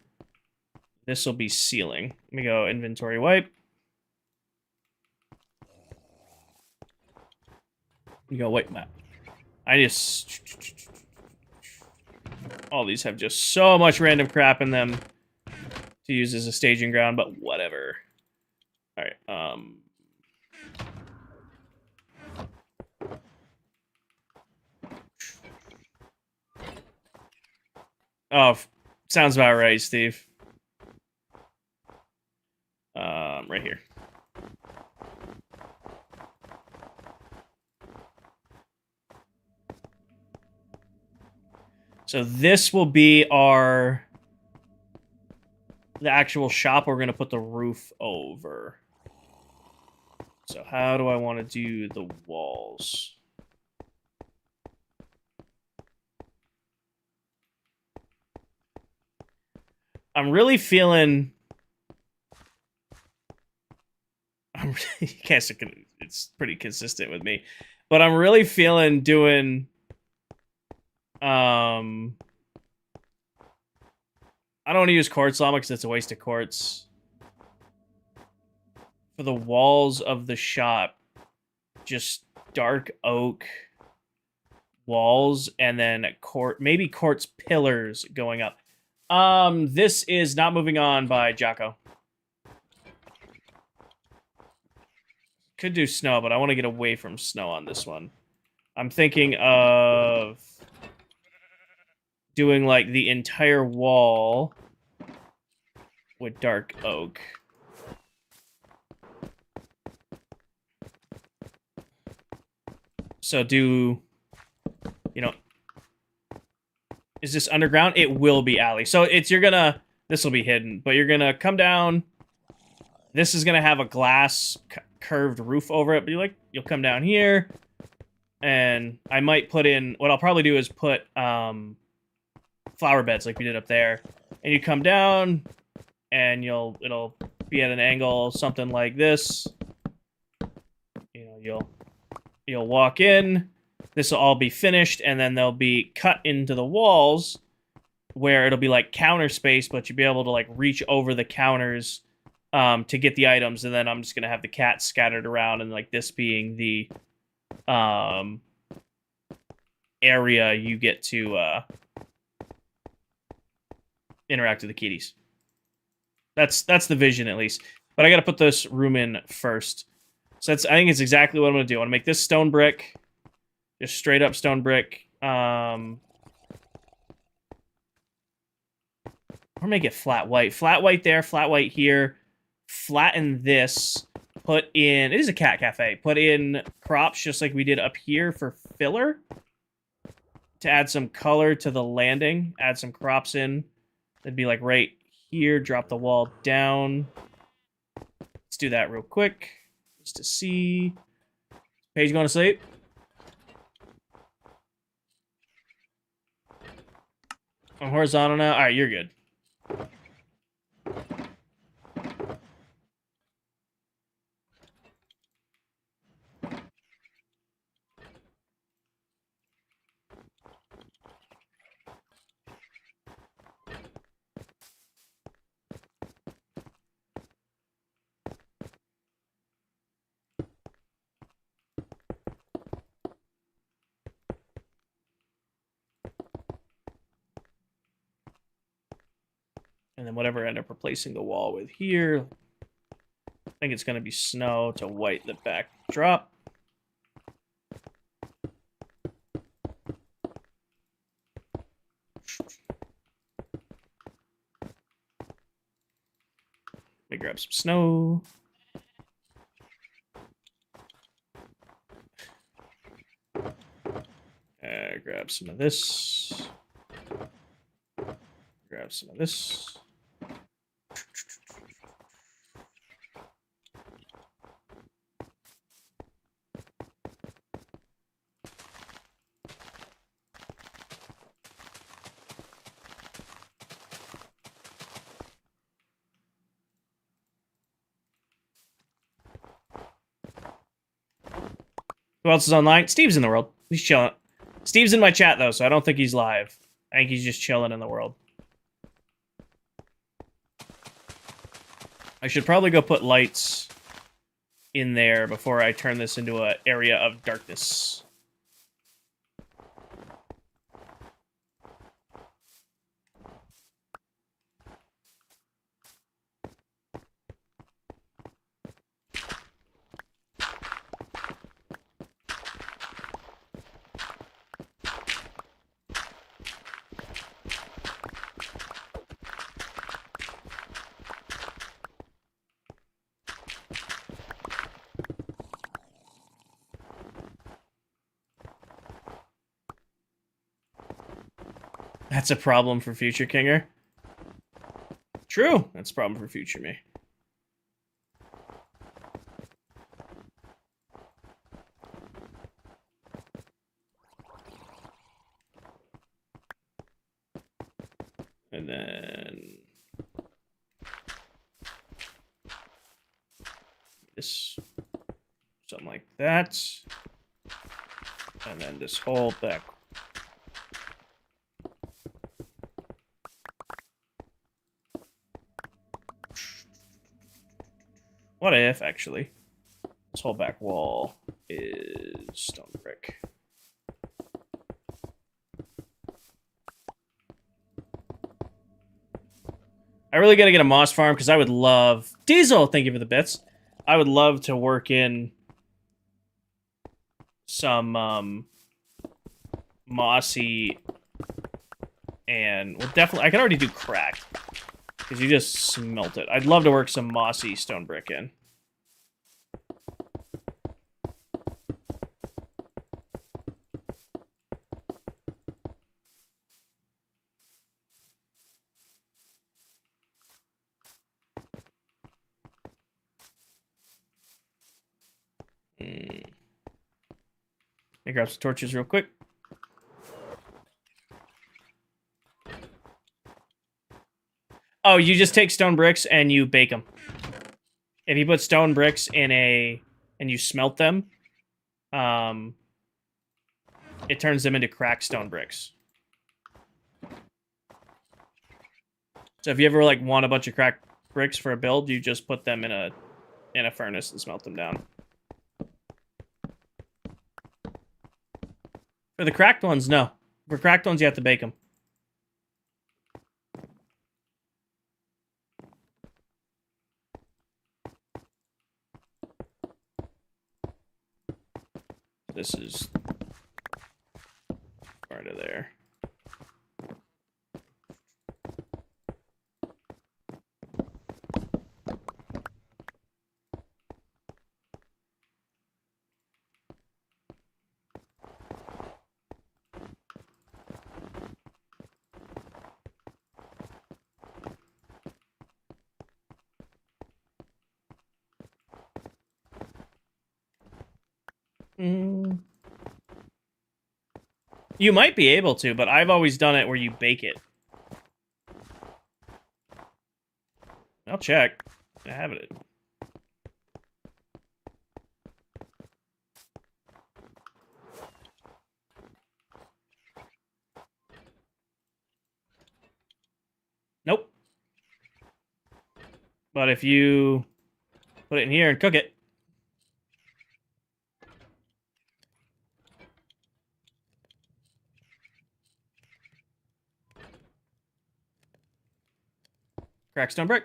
This will be ceiling. Let me go inventory wipe. You go wipe map. All these have just so much random crap in them to use as a staging ground, but whatever. All right. Oh, sounds about right, Steve. Right here. So this will be the actual shop we're going to put the roof over. So how do I want to do the walls? I'm really feeling... it's pretty consistent with me. But I'm really feeling doing... I don't want to use quartz llama because it's a waste of quartz. For the walls of the shop, just dark oak walls and then maybe quartz pillars going up. This is Not Moving On by Jocko. Could do snow, but I want to get away from snow on this one. I'm thinking of doing like the entire wall with dark oak. So do, you know, is this underground? It will be alley. So this will be hidden, but you're gonna come down. This is gonna have a glass curved roof over it, but you'll come down here, and I might put in, what I'll probably do is put flower beds like we did up there, and you come down, and it'll be at an angle, something like this. You know, you'll walk in. This will all be finished, and then they'll be cut into the walls where it'll be like counter space, but you'll be able to like reach over the counters to get the items, and then I'm just gonna have the cats scattered around, and like this being the area you get to interact with the kitties. That's the vision, at least. But I gotta put this room in first. So I think it's exactly what I'm gonna do. I want to make this stone brick, just straight up stone brick. Or make it flat white. Flat white there, flat white here. Flatten this. Put in... It is a cat cafe. Put in crops just like we did up here for filler. To add some color to the landing. Add some crops in. That'd be like right here. Drop the wall down. Let's do that real quick. Just to see. Paige going to sleep? I'm horizontal now. Alright, you're good. And then whatever I end up replacing the wall with here. I think it's going to be snow to white the backdrop. Let me grab some snow. Grab some of this. Grab some of this. Who else is online? Steve's in the world. He's chilling. Steve's in my chat, though, so I don't think he's live. I think he's just chilling in the world. I should probably go put lights in there before I turn this into an area of darkness. That's a problem for future Kinger. True, that's a problem for future me. And then this, something like that. And then this whole back. What if, actually, this whole back wall is stone brick? I really gotta get a moss farm because I would love... Diesel, thank you for the bits. I would love to work in some mossy and... Well, definitely... I can already do cracked because you just smelt it. I'd love to work some mossy stone brick in. Let me grab some torches real quick. Oh, you just take stone bricks and you bake them. If you put stone bricks in a... and you smelt them, it turns them into cracked stone bricks. So if you ever like want a bunch of cracked bricks for a build, you just put them in a furnace and smelt them down. For the cracked ones, no. For cracked ones, you have to bake them. This is part of there. You might be able to, but I've always done it where you bake it. I'll check. I have it. Nope. But if you put it in here and cook it. Crack stone brick.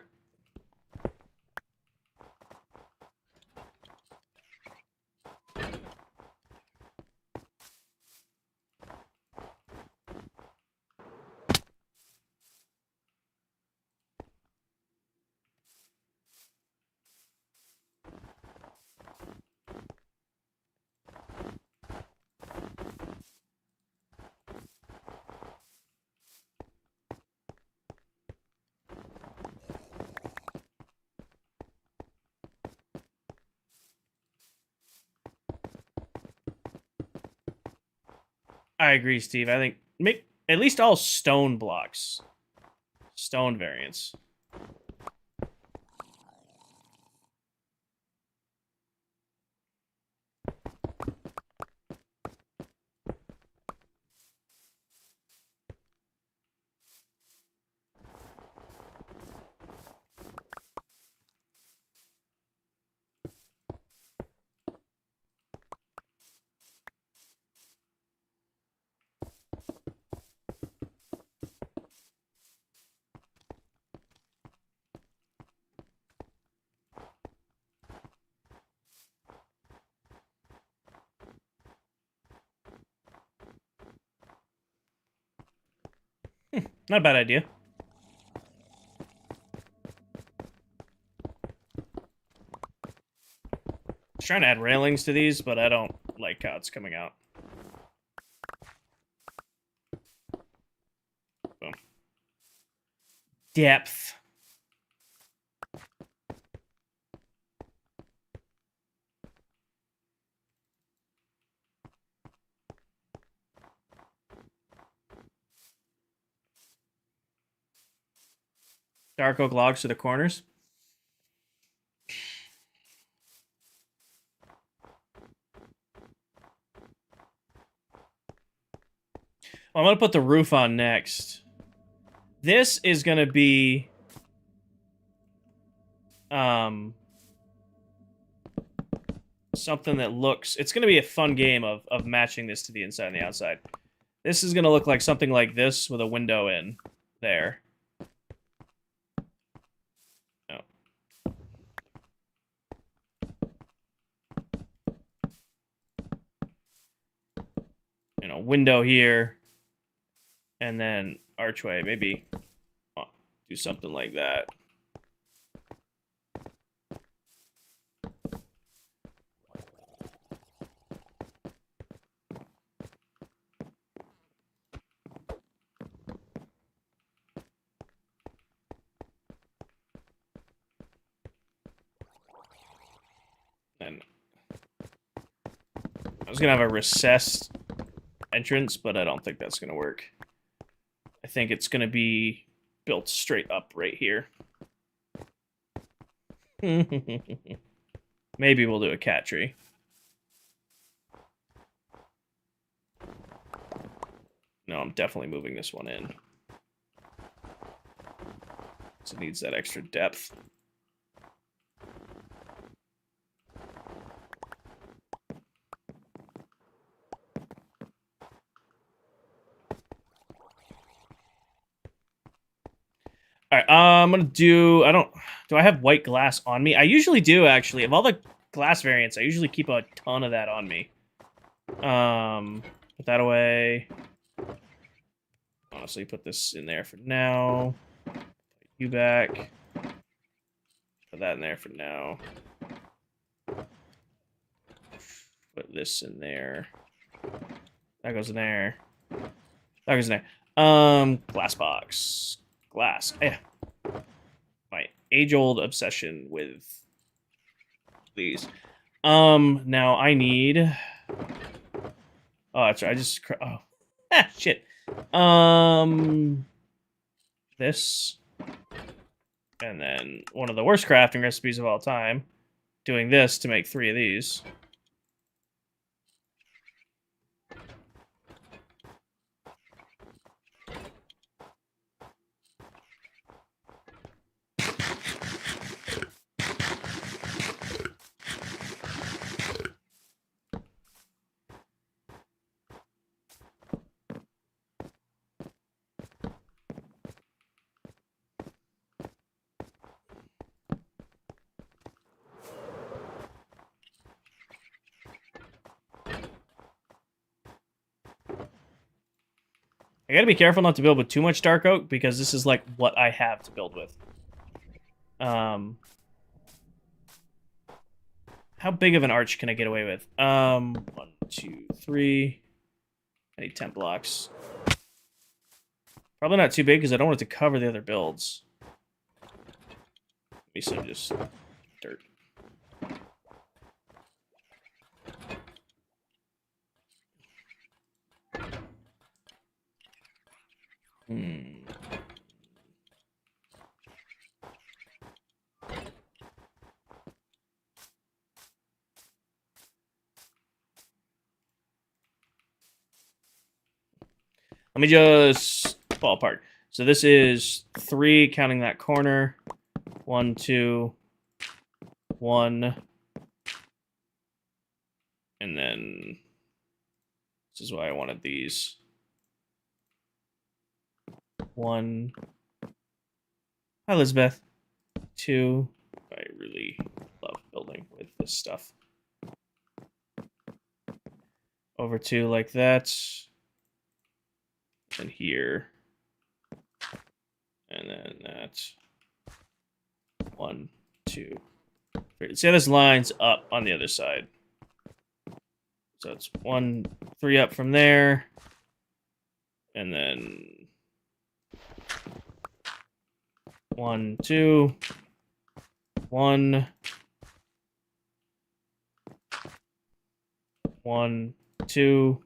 I agree, Steve. I think make at least all stone blocks. Stone variants. Not a bad idea. I was trying to add railings to these, but I don't like how it's coming out. Boom. Depth. Dark oak logs to the corners. Well, I'm going to put the roof on next. This is going to be... something that looks... It's going to be a fun game of matching this to the inside and the outside. This is going to look like something like this with a window in there. You know, window here, and then archway. Maybe do something like that. And I was gonna have a recessed entrance, but I don't think that's gonna work. I think it's gonna be built straight up right here. Maybe we'll do a cat tree. No, I'm definitely moving this one in. So it needs that extra depth. All right, I'm gonna do. Do I have white glass on me? I usually do, actually. Of all the glass variants, I usually keep a ton of that on me. Put that away. Honestly, put this in there for now. Put you back. Put that in there for now. Put this in there. That goes in there. That goes in there. Glass box. Glass. Yeah. My age-old obsession with these. Now I need Oh, that's right. I just shit. This, and then one of the worst crafting recipes of all time. Doing this to make 3 of these. I gotta be careful not to build with too much dark oak because this is like what I have to build with. How big of an arch can I get away with? 1, 2, 3. I need 10 blocks. Probably not too big because I don't want it to cover the other builds. Maybe some just dirt. Let me just ballpark. So this is 3, counting that corner. 1, 2, 1. And then this is why I wanted these. 1. Hi, Elizabeth. 2. I really love building with this stuff. Over 2 like that. And here. And then that. 1, 2, 3. See how this lines up on the other side. So it's 1, 3 up from there. And then 1, 2, 1, 1, 2,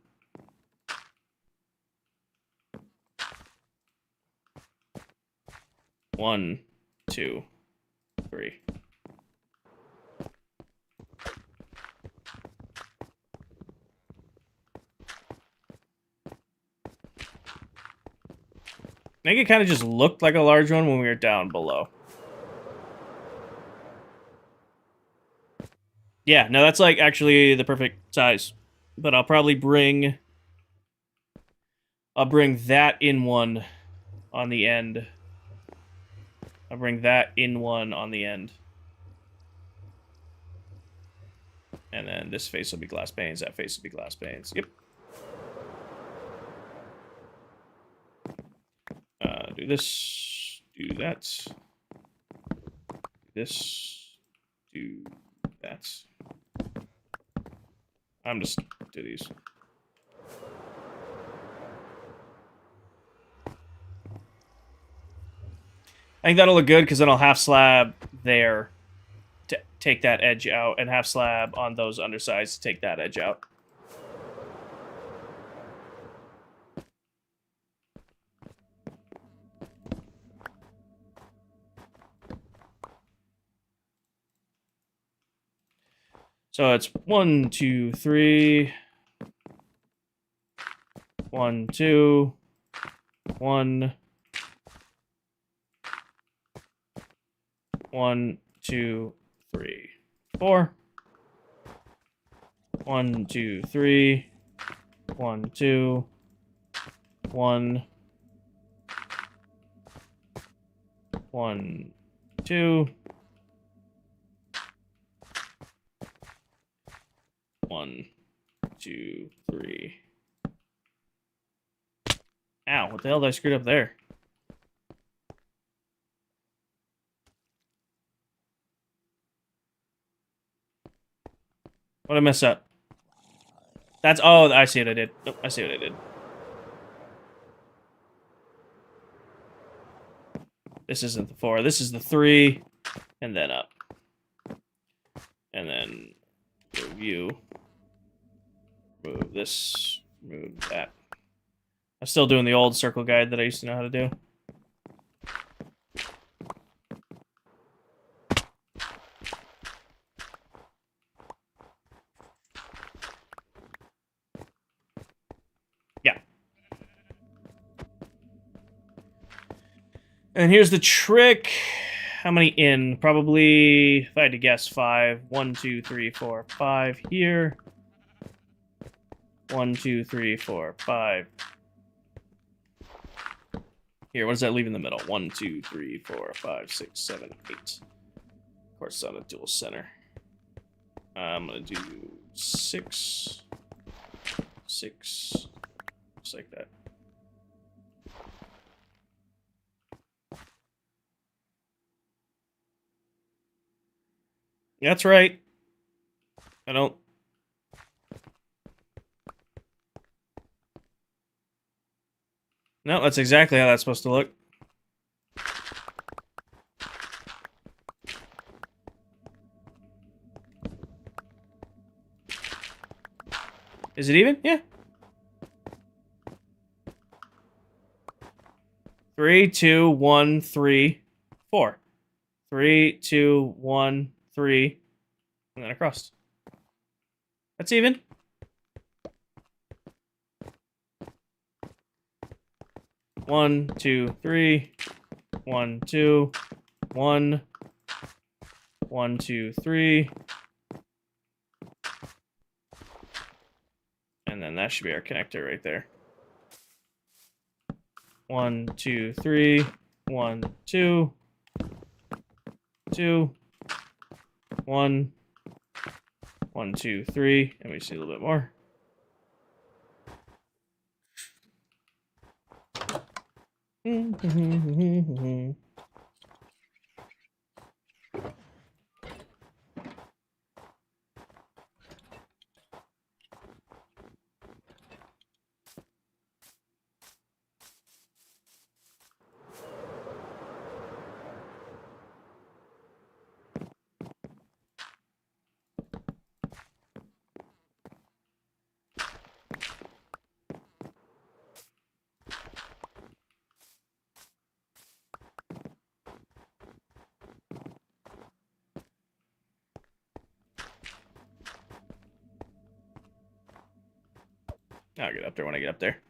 1, 2, 3. I think it kind of just looked like a large one when we were down below. Yeah, no, that's like actually the perfect size. But I'll probably bring... I'll bring that in one on the end. I'll bring that in one on the end. And then this face will be glass panes, that face will be glass panes. Yep. Do this, do that. Do this, do that. I'm just do these. I think that'll look good because then I'll half slab there to take that edge out, and half slab on those undersides to take that edge out. So it's 1, 2, 3. 1, 2. 1. 1, 2, 3, 4. 1, 2, 3. 1, 2. 1. 1, 2. 1, 2, 3. Ow, what the hell did I screw up there? What did I mess up? That's... Oh, I see what I did. Oh, I see what I did. This isn't the 4. This is the 3. And then up. And then review. Move this. Move that. I'm still doing the old circle guide that I used to know how to do. Yeah. And here's the trick. How many in? Probably, if I had to guess, 5. 1, 2, 3, 4, 5 here. 1, 2, 3, 4, 5. Here, what does that leave in the middle? 1, 2, 3, 4, 5, 6, 7, 8. Of course, it's on a dual center. I'm gonna do 6, 6, just like that. That's right. I don't. No, that's exactly how that's supposed to look. Is it even? Yeah. 3, 2, 1, 3, 4. 3, 2, 1, 3, and then across. That's even. One, 2, 3. 1, 2, 1. 1, 2, 3. And then that should be our connector right there. 1, 2, 3. 1, 2. 2. 1. 1, 2, 3. And we see a little bit more. I'll get up there when I get up there.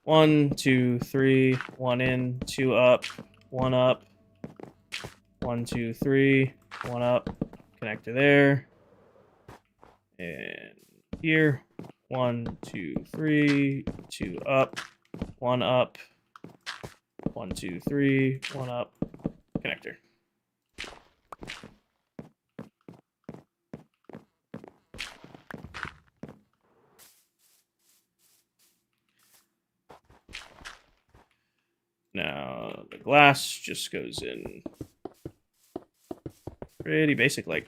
1, 2, 3. 1 in, 2 up, 1 up. 1, 2, 3. 1 up. Connector there. And here. 1, 2, 3. 2 up. 1 up. 1, 2, 3. 1 up. Connector. Now the glass just goes in pretty basic like.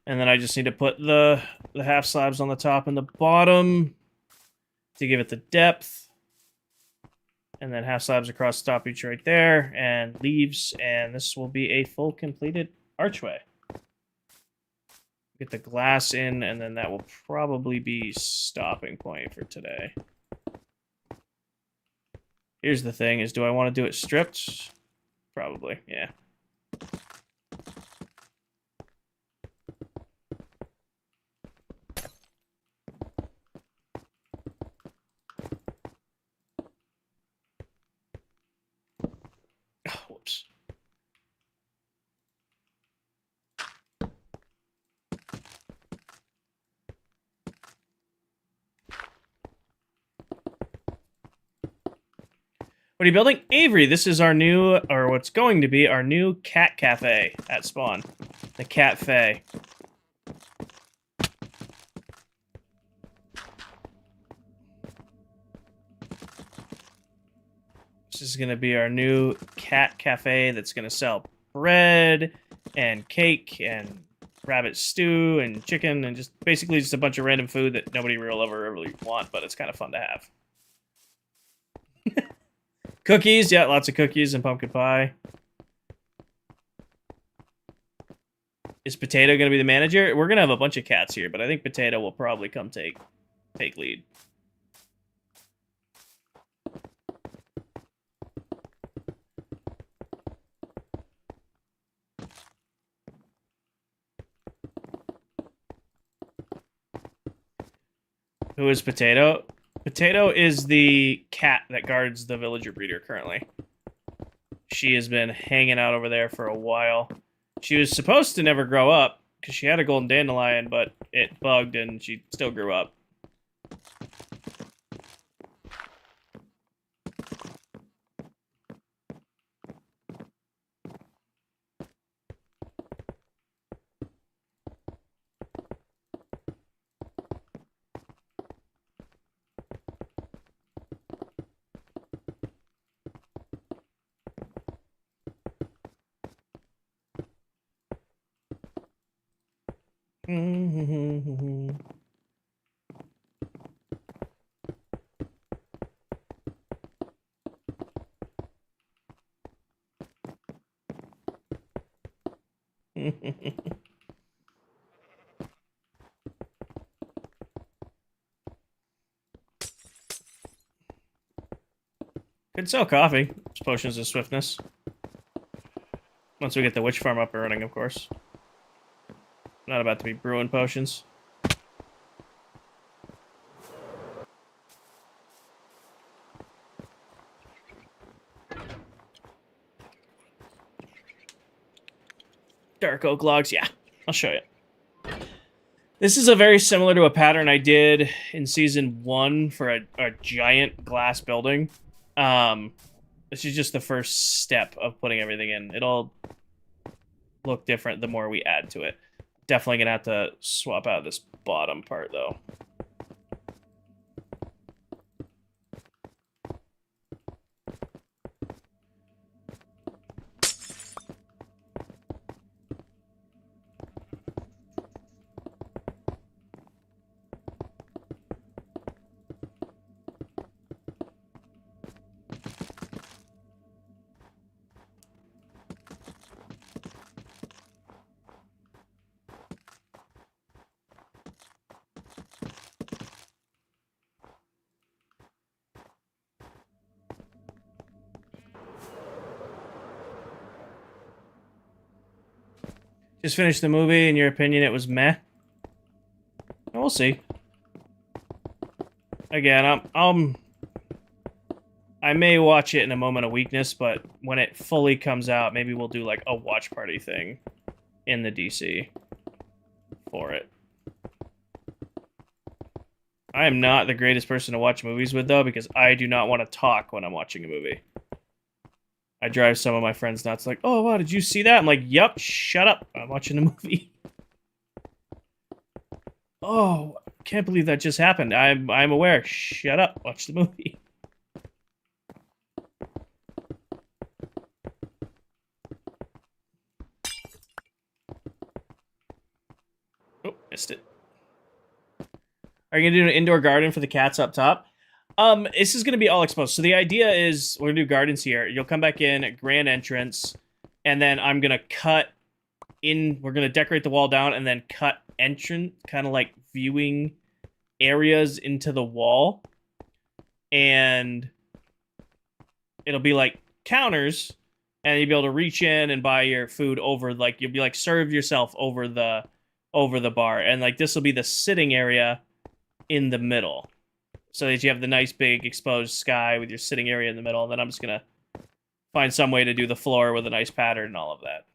And then I just need to put the half slabs on the top and the bottom to give it the depth. And then half slabs across the top each right there, and leaves, and this will be a full completed archway. Get the glass in, and then that will probably be stopping point for today. Here's the thing, is do I want to do it stripped? Probably, yeah. Whoops. What are you building? Avery, this is our new, or what's going to be our new cat cafe at spawn. The Katfe. This is going to be our new cat cafe that's going to sell bread and cake and rabbit stew and chicken and just basically just a bunch of random food that nobody will ever really want, but it's kind of fun to have. Cookies, yeah, lots of cookies and pumpkin pie. Is Potato going to be the manager? We're going to have a bunch of cats here, but I think Potato will probably come take lead. Who is Potato? Potato is the cat that guards the villager breeder currently. She has been hanging out over there for a while. She was supposed to never grow up because she had a golden dandelion, but it bugged and she still grew up. Could sell coffee. It's potions of swiftness. Once we get the witch farm up and running, of course. Not about to be brewing potions. Dark oak logs, yeah. I'll show you. This is a very similar to a pattern I did in season 1 for a giant glass building. This is just the first step of putting everything in. It'll look different the more we add to it. Definitely gonna have to swap out this bottom part though. Just finished the movie. In your opinion, it was meh? We'll see. Again, I may watch it in a moment of weakness, but when it fully comes out, maybe we'll do like a watch party thing in the DC for it. I am not the greatest person to watch movies with, though, because I do not want to talk when I'm watching a movie. I drive some of my friends nuts, like, oh, wow, did you see that? I'm like, yep, shut up. I'm watching the movie. Oh, can't believe that just happened. I'm aware. Shut up. Watch the movie. Oh, missed it. Are you gonna do an indoor garden for the cats up top? This is gonna be all exposed. So the idea is we're gonna do gardens here. You'll come back in at grand entrance, and then I'm gonna cut in. We're gonna decorate the wall down, and then cut entrance, kind of like viewing areas into the wall, and it'll be like counters, and you'll be able to reach in and buy your food over. Like you'll be like serve yourself over the bar, and like this will be the sitting area in the middle, so that you have the nice big exposed sky with your sitting area in the middle. And then I'm just gonna find some way to do the floor with a nice pattern and all of that.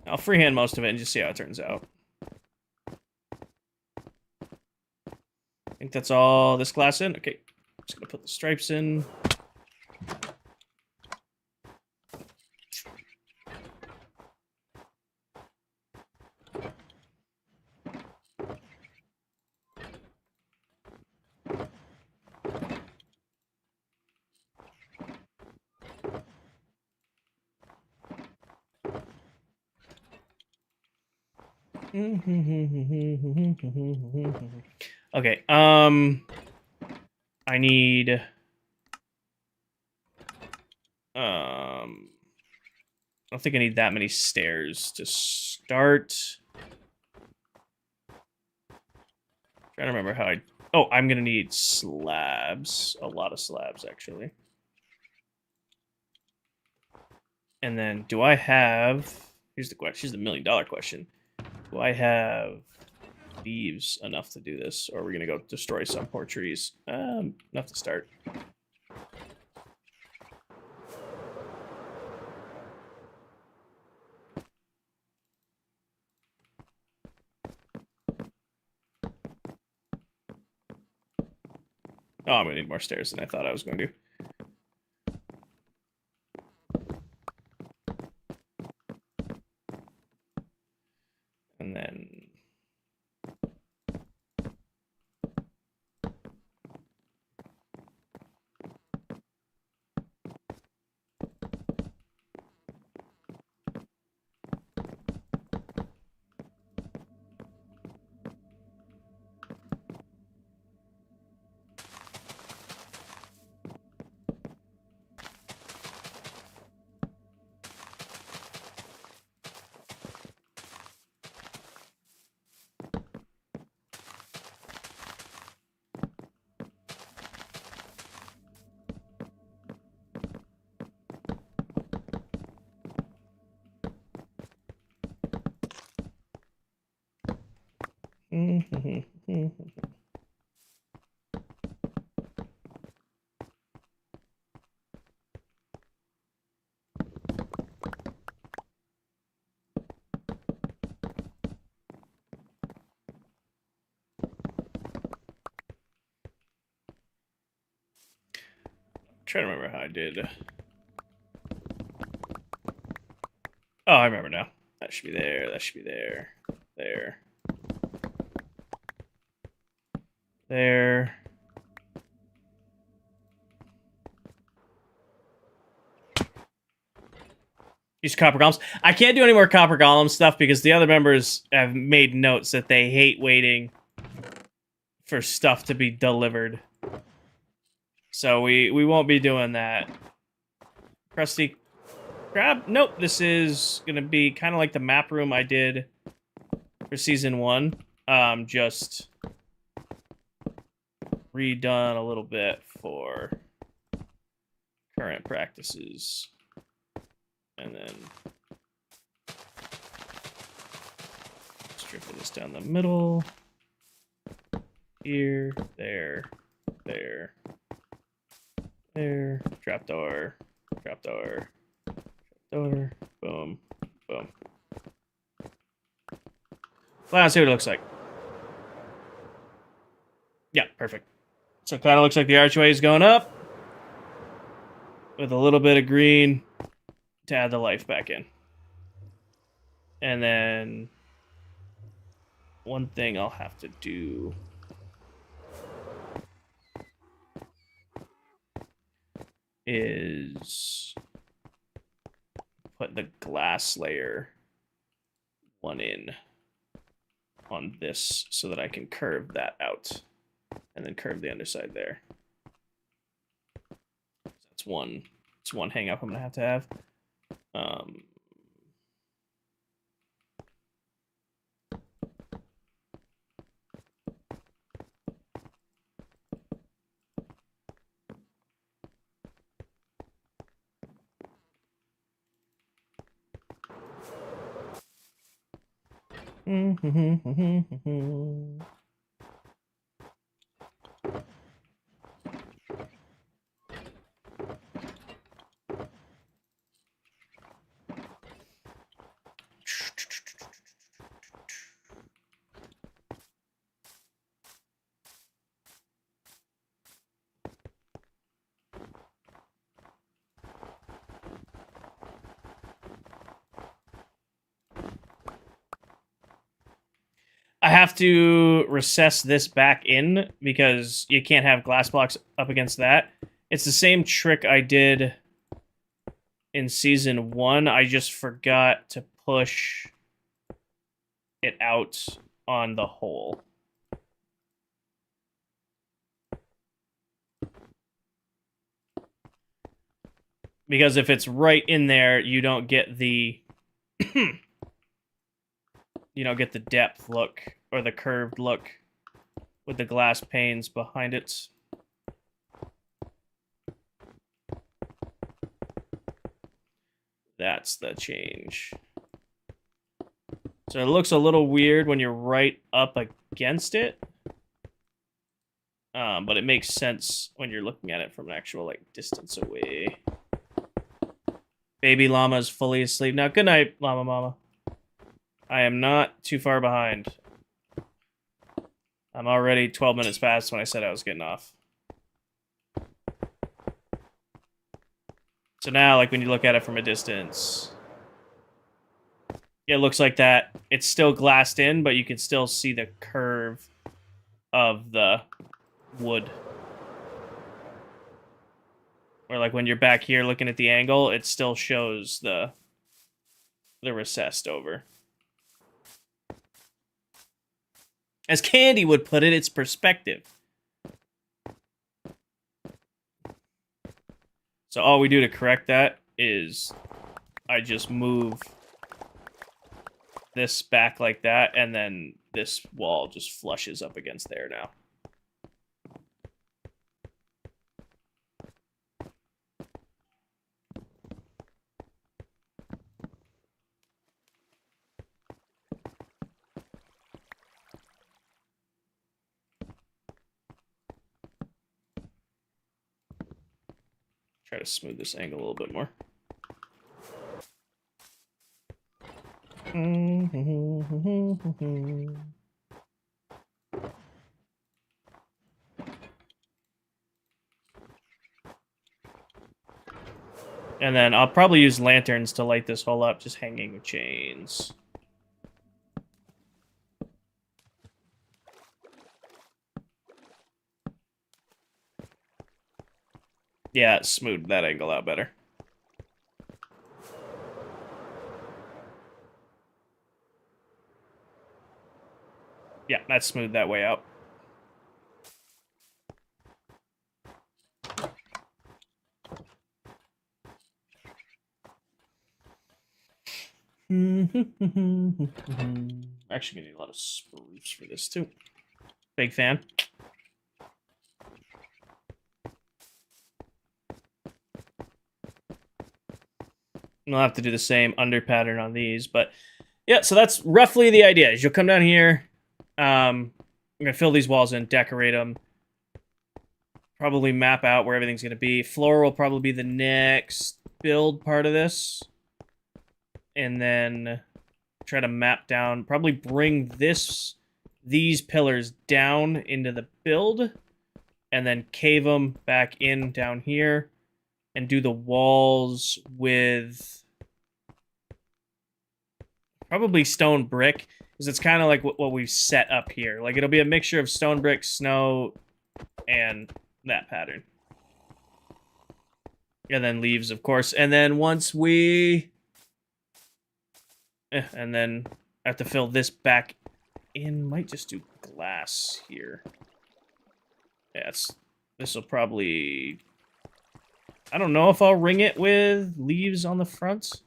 I'll freehand most of it and just see how it turns out. I think that's all this glass in. Okay, just gonna put the stripes in. Okay, I need I don't think I need that many stairs to start. Trying to remember how I... Oh, I'm gonna need slabs. A lot of slabs, actually. And then, do I have... Here's the question. Here's the $1,000,000 question. Do I have leaves enough to do this? Or are we gonna go destroy some poor trees? Enough to start. Oh, I'm gonna need more stairs than I thought I was going to. And then... trying to remember how I did. Oh, I remember now. That should be there. That should be there. There. There. Use copper golems. I can't do any more copper golem stuff because the other members have made notes that they hate waiting for stuff to be delivered. So we won't be doing that. Krusty Krab? Nope, this is gonna be kind of like the map room I did for season 1. Just redone a little bit for current practices. And then stripping this down the middle. Here, there, there, there. Trapdoor, trapdoor, trapdoor. Boom, boom. Well, let's see what it looks like. Yeah, perfect. So it kind of looks like the archway is going up with a little bit of green to add the life back in. And then one thing I'll have to do is put the glass layer one in on this so that I can curve that out and then curve the underside there. That's one. It's one hang up I'm gonna have to have. I have to recess this back in because you can't have glass blocks up against that. It's the same trick I did in season 1. I just forgot to push it out on the hole. Because if it's right in there, you don't get the you don't get the depth look or the curved look with the glass panes behind it. That's the change. So it looks a little weird when you're right up against it. But it makes sense when you're looking at it from an actual like distance away. Baby llama is fully asleep. Now, good night, llama mama. I am not too far behind. I'm already 12 minutes past when I said I was getting off. So now, like, when you look at it from a distance, it looks like that. It's still glassed in, but you can still see the curve of the wood. Or, like, when you're back here looking at the angle, it still shows the recessed over. As Candy would put it, it's perspective. So all we do to correct that is I just move this back like that, and then this wall just flushes up against there now. Try to smooth this angle a little bit more. And then I'll probably use lanterns to light this hole up, just hanging with chains. Yeah, it smoothed that angle out better. Yeah, that smoothed that way out. Actually, gonna need a lot of spruce for this too. Big fan. We'll have to do the same under pattern on these, but yeah, so that's roughly the idea. Is you'll come down here. I'm gonna fill these walls in, decorate them, probably map out where everything's gonna be. Floor will probably be the next build part of this, and then try to map down. Probably bring these pillars down into the build, and then cave them back in down here, and do the walls with probably stone brick, because it's kind of like what we've set up here. Like, it'll be a mixture of stone brick, snow, and that pattern. And then leaves, of course. And then once we... and then I have to fill this back in. Might just do glass here. Yeah, this will probably... I don't know if I'll ring it with leaves on the fronts.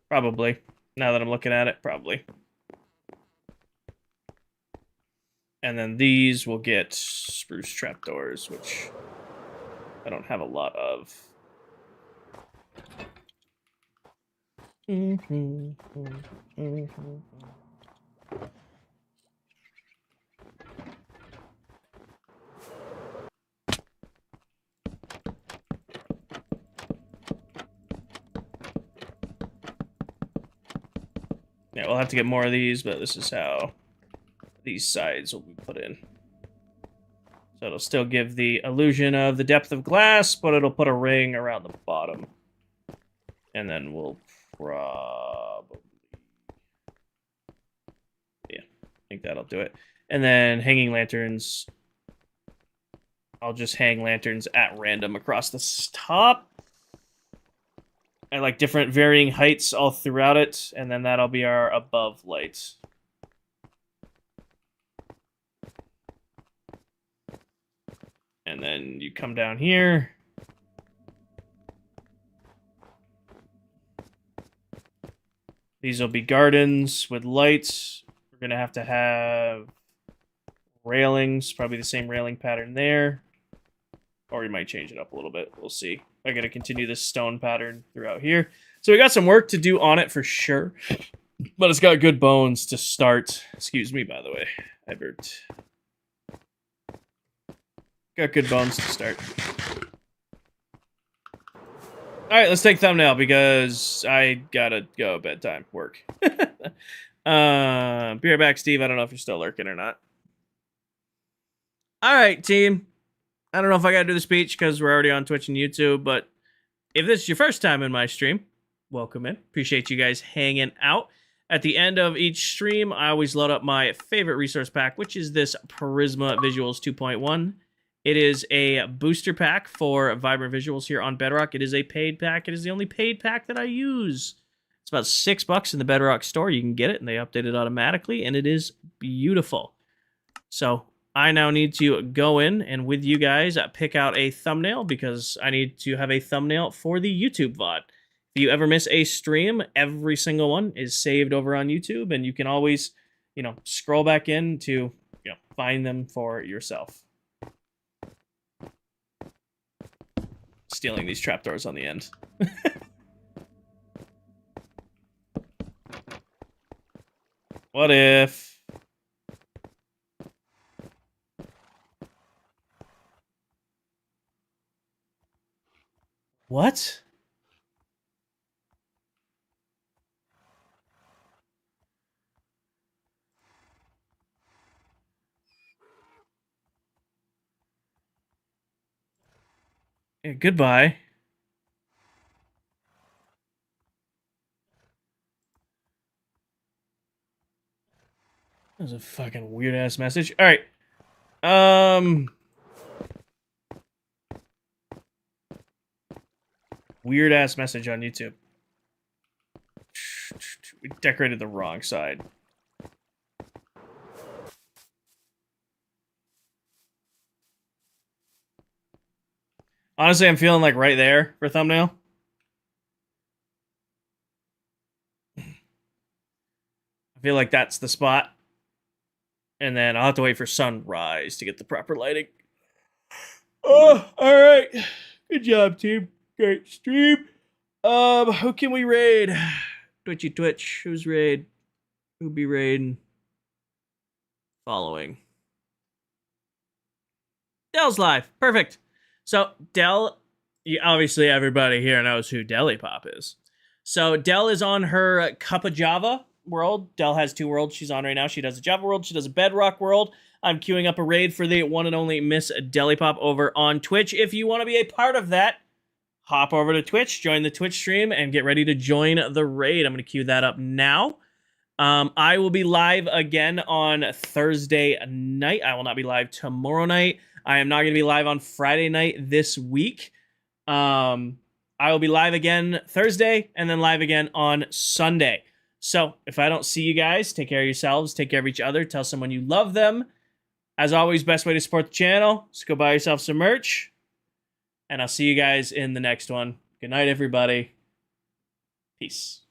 Probably. Now that I'm looking at it, probably. And then these will get spruce trapdoors, which I don't have a lot of. Yeah, we'll have to get more of these, but this is how these sides will be put in. So it'll still give the illusion of the depth of glass, but it'll put a ring around the bottom. And then we'll probably... yeah, I think that'll do it. And then hanging lanterns. I'll just hang lanterns at random across the top. at like different varying heights all throughout it, and then that'll be our above light. And then you come down here. These will be gardens with lights. We're going to have railings, probably the same railing pattern there. Or you might change it up a little bit. We'll see. I got to continue this stone pattern throughout here. So we got some work to do on it for sure. But it's got good bones to start. Excuse me, by the way. I burped. Got good bones to start. Alright, let's take thumbnail because I gotta go bedtime work. Be right back, Steve. I don't know if you're still lurking or not. Alright, team. I don't know if I gotta do the speech because we're already on Twitch and YouTube, but if this is your first time in my stream, welcome in. Appreciate you guys hanging out. At the end of each stream, I always load up my favorite resource pack, which is this Prisma Visuals 2.1. It is a booster pack for Vibrant Visuals here on Bedrock. It is a paid pack. It is the only paid pack that I use. It's about $6 in the Bedrock store. You can get it, and they update it automatically, and it is beautiful. So I now need to go in and with you guys pick out a thumbnail because I need to have a thumbnail for the YouTube VOD. If you ever miss a stream, every single one is saved over on YouTube, and you can always, scroll back in to, find them for yourself. Stealing these trapdoors on the end. What if... What? Yeah, goodbye. That was a fucking weird-ass message. Alright. Weird-ass message on YouTube. We decorated the wrong side. Honestly, I'm feeling like right there for thumbnail. I feel like that's the spot. And then I'll have to wait for sunrise to get the proper lighting. Oh, alright. Good job, team. Great stream. Who can we raid? Twitchy Twitch. Who's raid? Who be raiding? Following. Dell's live. Perfect. So, Dell, obviously everybody here knows who Deli Pop is. So, Dell is on her Cup of Java world. Dell has 2 worlds she's on right now. She does a Java world. She does a Bedrock world. I'm queuing up a raid for the one and only Miss Deli Pop over on Twitch. If you want to be a part of that, hop over to Twitch, join the Twitch stream, and get ready to join the raid. I'm going to queue that up now. I will be live again on Thursday night. I will not be live tomorrow night. I am not going to be live on Friday night this week. I will be live again Thursday and then live again on Sunday. So if I don't see you guys, take care of yourselves, take care of each other, tell someone you love them. As always, best way to support the channel is go buy yourself some merch. And I'll see you guys in the next one. Good night, everybody. Peace.